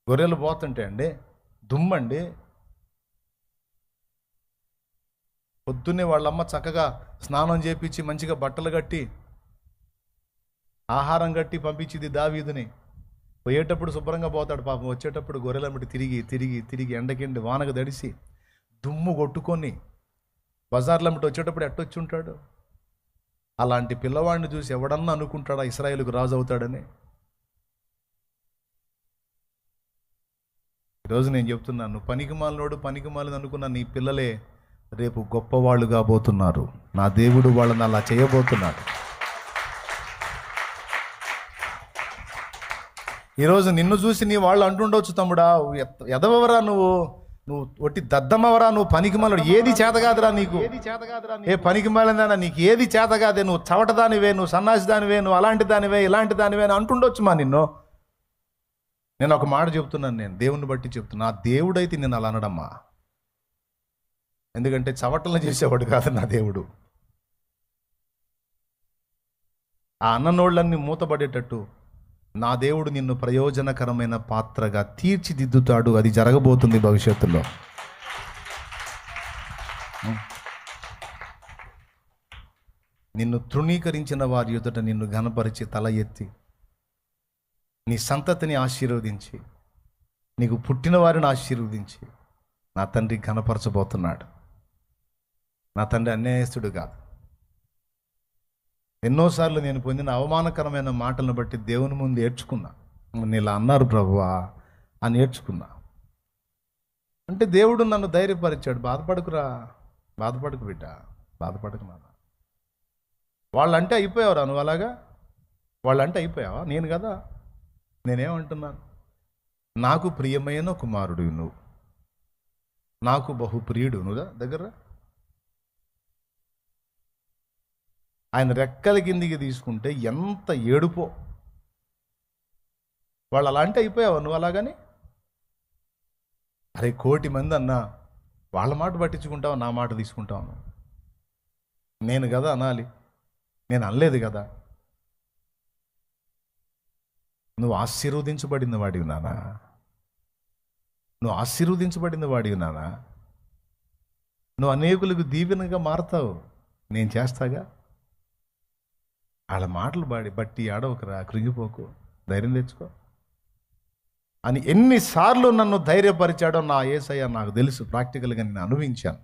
Speaker 1: గొర్రెలు పోతుంటే అండి దుమ్మండి. పొద్దున్నే వాళ్ళమ్మ చక్కగా స్నానం చేపించి మంచిగా బట్టలు కట్టి ఆహారం కట్టి పంపించింది దావీదుని. పోయేటప్పుడు శుభ్రంగా పోతాడు పాపం, వచ్చేటప్పుడు గొర్రెలమ్మటి తిరిగి తిరిగి తిరిగి ఎండకెండి వానకు దడిసి దుమ్ము కొట్టుకొని బజార్లమ్మటి వచ్చేటప్పుడు ఎట్టొచ్చి ఉంటాడు? అలాంటి పిల్లవాడిని చూసి ఎవడన్నా అనుకుంటాడా ఇశ్రాయేలుకు రాజు అవుతాడని? ఈరోజు నేను చెప్తున్నాను, నువ్వు పనికిమాలినోడు అనుకున్న నీ పిల్లలే రేపు గొప్పవాళ్ళు కాబోతున్నారు. నా దేవుడు వాళ్ళని అలా చేయబోతున్నాడు. ఈరోజు నిన్ను చూసి నీ వాళ్ళు అంటుండొచ్చు, తమ్ముడా ఎదవరా నువ్వు ఒట్టి దద్దమ్మవరా, నువ్వు పనికిమాలినోడు, ఏది చేతగాదురా నీకు, ఏ పనికిమాలిందానా నీకు ఏది చేతగాదే, నువ్వు చవటదానివే, నువ్వు సన్నాసి దానివే, నువ్వు అలాంటి దానివే ఇలాంటి దానివే అని అంటుండొచ్చు మా నిన్ను. నేను ఒక మాట చెప్తున్నాను, నేను దేవుణ్ణి బట్టి చెప్తున్నా, నా దేవుడైతే నేను అలా అనడమ్మా. ఎందుకంటే చవటలను చేసేవాడు కాదు నా దేవుడు. ఆ అన్ననోళ్ళన్నీ మూతపడేటట్టు నా దేవుడు నిన్ను ప్రయోజనకరమైన పాత్రగా తీర్చిదిద్దుతాడు. అది జరగబోతుంది భవిష్యత్తులో. నిన్ను తృణీకరించిన వారి ఎదుట నిన్ను ఘనపరిచి తల ఎత్తి నీ సంతతిని ఆశీర్వదించి నీకు పుట్టిన వారిని ఆశీర్వదించి నా తండ్రి ఘనపరచబోతున్నాడు. నా తండ్రి అన్యాయస్తుడు కాదు. ఎన్నోసార్లు నేను పొందిన అవమానకరమైన మాటలను బట్టి దేవుని ముందు ఏడ్చుకున్నా. నేను ఇలా అన్నారు ప్రభువా అని ఏడ్చుకున్నా. అంటే దేవుడు నన్ను ధైర్యపరిచాడు. బాధపడకు బిడ్డ, బాధపడకు నాన్న. వాళ్ళంటే అయిపోయావురా నువ్వు, అలాగా వాళ్ళంటే అయిపోయావా? నేను కదా, నేనేమంటున్నాను, నాకు ప్రియమైన కుమారుడు నువ్వు, నాకు బహుప్రియుడు నువ్వు. దగ్గర ఆయన రెక్కల కిందికి తీసుకుంటే ఎంత ఏడుపో. వాళ్ళు అలా అంటే అయిపోయావా నువ్వు అలాగని? అరే 1,000,000 మంది అన్నా వాళ్ళ మాట పట్టించుకుంటావు, నా మాట తీసుకుంటావు. నేను కదా అనాలి, నేను అనలేదు కదా. నువ్వు ఆశీర్వదించబడిన వాడివి నానా, నువ్వు ఆశీర్వదించబడిన వాడివి నానా. నువ్వు అనేకులకు దీవెనగా మారతావు, నేను చేస్తాగా. వాళ్ళ మాటలు బట్టి ఆడవకరా, కృంగిపోకు, ధైర్యం తెచ్చుకో అని ఎన్నిసార్లు నన్ను ధైర్యపరిచాడో నా యేసయ్య నాకు తెలుసు. ప్రాక్టికల్గా నేను అనుభవించాను.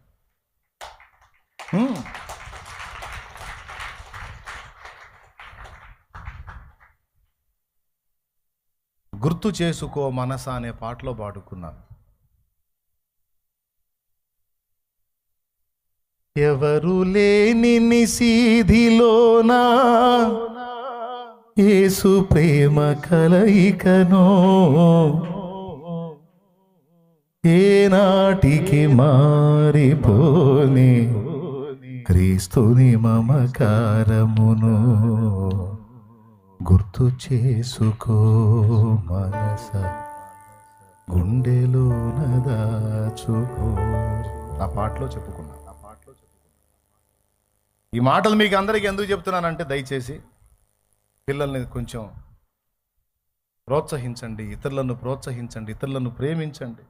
Speaker 1: గుర్తు చేసుకో మనసా అనే పాటలో పాడుకున్నాను. ఎవరు లేని నిసీధిలోనా యేసు ప్రేమ కలయికనో, ఏనాటికి మారిపోని క్రీస్తుని మమకారమును గుర్తు చేసుకో మనస, గుండెలోన దాచుకో. ఆ పాటలో చెప్పుకున్నా. ఈ మాటలు మీకు అందరికీ ఎందుకు చెప్తున్నానంటే, దయచేసి పిల్లల్ని కొంచెం ప్రోత్సహించండి, ఇతరులను ప్రోత్సహించండి, ఇతరులను ప్రేమించండి,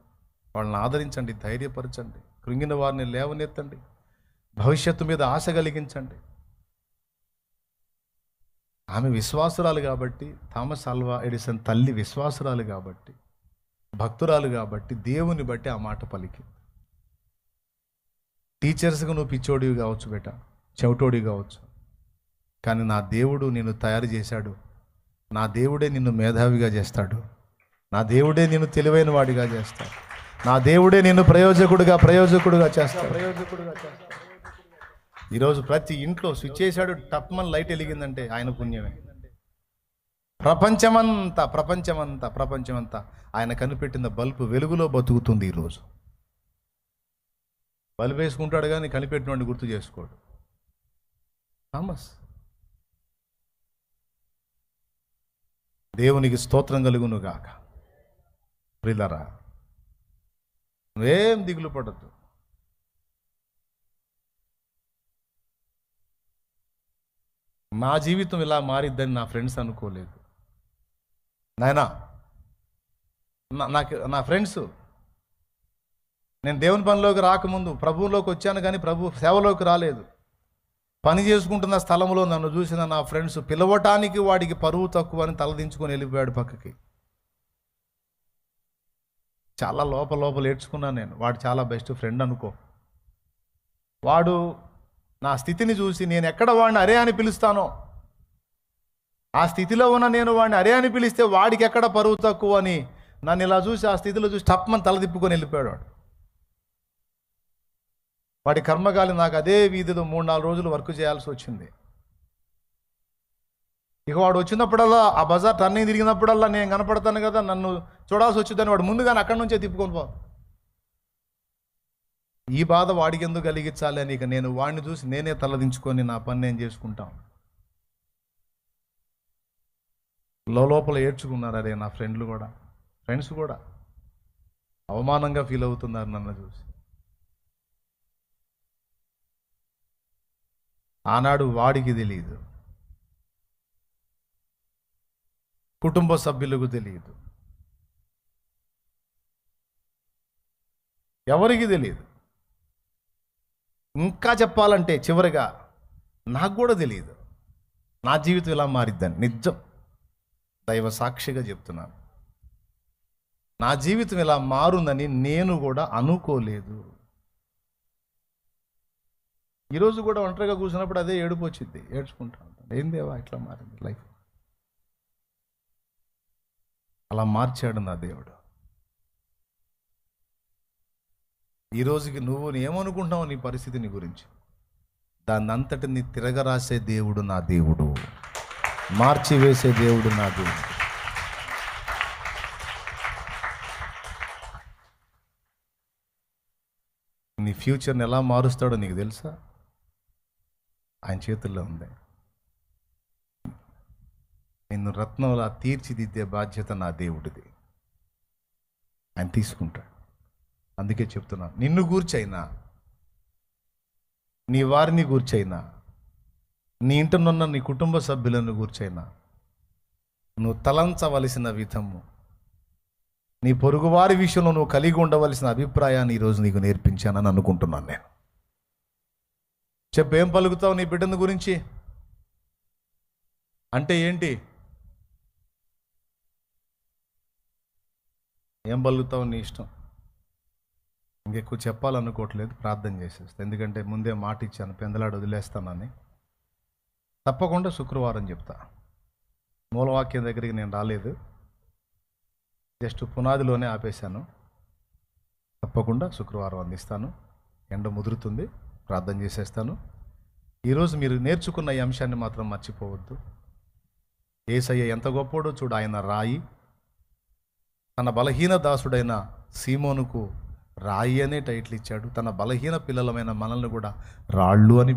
Speaker 1: వాళ్ళని ఆదరించండి, ధైర్యపరచండి, కృంగిన వారిని లేవనెత్తండి, భవిష్యత్తు మీద ఆశ కలిగించండి. ఆమె విశ్వాసురాలు కాబట్టి, థామస్ ఆల్వా ఎడిసన్ తల్లి విశ్వాసురాలు కాబట్టి, భక్తురాలు కాబట్టి, దేవుని బట్టి ఆ మాట పలికి. టీచర్స్గా నువ్వు పిచ్చోడివి కావచ్చు బేట, చెవిటోడి కావచ్చు, కానీ నా దేవుడు నిన్ను తయారు చేశాడు. నా దేవుడే నిన్ను మేధావిగా చేస్తాడు. నా దేవుడే నిన్ను తెలివైన వాడిగా చేస్తాడు. నా దేవుడే నిన్ను ప్రయోజకుడుగా చేస్తాడు. ఈరోజు ప్రతి ఇంట్లో స్విచ్ చేశాడు, టప్మన్ లైట్ వెలిగిందంటే ఆయన పుణ్యమే. ప్రపంచమంతా ఆయన కనిపెట్టిన బల్బు వెలుగులో బతుకుతుంది. ఈరోజు బల్బు వేసుకుంటాడు కానీ కనిపెట్టినవాడిని గుర్తు చేసుకోడు. థామస్. దేవునికి స్తోత్రం కలుగును గాక. ప్రియులారా, నువ్వేం దిగులు పడద్దు. నా జీవితం ఇలా మారిద్దని నా ఫ్రెండ్స్ అనుకోలేదు. నాయనా, నా ఫ్రెండ్స్, నేను దేవుని పనిలోకి రాకముందు ప్రభువులోకి వచ్చాను, కానీ ప్రభు సేవలోకి రాలేదు. పని చేసుకుంటున్న స్థలంలో నన్ను చూసిన నా ఫ్రెండ్స్ పిలవటానికి వాడికి పరువు తక్కువ అని తలదించుకొని వెళ్ళిపోయాడు పక్కకి. చాలా లోపల ఏడ్చుకున్నాను నేను. వాడు చాలా బెస్ట్ ఫ్రెండ్ అనుకో. వాడు నా స్థితిని చూసి నేను ఎక్కడ వాడిని అరే అని పిలుస్తానో, ఆ స్థితిలో ఉన్న నేను వాడిని అరే అని పిలిస్తే వాడికి ఎక్కడ పరువు తక్కువ అని నన్ను ఇలా చూసి ఆ స్థితిలో చూసి టప్మని తల తిప్పుకొని వెళ్ళిపోయాడు వాడు. వాడి కర్మకాలి నాకు అదే వీధిలో 3-4 రోజులు వర్క్ చేయాల్సి వచ్చింది. ఇక వాడు వచ్చినప్పుడల్లా ఆ బజార్ టర్నింగ్ తిరిగినప్పుడల్లా నేను కనపడతాను కదా, నన్ను చూడాల్సి వచ్చిందని వాడు ముందుగానే అక్కడి నుంచే తిప్పుకొని పో. ఈ బాధ వాడికి ఎందుకు కలిగించాలి అని ఇక నేను వాడిని చూసి నేనే తలదించుకొని నా పని నేను చేసుకుంటాను. లోపల ఏడ్చుకున్నారు. అదే నా ఫ్రెండ్స్ కూడా అవమానంగా ఫీల్ అవుతున్నారు నన్ను చూసి. ఆనాడు వాడికి తెలియదు, కుటుంబ సభ్యులకు తెలియదు, ఎవరికి తెలియదు. ఇంకా చెప్పాలంటే చివరిగా నాకు కూడా తెలియదు నా జీవితం ఇలా మారిద్దని. నిజం, దైవ సాక్షిగా చెప్తున్నాను, నా జీవితం ఇలా మారుందని నేను కూడా అనుకోలేదు. ఈరోజు కూడా ఒంటరిగా కూర్చున్నప్పుడు అదే ఏడుపు వచ్చింది, ఏడ్చుకుంటా ఉంటాను. ఏం దేవా ఇట్లా మారింది లైఫ్. అలా మార్చాడు నా దేవుడు. ఈ రోజుకి నువ్వు ఏమనుకుంటున్నావు నీ పరిస్థితిని గురించి, దాన్ని అంతటిని తిరగరాసే దేవుడు నా దేవుడు, మార్చివేసే దేవుడు నా దేవుడు. నీ ఫ్యూచర్ని ఎలా మారుస్తాడో నీకు తెలుసా? ఆయన చేతుల్లో ఉంది. నిన్ను రత్నంలా తీర్చిదిద్దే బాధ్యత నా దేవుడిది. ఆయన తీసుకుంటాడు. అందుకే చెప్తున్నా, నిన్ను గూర్చైనా, నీ వారిని గూర్చైనా, నీ ఇంటనున్న నీ కుటుంబ సభ్యులను గూర్చైనా నువ్వు తలంచవలసిన విధము, నీ పొరుగువారి విషయంలో నువ్వు కలిగి ఉండవలసిన అభిప్రాయాన్ని ఈరోజు నీకు నేర్పించానని అనుకుంటున్నాను నేను. చెప్పు, ఏం పలుకుతావు నీ బిడ్డను గురించి అంటే ఏంటి? ఏం పలుకుతావు నీ ఇష్టం. ఇంకెక్కువ చెప్పాలనుకోవట్లేదు, ప్రార్థన చేసేస్తా. ఎందుకంటే ముందే మాట ఇచ్చాను, పెందలాడు వదిలేస్తానని. తప్పకుండా శుక్రవారం చెప్తా. మూలవాక్యం దగ్గరికి నేను రాలేదు, జస్ట్ పునాదిలోనే ఆపేశాను. తప్పకుండా శుక్రవారం అందిస్తాను. ఎండ ముదురుతుంది, ప్రార్థన చేసేస్తాను. ఈరోజు మీరు నేర్చుకున్న ఈ అంశాన్ని మాత్రం మర్చిపోవద్దు. యేసయ్య ఎంత గొప్పోడో చూడు. ఆయన రాయి, తన బలహీన దాసుడైన సీమోనుకు రాయి అనే టైటిల్ ఇచ్చాడు. తన బలహీన పిల్లలమైన మనల్ని కూడా రాళ్ళు అని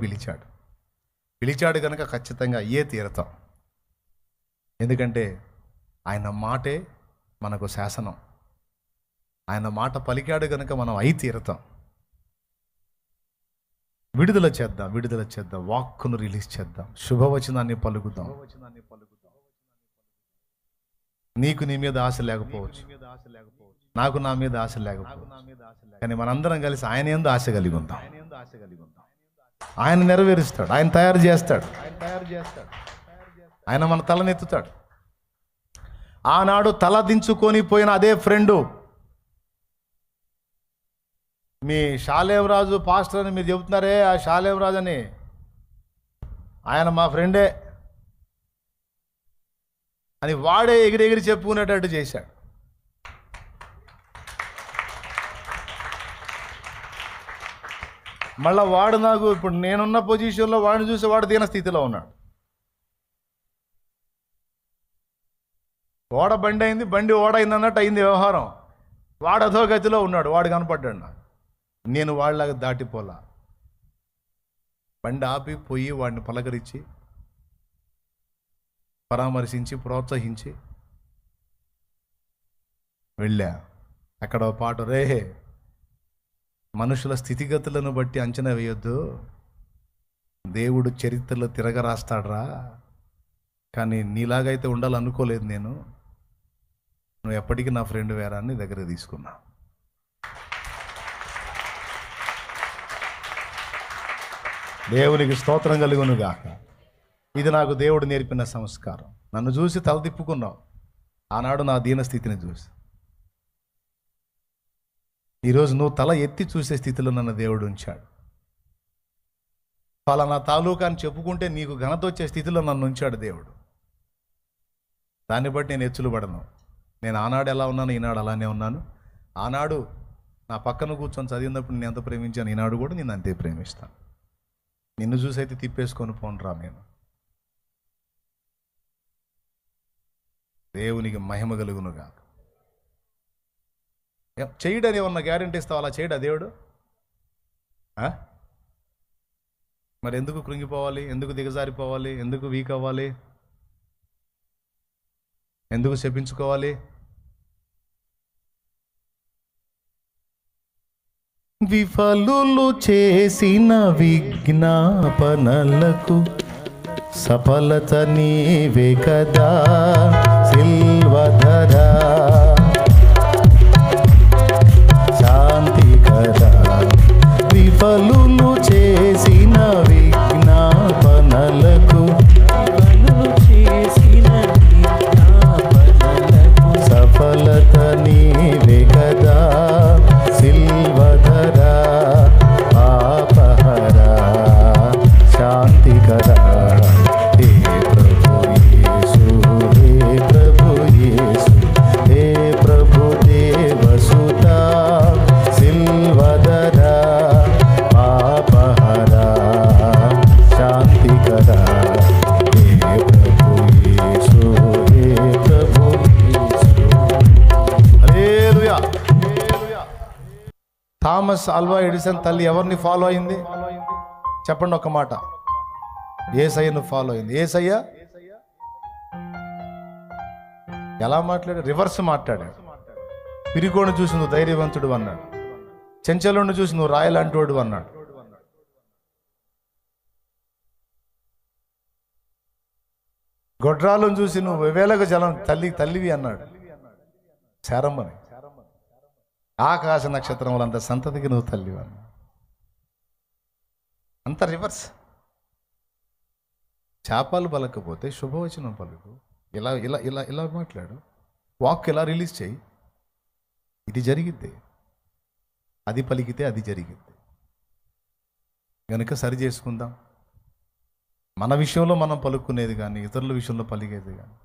Speaker 1: పిలిచాడు కనుక ఖచ్చితంగా అయ్యే తీరతాం. ఎందుకంటే ఆయన మాటే మనకు శాసనం. ఆయన మాట పలికాడు కనుక మనం అయి తీరతాం. విడుదల చేద్దాం, వాక్కును రిలీజ్ చేద్దాం, శుభవచనాన్ని పలుకుదాం. నీకు నీ మీద ఆశ లేకపోవచ్చు, నాకు నా మీద ఆశ లేకపోవచ్చు, కానీ మనందరం కలిసి ఆయన యందు ఆశ కలిగి ఉందాం. ఆయన నెరవేరుస్తాడు, ఆయన తయారు చేస్తాడు, ఆయన మన తలనెత్తుతాడు. ఆనాడు తల దించుకొని పోయిన అదే ఫ్రెండు, మీ షాలేంరాజు పాస్టర్ అని మీరు చెబుతున్నారే, ఆ షాలేంరాజు అని ఆయన మా ఫ్రెండే అని వాడే ఎగిరెగిరి చెప్పుకునేటట్టు చేశాడు. మళ్ళా వాడు నాకు, ఇప్పుడు నేనున్న పొజిషన్లో వాడిని చూసి వాడు దీన స్థితిలో ఉన్నాడు. ఓడ బండి అయింది, బండి ఓడ అయింది అన్నట్టు అయింది వ్యవహారం. వాడు అధో గతిలో ఉన్నాడు, వాడు కనపడ్డాడు నాకు. నేను వాళ్ళలాగా దాటిపోలా. బండి ఆపి పోయి వాడిని పలకరించి, పరామర్శించి, ప్రోత్సహించి వెళ్ళా. అక్కడ పాట, రే మనుషుల స్థితిగతులను బట్టి అంచనా వేయొద్దు, దేవుడు చరిత్రలో తిరగరాస్తాడ్రా. కానీ నీలాగైతే ఉండాలనుకోలేదు నేను, నువ్వు ఎప్పటికీ నా ఫ్రెండ్ వేరాన్ని దగ్గర తీసుకున్నా. దేవునికి స్తోత్రం కలుగునుగాక. ఇది నాకు దేవుడు నేర్పిన సంస్కారం. నన్ను చూసి తల తిప్పుకున్నావు ఆనాడు నా దీన స్థితిని చూసి. ఈరోజు నువ్వు తల ఎత్తి చూసే స్థితిలో నన్ను దేవుడు ఉంచాడు. పలానా తాలూకా అని చెప్పుకుంటే నీకు ఘనత వచ్చే స్థితిలో నన్ను ఉంచాడు దేవుడు. దాన్ని బట్టి నేను ఎచ్చులు పడను. నేను ఆనాడు ఎలా ఉన్నాను, ఈనాడు అలానే ఉన్నాను. ఆనాడు నా పక్కన కూర్చొని చదివినప్పుడు నేను ఎంత ప్రేమించాను, ఈనాడు కూడా నేను అంతే ప్రేమిస్తాను. నిన్ను చూసి అయితే తిప్పేసుకొని పోనరా నేను. దేవునికి మహిమ కలుగునుగా. చేయడని ఏమన్నా గ్యారెంటీ ఇస్తావు? అలా చేయడా దేవుడు? మరి ఎందుకు కృంగిపోవాలి? ఎందుకు దిగజారిపోవాలి? ఎందుకు వీక్ అవ్వాలి? ఎందుకు శపించుకోవాలి? విఫలులు చేసిన విజ్ఞాపనలకు సఫలత నీవే కదా సిల్వధరా, శాంతికరా. విఫలులు చేసిన విజ్ఞాపనలకు సఫలత నీవే కదా సిల్వధరా, పాపహరా, శాంతికరా. హే ప్రభు యేసు, హే ప్రభు యేసు, హే ప్రభు దేవసుతా, సిల్వధరా, పాపహరా, శాంతికరా. హే ప్రభు యేసు, హే ప్రభు యేసు. హల్లెలూయా. థామస్ ఆల్వా ఎడిసన్ తల్లి ఎవరిని ఫాలో అయింది చెప్పండి ఒక మాట. యేసయ్యను ఫాలో అయింది. యేసయ్య ఎలా మాట్లాడాడు? రివర్స్ మాట్లాడాడు. పిరికోడిని చూసి నువ్వు ధైర్యవంతుడు అన్నాడు, చెంచలుడిని చూసి నువ్వు రాయలాంటోడు అన్నాడు. గొడ్రాలను చూసి నువ్వు వేలకు జలం తల్లివి అన్నాడు. శారమ్మని ఆకాశ నక్షత్రములంత సంతతికి నువ్వు తల్లివి అన్నాడు. అంత రివర్స్. శాపాలు పలకపోతే శుభవచనం పలుకు. ఇలా ఇలా ఇలా ఇలా మాట్లాడు. వాక్ ఇలా రిలీజ్ చేయి. ఇది జరిగిద్ది. అది పలికితే అది జరిగిద్ది. కనుక సరి చేసుకుందాం. మన విషయంలో మనం పలుకునేది కానీ ఇతరుల విషయంలో పలికేది కానీ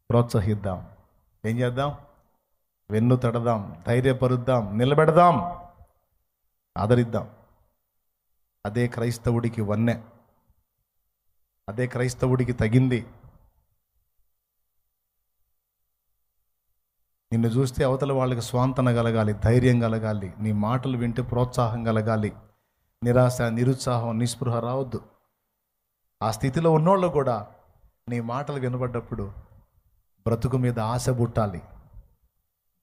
Speaker 1: ప్రోత్సహిద్దాం. ఏం చేద్దాం? వెన్ను తడదాం, ధైర్యపరుద్దాం, నిలబెడదాం, ఆదరిద్దాం. అదే క్రైస్తవుడికి వన్నె. అదే క్రైస్తవుడికి తగింది. నిన్ను చూస్తే అవతల వాళ్ళకి స్వాంతన కలగాలి, ధైర్యం కలగాలి, నీ మాటలు వింటే ప్రోత్సాహం కలగాలి. నిరాశ, నిరుత్సాహం, నిస్పృహ రావద్దు. ఆ స్థితిలో ఉన్నోళ్ళు కూడా నీ మాటలు వినబడ్డప్పుడు బ్రతుకు మీద ఆశ పుట్టాలి,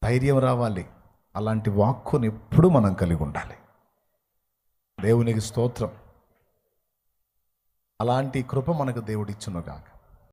Speaker 1: ధైర్యం రావాలి. అలాంటి వాక్కుని ఎప్పుడూ మనం కలిగి ఉండాలి. దేవునికి స్తోత్రం. అలాంటి కృప మనకు దేవుడిచ్చునుగాక.